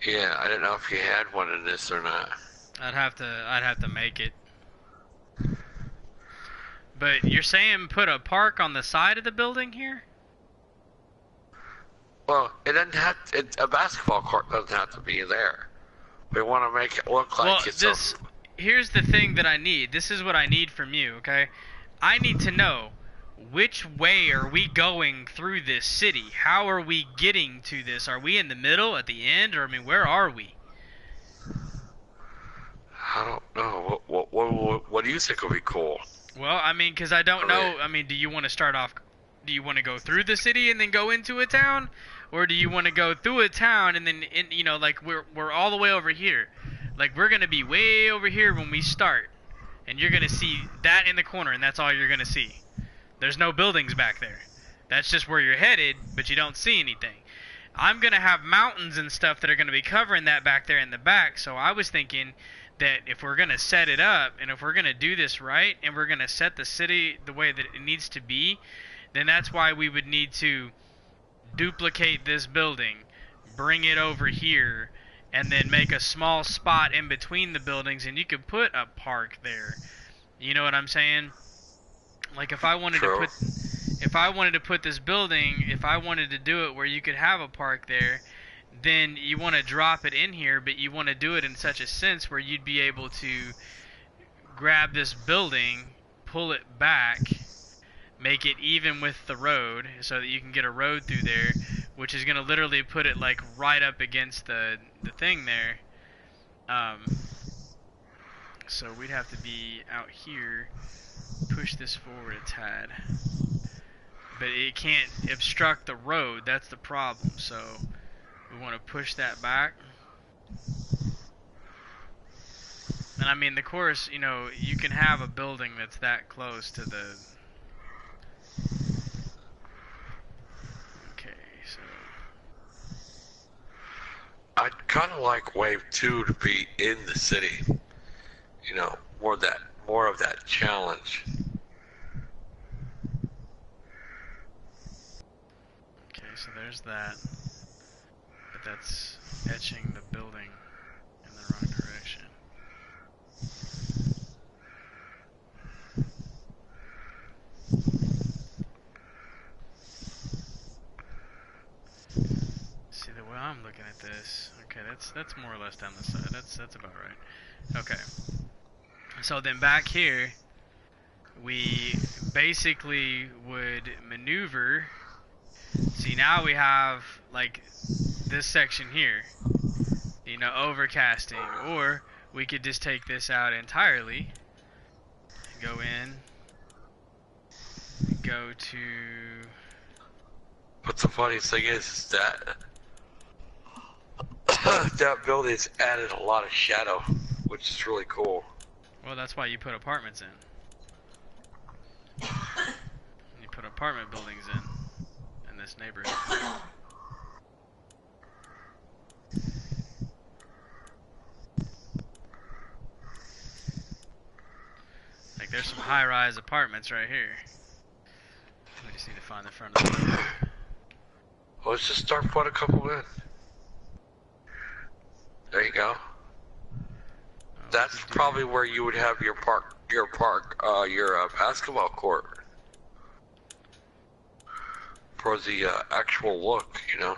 Yeah, I didn't know if you had one in this or not. I'd have to make it. But you're saying put a park on the side of the building here? Well, it doesn't have a basketball court doesn't have to be there. We want to make it look like it's here's the thing that I need. This is what I need from you, okay? I need to know, which way are we going through this city? How are we getting to this? Are we in the middle, at the end, or I mean, where are we? I don't know. What do you think would be cool? Well, I mean, because I don't know. I mean, do you want to start off? Do you want to go through the city and then go into a town, or do you want to go through a town and then, you know, like we're all the way over here, like we're gonna be way over here when we start, and you're gonna see that in the corner, and that's all you're gonna see. There's no buildings back there. That's just where you're headed, but you don't see anything. I'm gonna have mountains and stuff that are gonna be covering that back there in the back. So I was thinking that if we're gonna set it up, and if we're gonna do this right, and we're gonna set the city the way that it needs to be, then that's why we would need to duplicate this building, bring it over here, and then make a small spot in between the buildings, and you could put a park there. You know what I'm saying? Like if I wanted to put this building, if I wanted to do it where you could have a park there, then you want to drop it in here, but you want to do it in such a sense where you'd be able to grab this building, pull it back, make it even with the road so that you can get a road through there, which is going to literally put it like right up against the thing there. So we'd have to be out here, push this forward a tad, but it can't obstruct the road. That's the problem. So we want to push that back. And I mean, the course, you know, you can have a building that's that close to the... Okay, so... I'd kind of like Wave 2 to be in the city. You know, more of that challenge. Okay, so there's that. But that's etching the building in the wrong direction. See, the way I'm looking at this, okay, that's more or less down the side. That's about right. Okay. So then back here, we basically would maneuver. See, now we have like this section here, you know, overcasting, or we could just take this out entirely, go in, go to, But the funny thing is that that building's added a lot of shadow, which is really cool. well, that's why you put apartments in. You put apartment buildings in this neighborhood. Like, there's some high-rise apartments right here. We just need to find the front of the building. Well, let's just start putting a couple in. There you go. That's probably where you would have your basketball court for the actual look, you know.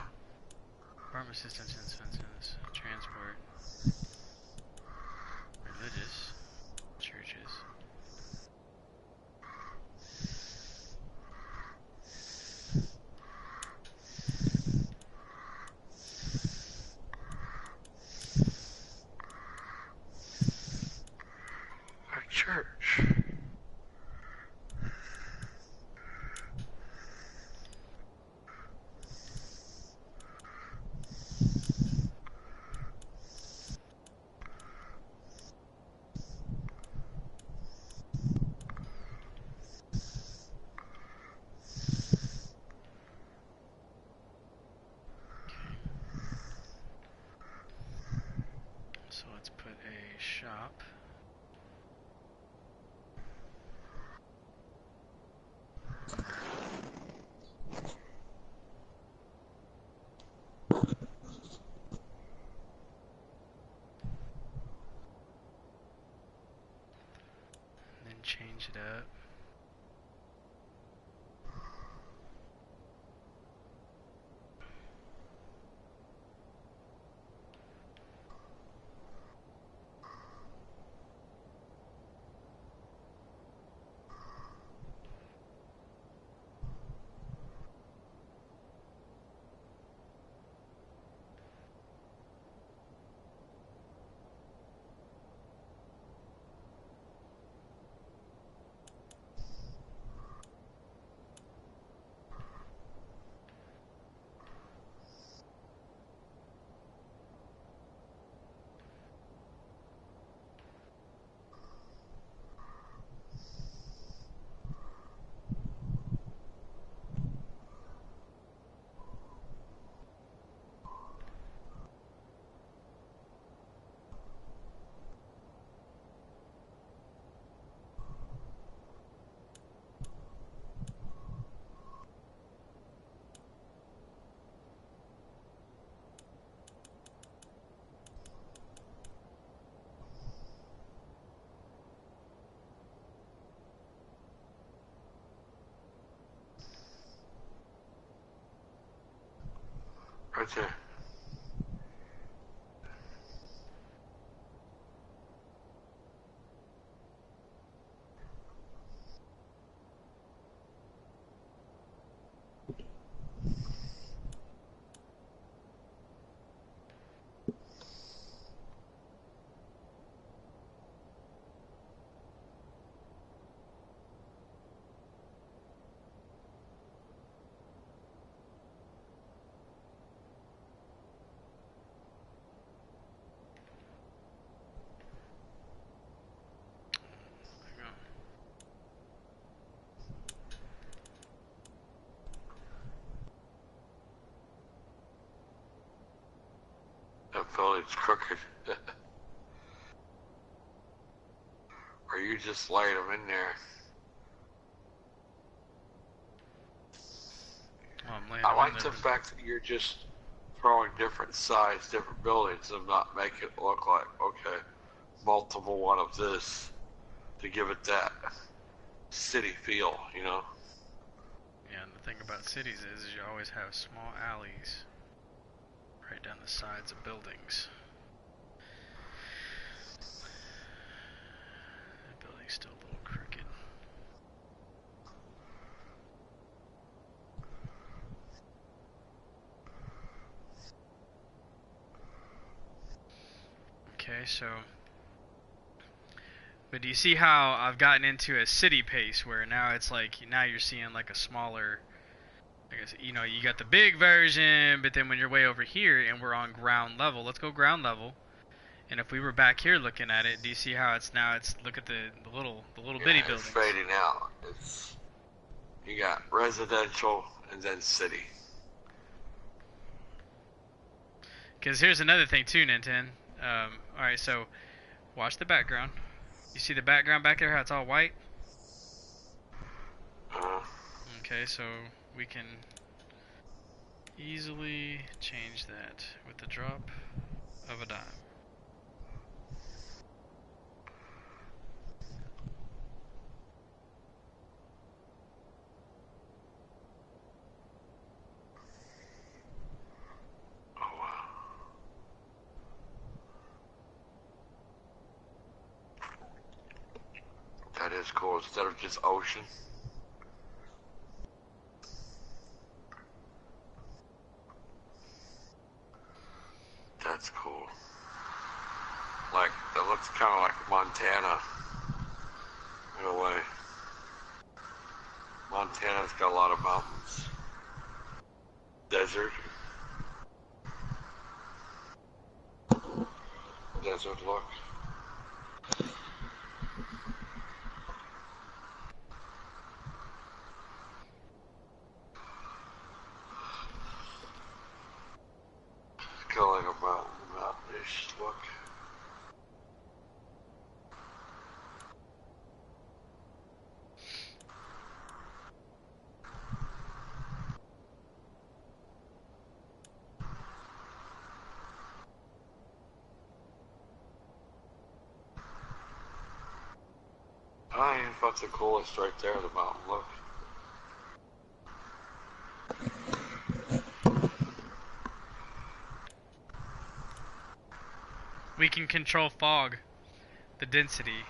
Apartment assistance, fences, transport, religious, churches. A church. So let's put a shop. And then change it up. Right there. There we go. That building's crooked. Or you just laid them in there. Oh, I'm laying I them like in the there. fact that you're just throwing different size, different buildings and not make it look like, okay, multiple one of this to give it that city feel, you know? Yeah, and the thing about cities is you always have small alleys right down the sides of buildings. That building's still a little crooked. Okay, so. But do you see how I've gotten into a city pace where now it's like, now you're seeing like a smaller, I guess, you know, you got the big version, but then when you're way over here and we're on ground level, let's go ground level. And if we were back here looking at it, do you see how it's now, look at the little bitty It's buildings. fading out. You got residential and then city. Because here's another thing too, Ninten. Alright, so watch the background. You see the background back there, how it's all white? Okay, so we can easily change that with the drop of a dime. Oh wow. That is cool. Instead of just ocean. That's cool. Like, that looks kind of like Montana in a way. Montana's got a lot of mountains. Desert. Desert look. Kind of like a mountain-ish look. I think that's the coolest right there, the mountain look. We can control fog, the density,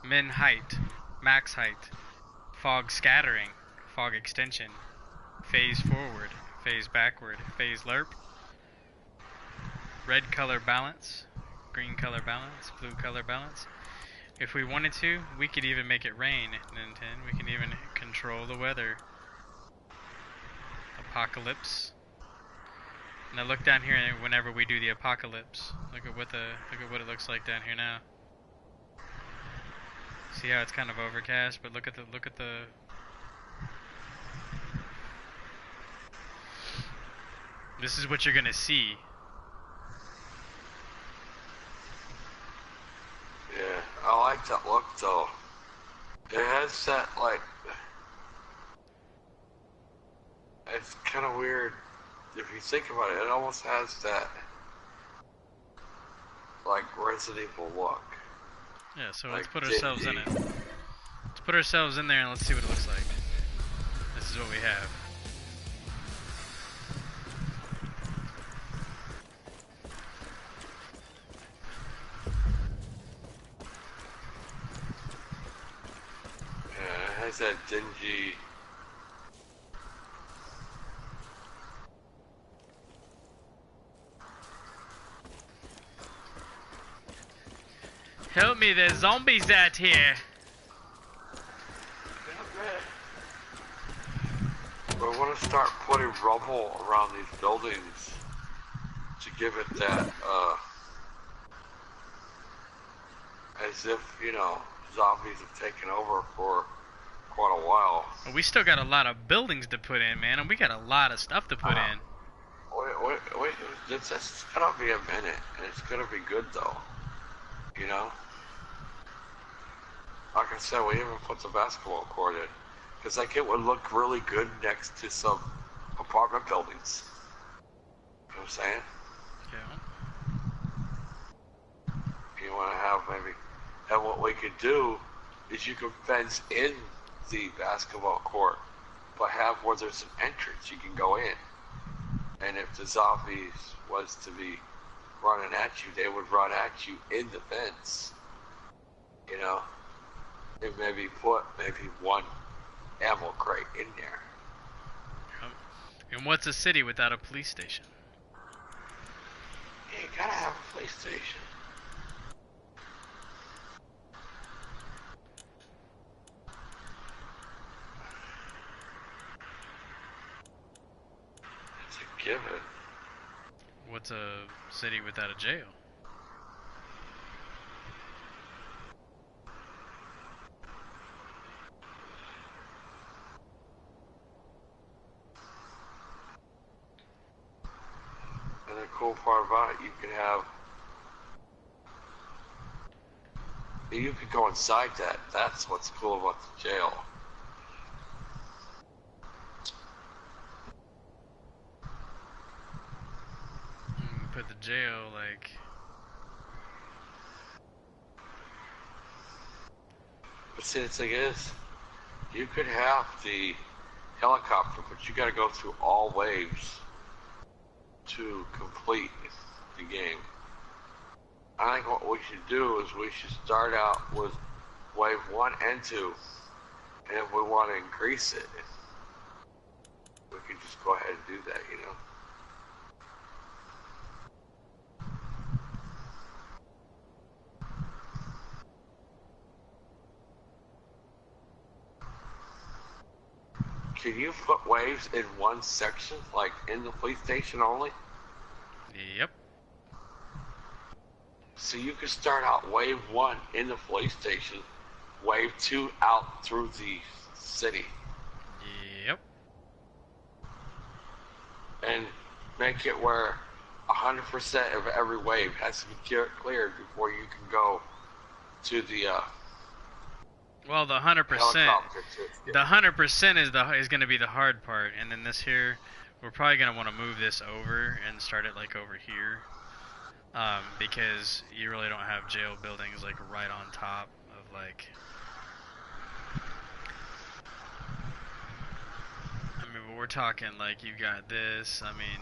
min height, max height, fog scattering, fog extension, phase forward, phase backward, phase lerp, red color balance, green color balance, blue color balance. If we wanted to, we could even make it rain, Ninten. We can even control the weather. Apocalypse. Now look down here whenever we do the apocalypse. Look at what it looks like down here now. See how it's kind of overcast, but look at the This is what you're gonna see. Yeah, I like that look though. It has that, like, it's kind of weird if you think about it. It almost has that, like, Resident Evil look. Yeah, so Like let's put ourselves in dingy. it. Let's put ourselves in there and let's see what it looks like. This is what we have. Yeah, it has that dingy. Help me, there's zombies out here. We want to start putting rubble around these buildings to give it that, as if, you know, zombies have taken over for quite a while. We still got a lot of buildings to put in, man, and we got a lot of stuff to put in. Wait, it's gonna be a minute, and it's gonna be good though. You know? Like I said, we even put the basketball court in. Because, like, it would look really good next to some apartment buildings. You know what I'm saying? Yeah. You want to have maybe... And what we could do is you could fence in the basketball court, but have where there's an entrance you can go in. And if the zombies was to be running at you, they would run at you in the fence. You know? And maybe put one ammo crate in there. And what's a city without a police station? Yeah, you gotta have a police station. given. What's a city without a jail? And the cool part about it, you could go inside that. That's what's cool about the jail. Put the jail like. But see, the thing is, you could have the helicopter, but you got to go through all waves to complete the game. I think what we should do is we should start out with wave 1 and 2, and if we want to increase it, we can just go ahead and do that, you know. Can you put waves in one section, like in the police station only? Yep. So you could start out wave 1 in the police station, wave 2 out through the city. Yep. And make it where 100% of every wave has to be cleared before you can go to the Well, the 100%. helicopter. The 100% is going to be the hard part, and then this here, we're probably going to want to move this over and start it like over here, because you really don't have jail buildings like right on top of like. I mean, but we're talking like you've got this. I mean.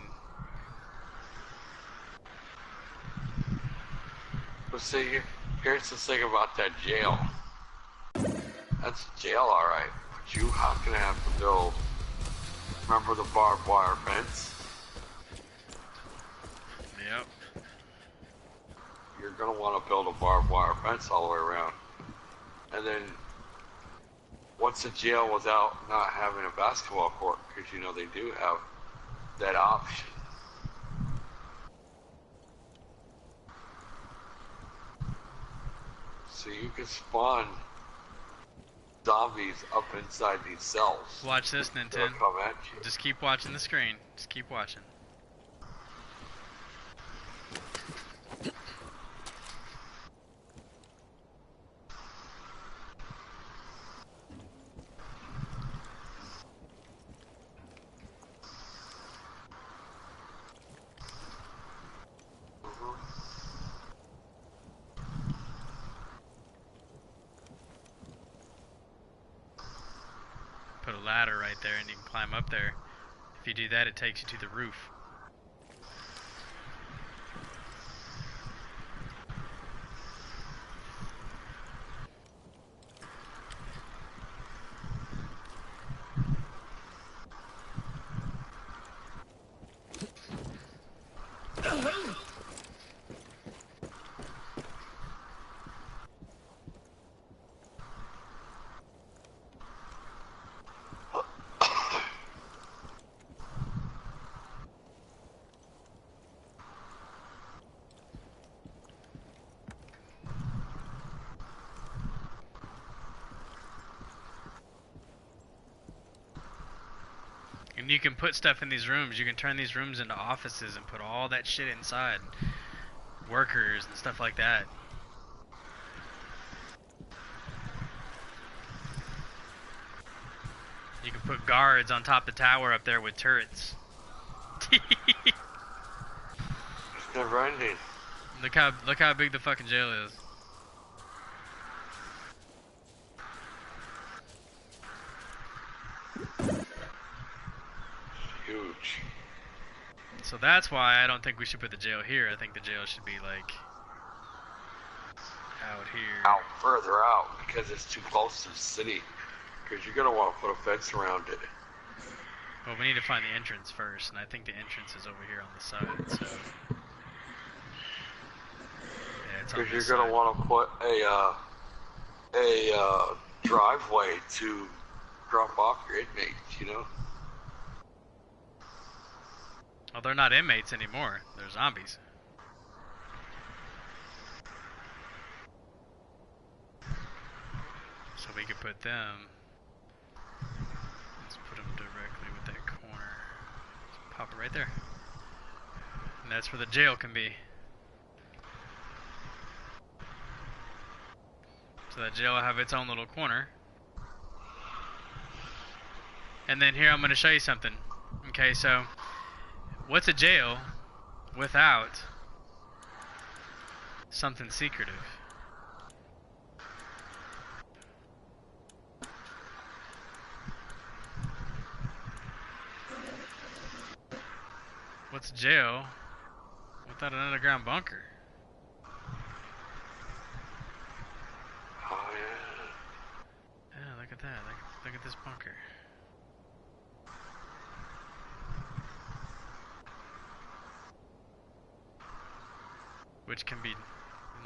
But see, here's the thing about that jail. That's jail, alright, but you are gonna have to build. Remember the barbed wire fence? Yep. You're gonna want to build a barbed wire fence all the way around. And then, what's a jail without not having a basketball court? Because you know they do have that option. So you can spawn zombies up inside these cells. Watch this, They'll Nintendo. come at you. Just keep watching the screen. Just keep watching. Put a ladder right there and you can climb up there. If you do that, it takes you to the roof. And you can put stuff in these rooms. You can turn these rooms into offices and put all that shit inside. Workers and stuff like that. You can put guards on top of the tower up there with turrets. It's never ending. Look how big the fucking jail is. Huge. So that's why I don't think we should put the jail here. I think the jail should be like out here. Out further out because it's too close to the city. Because you're gonna want to put a fence around it. Well, we need to find the entrance first, and I think the entrance is over here on the side. So yeah, it's on Because this you're gonna side. want to put a driveway to drop off your inmates. You know. Well, they're not inmates anymore. They're zombies. So we could put them. Let's put them directly with that corner. Just pop it right there. And that's where the jail can be. So that jail will have its own little corner. And then here I'm going to show you something. Okay, so what's a jail without something secretive? What's a jail without an underground bunker? Oh yeah. Yeah, look at that. Look at this bunker. Which can be,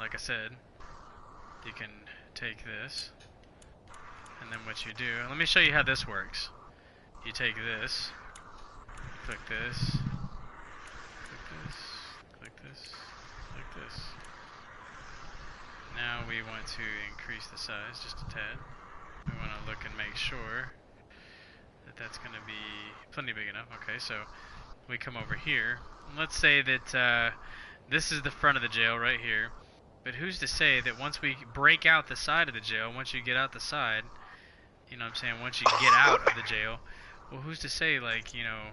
like I said, you can take this, and then what you do, let me show you how this works. You take this, click this, click this, click this, click this. Now we want to increase the size just a tad. We want to look and make sure that that's going to be plenty big enough. Okay, so we come over here. Let's say that this is the front of the jail right here. But who's to say that once we break out the side of the jail, once you get out the side, you know what I'm saying, once you get out of the jail, well, who's to say, like, you know,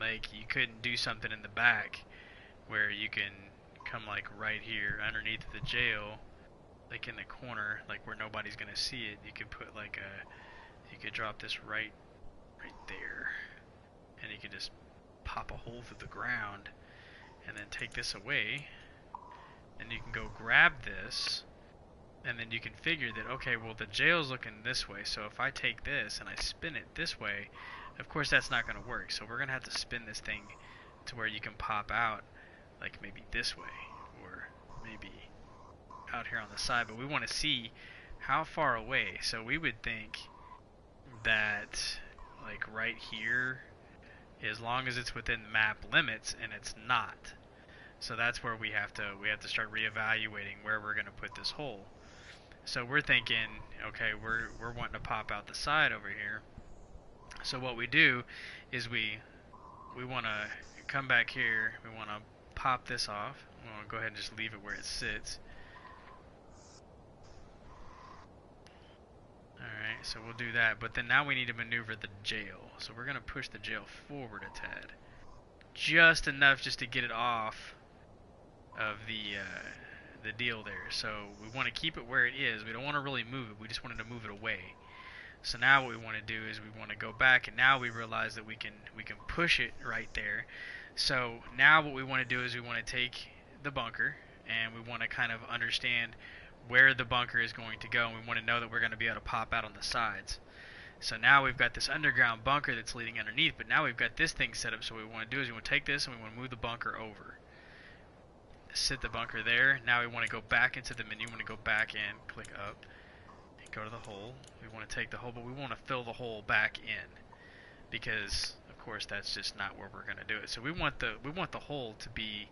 like you couldn't do something in the back where you can come like right here underneath the jail, like in the corner, like where nobody's gonna see it. You could put like you could drop this right there, and you could just pop a hole through the ground, and then take this away, and you can go grab this, and then you can figure that, okay, well the jail's looking this way, so if I take this and I spin it this way, of course that's not going to work, so we're going to have to spin this thing to where you can pop out, like maybe this way, or maybe out here on the side, but we want to see how far away. So we would think that like right here, as long as it's within the map limits, and it's not. So that's where we have to start reevaluating where we're going to put this hole. So we're thinking, okay, we're wanting to pop out the side over here. So what we do is we want to come back here. We want to pop this off. We want to go ahead and just leave it where it sits. Alright, so we'll do that. But then now we need to maneuver the jail. So we're going to push the jail forward a tad. Just enough just to get it off of the deal there. So we want to keep it where it is. We don't want to really move it. We just wanted to move it away. So now what we want to do is we want to go back, and now we realize that we can push it right there. So now what we want to do is we want to take the bunker, and we want to kind of understand where the bunker is going to go, and we want to know that we're going to be able to pop out on the sides. So now we've got this underground bunker that's leading underneath, but now we've got this thing set up. So what we want to do is we want to take this and we want to move the bunker over. Sit the bunker there. Now we want to go back into the menu. We want to go back in, click up, and go to the hole. We want to take the hole, but we want to fill the hole back in, because of course that's just not where we're going to do it. So we want the hole to be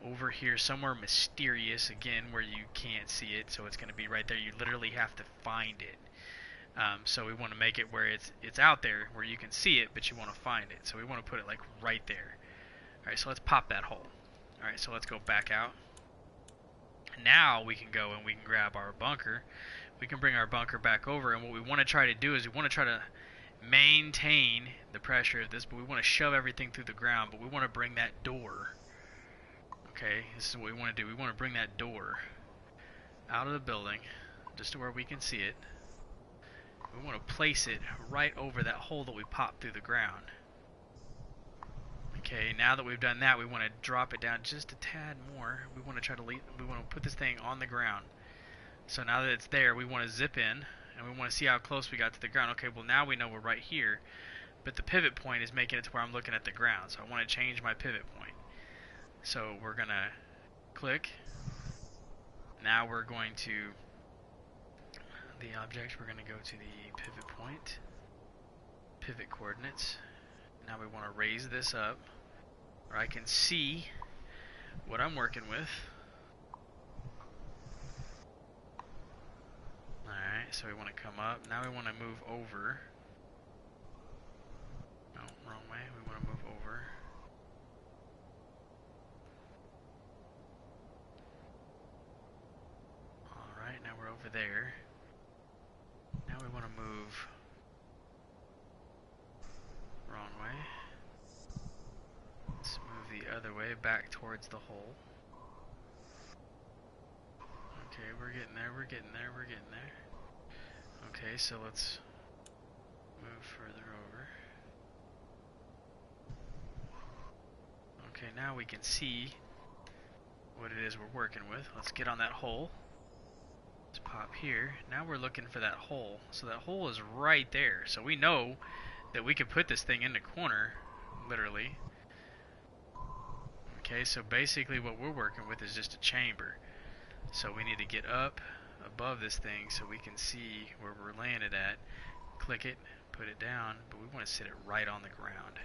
over here somewhere mysterious, again, where you can't see it. So it's going to be right there. You literally have to find it. So we want to make it where it's out there where you can see it, but you want to find it. So we want to put it like right there. Alright, so let's pop that hole. Alright, so let's go back out. Now we can go and we can grab our bunker. We can bring our bunker back over, and what we want to try to do is we want to try to maintain the pressure of this, but we want to shove everything through the ground, but we want to bring that door. Okay, this is what we want to do. We want to bring that door out of the building just to where we can see it. We want to place it right over that hole that we popped through the ground. Okay, now that we've done that, we want to drop it down just a tad more. We want to try to we want to put this thing on the ground. So now that it's there, we want to zip in, and we want to see how close we got to the ground. Okay, well now we know we're right here, but the pivot point is making it to where I'm looking at the ground. So I want to change my pivot point. So we're going to click. Now we're going to the object, we're going to go to the pivot point, pivot coordinates. Now we want to raise this up where I can see what I'm working with. Alright, so we want to come up. Now we want to move over. No, wrong way. We want to move over. Alright, now we're over there. Now we want to move wrong way. Let's move the other way back towards the hole. Okay, we're getting there, we're getting there, we're getting there. Okay, so let's move further over. Okay, now we can see what it is we're working with. Let's get on that hole. Let's pop here. Now we're looking for that hole. So that hole is right there. So we know that we could put this thing in the corner, literally. Okay, so basically what we're working with is just a chamber. So we need to get up above this thing so we can see where we're laying it at. Click it, put it down, but we want to sit it right on the ground.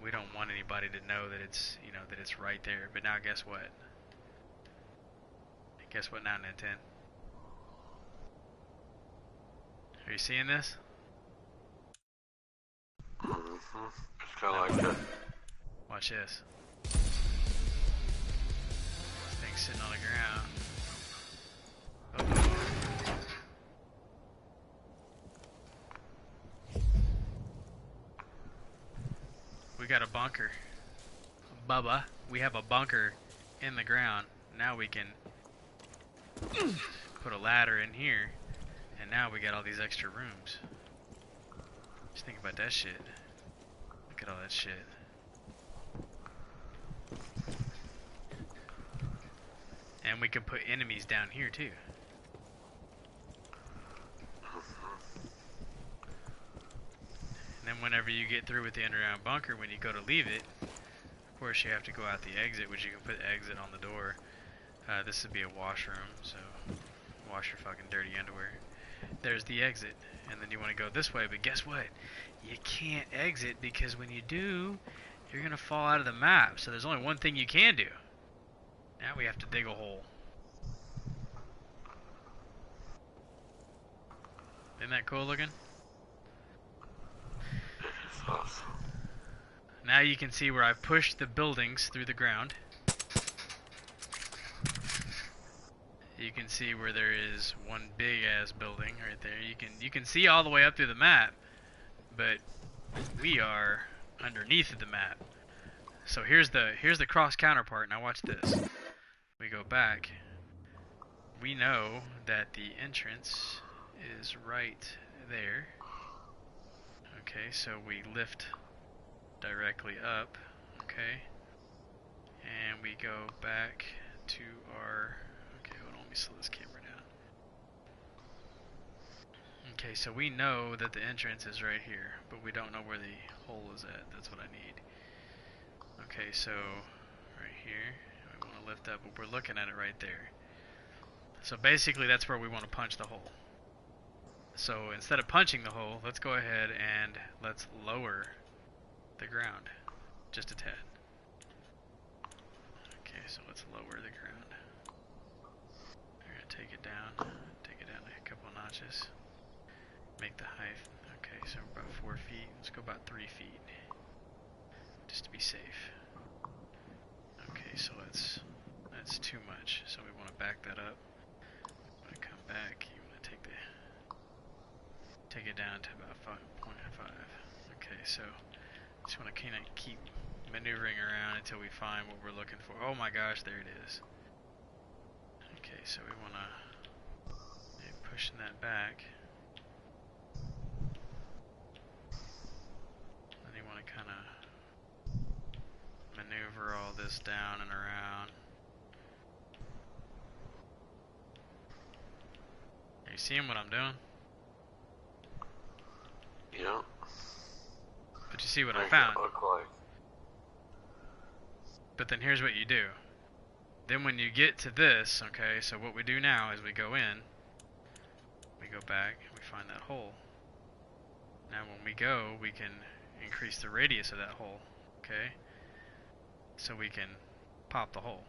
We don't want anybody to know that it's, you know, that it's right there. But now guess what? Guess what now, Nintendo? Are you seeing this? Mm-hmm. It's kind of like that. Watch this. Thing's sitting on the ground. We got a bunker. Bubba, we have a bunker in the ground. Now we can put a ladder in here, and now we got all these extra rooms. Just think about that shit. Look at all that shit. And we can put enemies down here too. And then whenever you get through with the underground bunker, when you go to leave it, of course you have to go out the exit, which you can put exit on the door. This would be a washroom, so wash your fucking dirty underwear. There's the exit, and then you want to go this way, but guess what? You can't exit because when you do, you're gonna fall out of the map. So there's only one thing you can do. Now we have to dig a hole. Isn't that cool looking? Awesome. Now you can see where I've pushed the buildings through the ground. You can see where there is one big ass building right there. You can see all the way up through the map, but we are underneath the map. So here's the cross counterpart. Now watch this. We go back. We know that the entrance is right there. Okay, so we lift directly up. Okay, and we go back to our. Okay, hold on. Let me slow this camera down. Okay, so we know that the entrance is right here, but we don't know where the hole is at. That's what I need. Okay, so right here, we want to lift up, but we're looking at it right there. So basically that's where we want to punch the hole. So instead of punching the hole, let's go ahead and let's lower the ground just a tad. Okay, so let's lower the ground. We're going to take it down a couple notches. Make the height, okay, so about 4 feet. Let's go about 3 feet, just to be safe. Okay, so that's too much, so we want to back that up. Want to come back, you want to take it down to about 5.5. Okay, so just want to kind of keep maneuvering around until we find what we're looking for. Oh my gosh, there it is. Okay, so we want to pushing that back. Then you want to kind of maneuver all this down and around. Are you seeing what I'm doing? Yeah. But you see what I Make found. it look like. But then here's what you do. Then when you get to this, okay, so what we do now is we go in, we go back, we find that hole. Now when we go, we can increase the radius of that hole, okay? so we can pop the hole.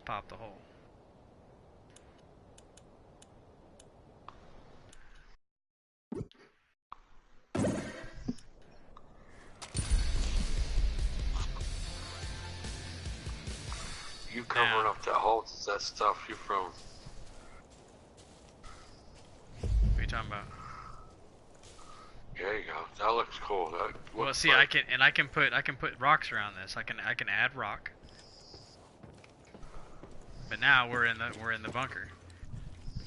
Pop the hole. You covering up that hole? Does that stuff you from? What are you talking about? There you go. That looks cool. That Well, looks see, like, I can put rocks around this. I can add rock. But now we're in the bunker.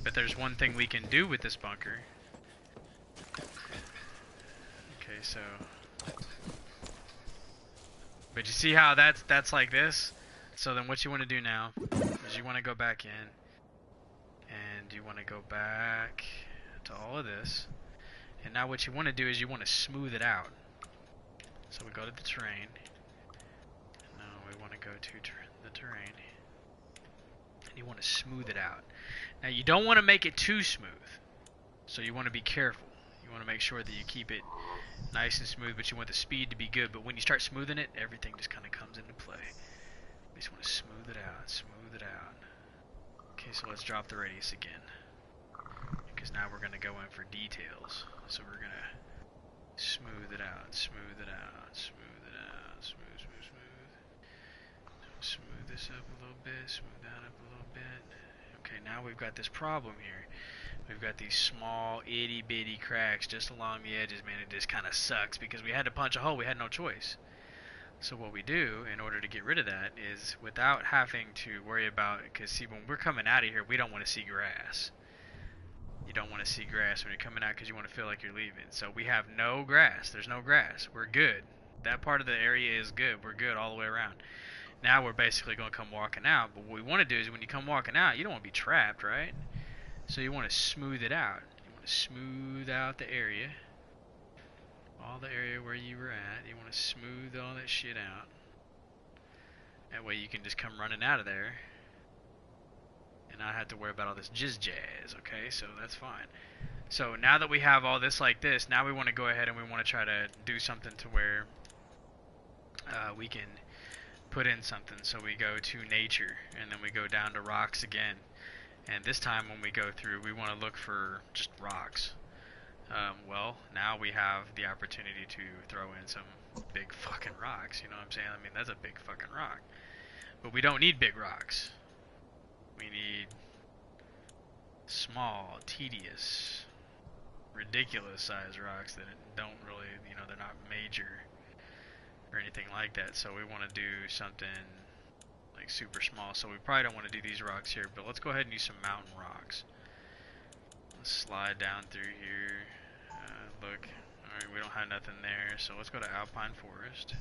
But there's one thing we can do with this bunker. Okay, so. But you see how that's like this? So then what you want to do now is you want to go back in and you want to go back to all of this. And now what you want to do is you want to smooth it out. So we go to the terrain. Now we want to go to the terrain. And you want to smooth it out. Now you don't want to make it too smooth. So you want to be careful. You want to make sure that you keep it nice and smooth, but you want the speed to be good. But when you start smoothing it, everything just kind of comes into play. We just want to smooth it out, smooth it out. Okay, so let's drop the radius again. Because now we're going to go in for details. So we're going to smooth it out, smooth it out, smooth it out, smooth, smooth, smooth. Smooth this up a little bit, smooth that up a little bit. Okay, now we've got this problem here. We've got these small itty bitty cracks just along the edges, man. It just kind of sucks because we had to punch a hole. We had no choice. So what we do in order to get rid of that is without having to worry about, because see, when we're coming out of here, we don't want to see grass. You don't want to see grass when you're coming out because you want to feel like you're leaving. So we have no grass. There's no grass. We're good. That part of the area is good. We're good all the way around. Now we're basically going to come walking out. But what we want to do is when you come walking out, you don't want to be trapped, right? So you want to smooth it out. You want to smooth out the area. All the area where you were at. You want to smooth all that shit out. That way you can just come running out of there. And not have to worry about all this jizz jazz, okay? So that's fine. So now that we have all this like this, now we want to go ahead and we want to try to do something to where we can put in something. So we go to nature, and then we go down to rocks again. And this time when we go through, we want to look for just rocks. Well, now we have the opportunity to throw in some big fucking rocks, you know what I'm saying? I mean, that's a big fucking rock. But we don't need big rocks. We need small, tedious, ridiculous sized rocks that don't really, you know, they're not major or anything like that. So we want to do something like super small. So we probably don't want to do these rocks here, but let's go ahead and use some mountain rocks. Let's slide down through here. Look, alright, we don't have nothing there, so let's go to Alpine Forest.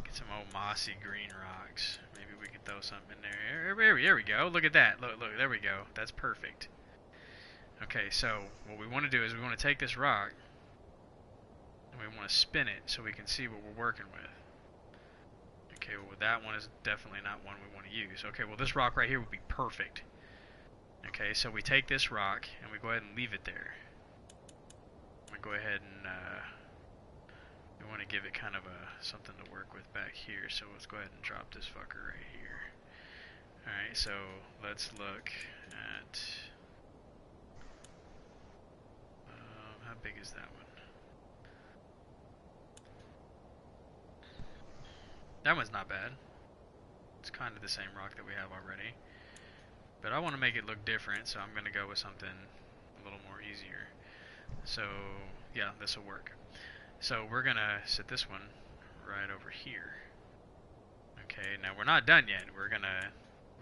Get some old mossy green rocks. Maybe we can throw something in there. There we go. Look at that. Look, there we go. That's perfect. Okay, so what we want to do is we want to take this rock and we want to spin it so we can see what we're working with. Okay, well that one is definitely not one we want to use. Okay, well this rock right here would be perfect. Okay, so we take this rock and we go ahead and leave it there. I'm gonna go ahead and we want to give it kind of something to work with back here. So let's go ahead and drop this fucker right here. Alright, so let's look at how big is that one? That one's not bad. It's kind of the same rock that we have already. But I want to make it look different, so I'm going to go with something a little more easier. So, yeah, this will work. So we're going to set this one right over here. Okay, now we're not done yet. We're going to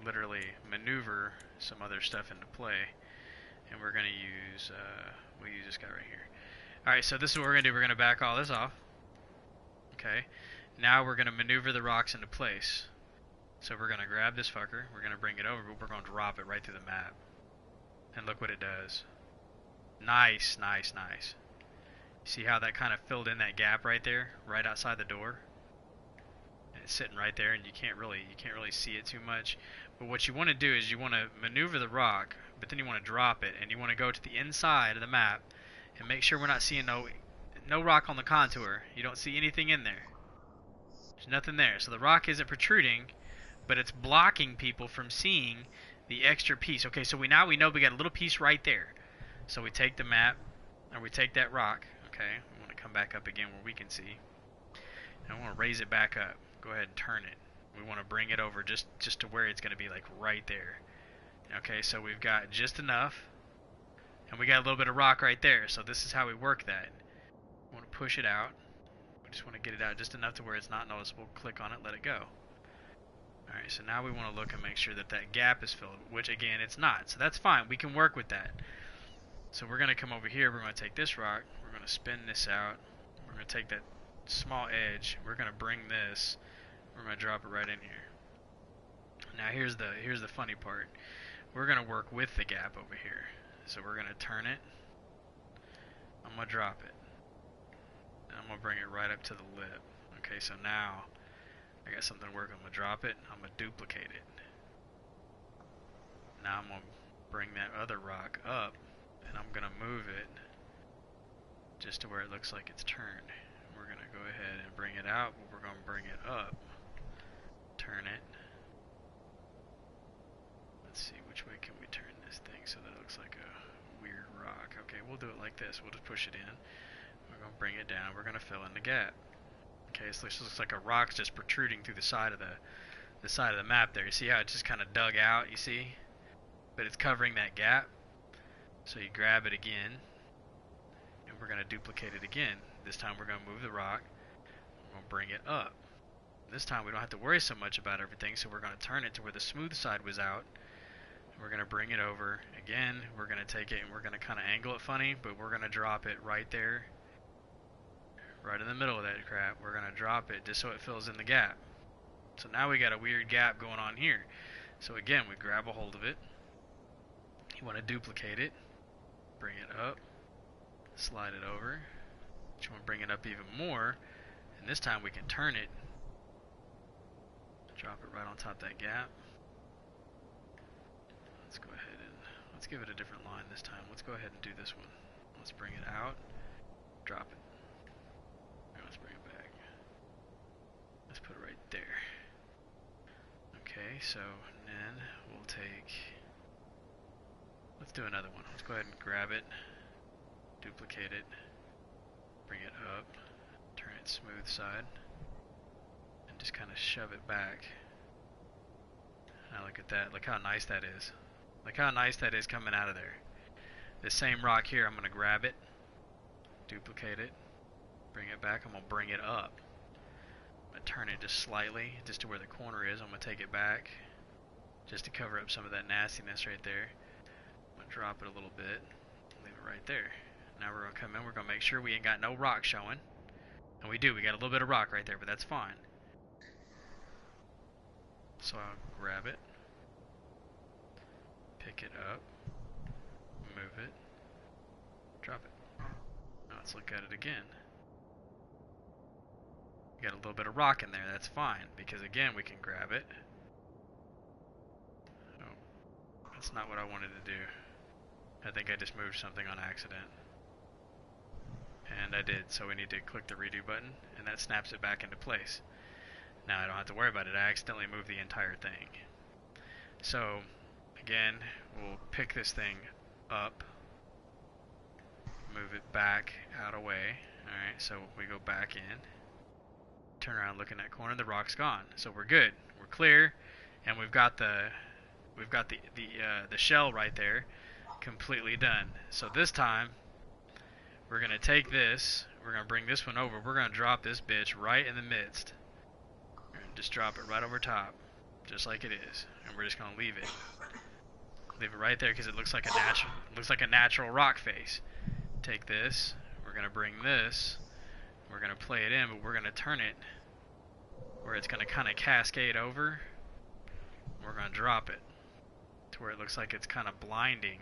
literally maneuver some other stuff into play. And we're going to use, we'll use this guy right here. Alright, so this is what we're going to do. We're going to back all this off. Okay, now we're going to maneuver the rocks into place. So we're going to grab this fucker, we're going to bring it over, but we're going to drop it right through the map. And look what it does. Nice, nice, nice. See how that kind of filled in that gap right there, right outside the door? And it's sitting right there and you can't really see it too much. But what you want to do is you want to maneuver the rock, but then you want to drop it and you want to go to the inside of the map and make sure we're not seeing no rock on the contour. You don't see anything in there. There's nothing there. So the rock isn't protruding, but it's blocking people from seeing the extra piece. Okay, so now we know we got a little piece right there. So we take the map, or we take that rock. Okay, we want to come back up again where we can see. And I want to raise it back up. Go ahead and turn it. We want to bring it over just to where it's going to be, like right there. Okay, so we've got just enough. And we got a little bit of rock right there. So this is how we work that. We want to push it out. We just want to get it out just enough to where it's not noticeable. Click on it, let it go. Alright, so now we want to look and make sure that that gap is filled, which again, it's not. So that's fine. We can work with that. So we're going to come over here. We're going to take this rock. We're going to spin this out. We're going to take that small edge. We're going to bring this. We're going to drop it right in here. Now here's the funny part. We're going to work with the gap over here. So we're going to turn it. I'm going to drop it. And I'm going to bring it right up to the lip. Okay, so now I got something to work. I'm going to drop it. I'm going to duplicate it. Now I'm going to bring that other rock up. And I'm going to move it just to where it looks like it's turned. We're going to go ahead and bring it out, but we're going to bring it up. Turn it. Let's see, which way can we turn this thing so that it looks like a weird rock. Okay, we'll do it like this. We'll just push it in. We're going to bring it down. We're going to fill in the gap. Okay, so this looks like a rock's just protruding through the side of the map there. You see how it just kind of dug out, you see? But it's covering that gap. So you grab it again, and we're going to duplicate it again. This time we're going to move the rock. We're going to bring it up. This time we don't have to worry so much about everything, so we're going to turn it to where the smooth side was out. We're going to bring it over. Again, we're going to take it and we're going to kind of angle it funny, but we're going to drop it right there. Right in the middle of that crap. We're going to drop it just so it fills in the gap. So now we got a weird gap going on here. So again, we grab a hold of it. You want to duplicate it. Bring it up. Slide it over. You want to bring it up even more. And this time we can turn it. Drop it right on top of that gap. Let's go ahead and let's give it a different line this time. Let's go ahead and do this one. Let's bring it out. Drop it. Now let's bring it back. Let's put it right there. Okay, so then we'll take, let's do another one. Let's go ahead and grab it, duplicate it, bring it up, turn it smooth side, and just kind of shove it back. Now look at that. Look how nice that is. Look how nice that is coming out of there. This same rock here, I'm going to grab it, duplicate it, bring it back. I'm going to bring it up. I'm going to turn it just slightly, just to where the corner is. I'm going to take it back, just to cover up some of that nastiness right there. I'm going to drop it a little bit, leave it right there. Now we're going to come in, we're going to make sure we ain't got no rock showing. And we do, we got a little bit of rock right there, but that's fine. So I'll grab it, pick it up, move it, drop it. Now let's look at it again. We got a little bit of rock in there, that's fine, because again we can grab it. Oh, that's not what I wanted to do. I think I just moved something on accident. And I did, so we need to click the redo button, and that snaps it back into place. Now I don't have to worry about it, I accidentally moved the entire thing. So, again, we'll pick this thing up, move it back out away. Alright, so we go back in, turn around, look in that corner, the rock's gone. So we're good, we're clear, and we've got the shell right there completely done. So this time, we're going to take this, we're going to bring this one over, we're going to drop this bitch right in the midst. Just drop it right over top, just like it is, and we're just gonna leave it right there because it looks like a natural rock face. Take this, we're gonna bring this, we're gonna play it in, but we're gonna turn it where it's gonna kind of cascade over. We're gonna drop it to where it looks like it's kind of blinding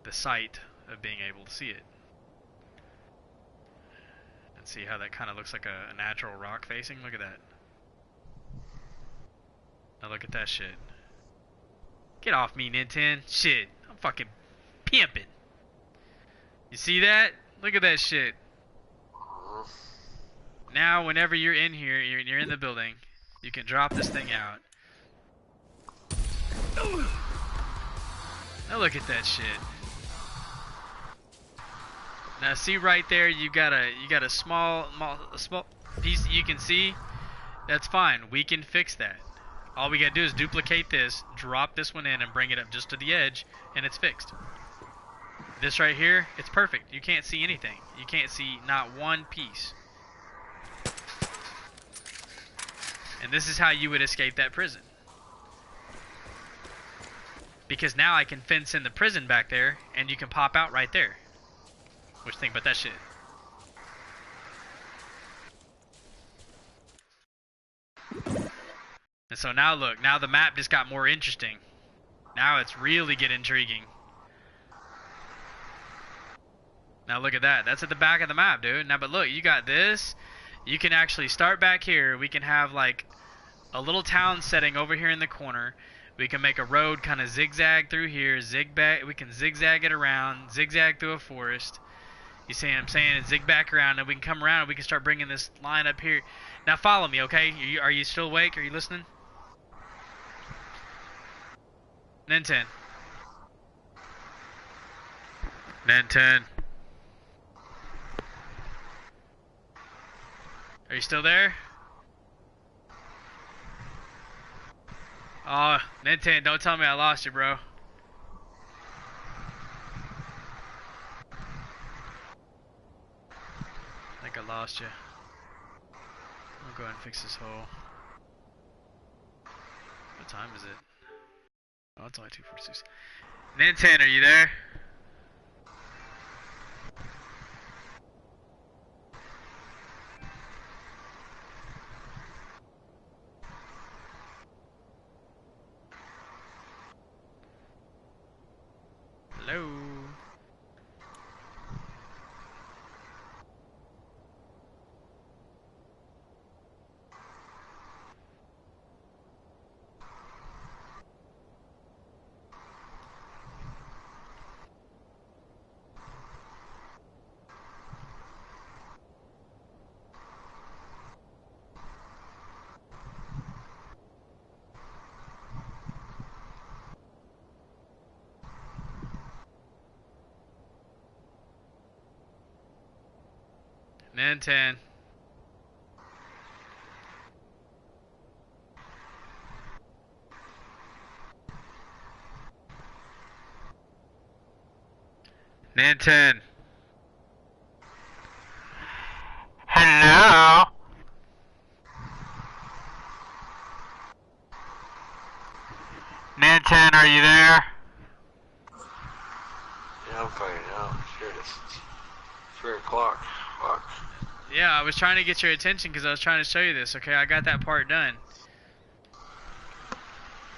the sight of being able to see it. And see how that kind of looks like a natural rock facing? Look at that. Now look at that shit. Get off me, Nintendo. Shit, I'm fucking pimping. You see that? Look at that shit. now whenever you're in here, you're in the building, you can drop this thing out. Now look at that shit. Now see right there, you got a small piece that you can see. That's fine. We can fix that. All we gotta do is duplicate this, drop this one in, and bring it up just to the edge, and it's fixed. This right here, it's perfect. You can't see anything. You can't see not one piece. And this is how you would escape that prison. Because now I can fence in the prison back there, and you can pop out right there. What you think about that shit? And so now look, now the map just got more interesting. Now it's really get intriguing. Now look at that. That's at the back of the map, dude. Now but look, you got this. You can actually start back here. We can have like a little town setting over here in the corner. We can make a road kind of zigzag through here, zigzag. We can zigzag it around, zigzag through a forest. You see what I'm saying? And zig back around, and we can come around and we can start bringing this line up here. Now follow me, okay? Are you still awake? Are you listening? Nen10. Nen10. Are you still there? Oh, Nen10, don't tell me I lost you, bro. I think I lost you. I'll go ahead and fix this hole. What time is it? Oh, it's only 2:46. Nen10, are you there? Hello? Nen10. Nen10. Hello? Nen10, are you there? Yeah, I'm finding out. Shit, it's 3 o'clock. Fuck. Yeah, I was trying to get your attention because I was trying to show you this, okay? I got that part done.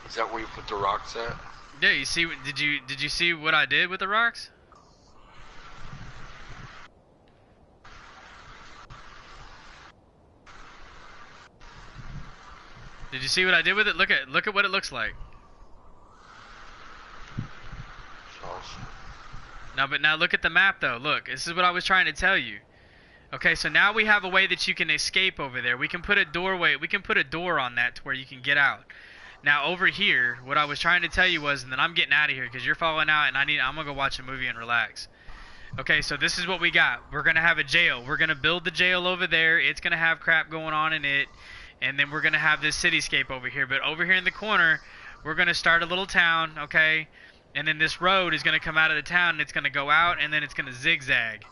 Is that where you put the rocks at? Yeah, you see, did you see what I did with the rocks? Did you see what I did with it? Look at what it looks like. Awesome. Now look at the map though. Look, this is what I was trying to tell you. Okay, so now we have a way that you can escape over there. We can put a doorway. We can put a door on that to where you can get out. Now over here, what I was trying to tell you was, and then I'm getting out of here because you're falling out, and I'm gonna go watch a movie and relax. Okay, so this is what we got. We're gonna have a jail. We're gonna build the jail over there. It's gonna have crap going on in it, and then we're gonna have this cityscape over here. But over here in the corner, we're gonna start a little town. Okay, and then this road is gonna come out of the town, and it's gonna go out, and then it's gonna zigzag.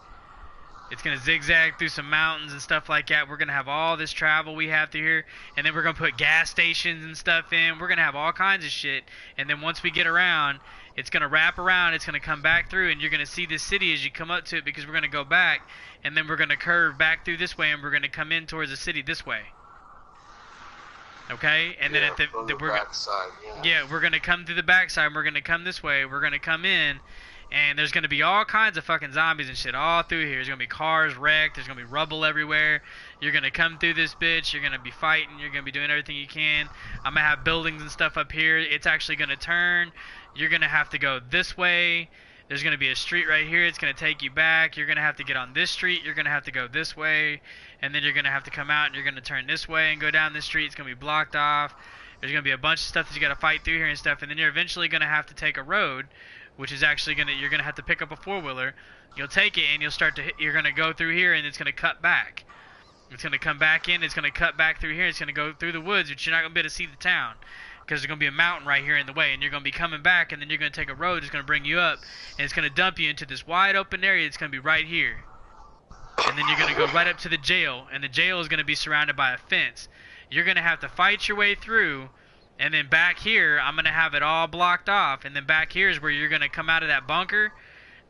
It's going to zigzag through some mountains and stuff like that. We're going to have all this travel we have through here. And then we're going to put gas stations and stuff in. We're going to have all kinds of shit. And then once we get around, it's going to wrap around. It's going to come back through. And you're going to see this city as you come up to it because we're going to go back. And then we're going to curve back through this way. And we're going to come in towards the city this way. Okay? And then at the back side, yeah, we're going to come through the back side. We're going to come this way. We're going to come in. And there's going to be all kinds of fucking zombies and shit all through here. There's going to be cars wrecked. There's going to be rubble everywhere. You're going to come through this bitch. You're going to be fighting. You're going to be doing everything you can. I'm going to have buildings and stuff up here. It's actually going to turn. You're going to have to go this way. There's going to be a street right here. It's going to take you back. You're going to have to get on this street. You're going to have to go this way. And then you're going to have to come out and you're going to turn this way and go down this street. It's going to be blocked off. There's going to be a bunch of stuff that you got to fight through here and stuff. And then you're eventually going to have to take a road, which is actually going to, you're going to have to pick up a four-wheeler. You'll take it and you'll start to, you're going to go through here and it's going to cut back. It's going to come back in. It's going to cut back through here. It's going to go through the woods, but you're not going to be able to see the town. Because there's going to be a mountain right here in the way, and you're going to be coming back, and then you're going to take a road that's going to bring you up, and it's going to dump you into this wide open area that's going to be right here. And then you're going to go right up to the jail, and the jail is going to be surrounded by a fence. You're going to have to fight your way through, and then back here, I'm going to have it all blocked off, and then back here is where you're going to come out of that bunker.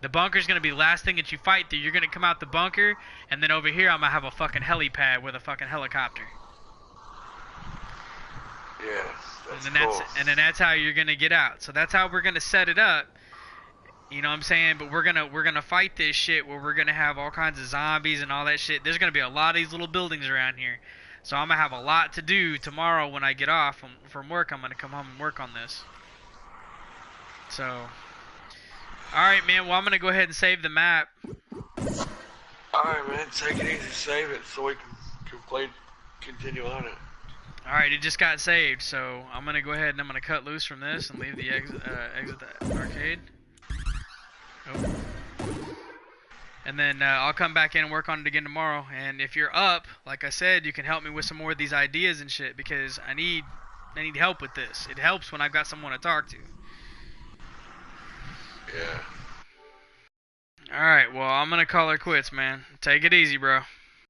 The bunker is going to be the last thing that you fight through. You're going to come out the bunker, and then over here, I'm going to have a fucking helipad with a fucking helicopter. Yes. And then that's how you're gonna get out. So that's how we're gonna set it up. You know what I'm saying? But we're gonna fight this shit where we're gonna have all kinds of zombies and all that shit. There's gonna be a lot of these little buildings around here. So I'm gonna have a lot to do tomorrow when I get off from work. I'm gonna come home and work on this. So, alright man, well I'm gonna go ahead and save the map. Alright man, take it easy, save it so we can continue on it. Alright, it just got saved, so I'm going to go ahead and I'm going to cut loose from this and leave the exit the arcade. Oh. And then I'll come back in and work on it again tomorrow. And if you're up, like I said, you can help me with some more of these ideas and shit, because I need help with this. It helps when I've got someone to talk to. Yeah. Alright, well I'm going to call her quits, man. Take it easy, bro.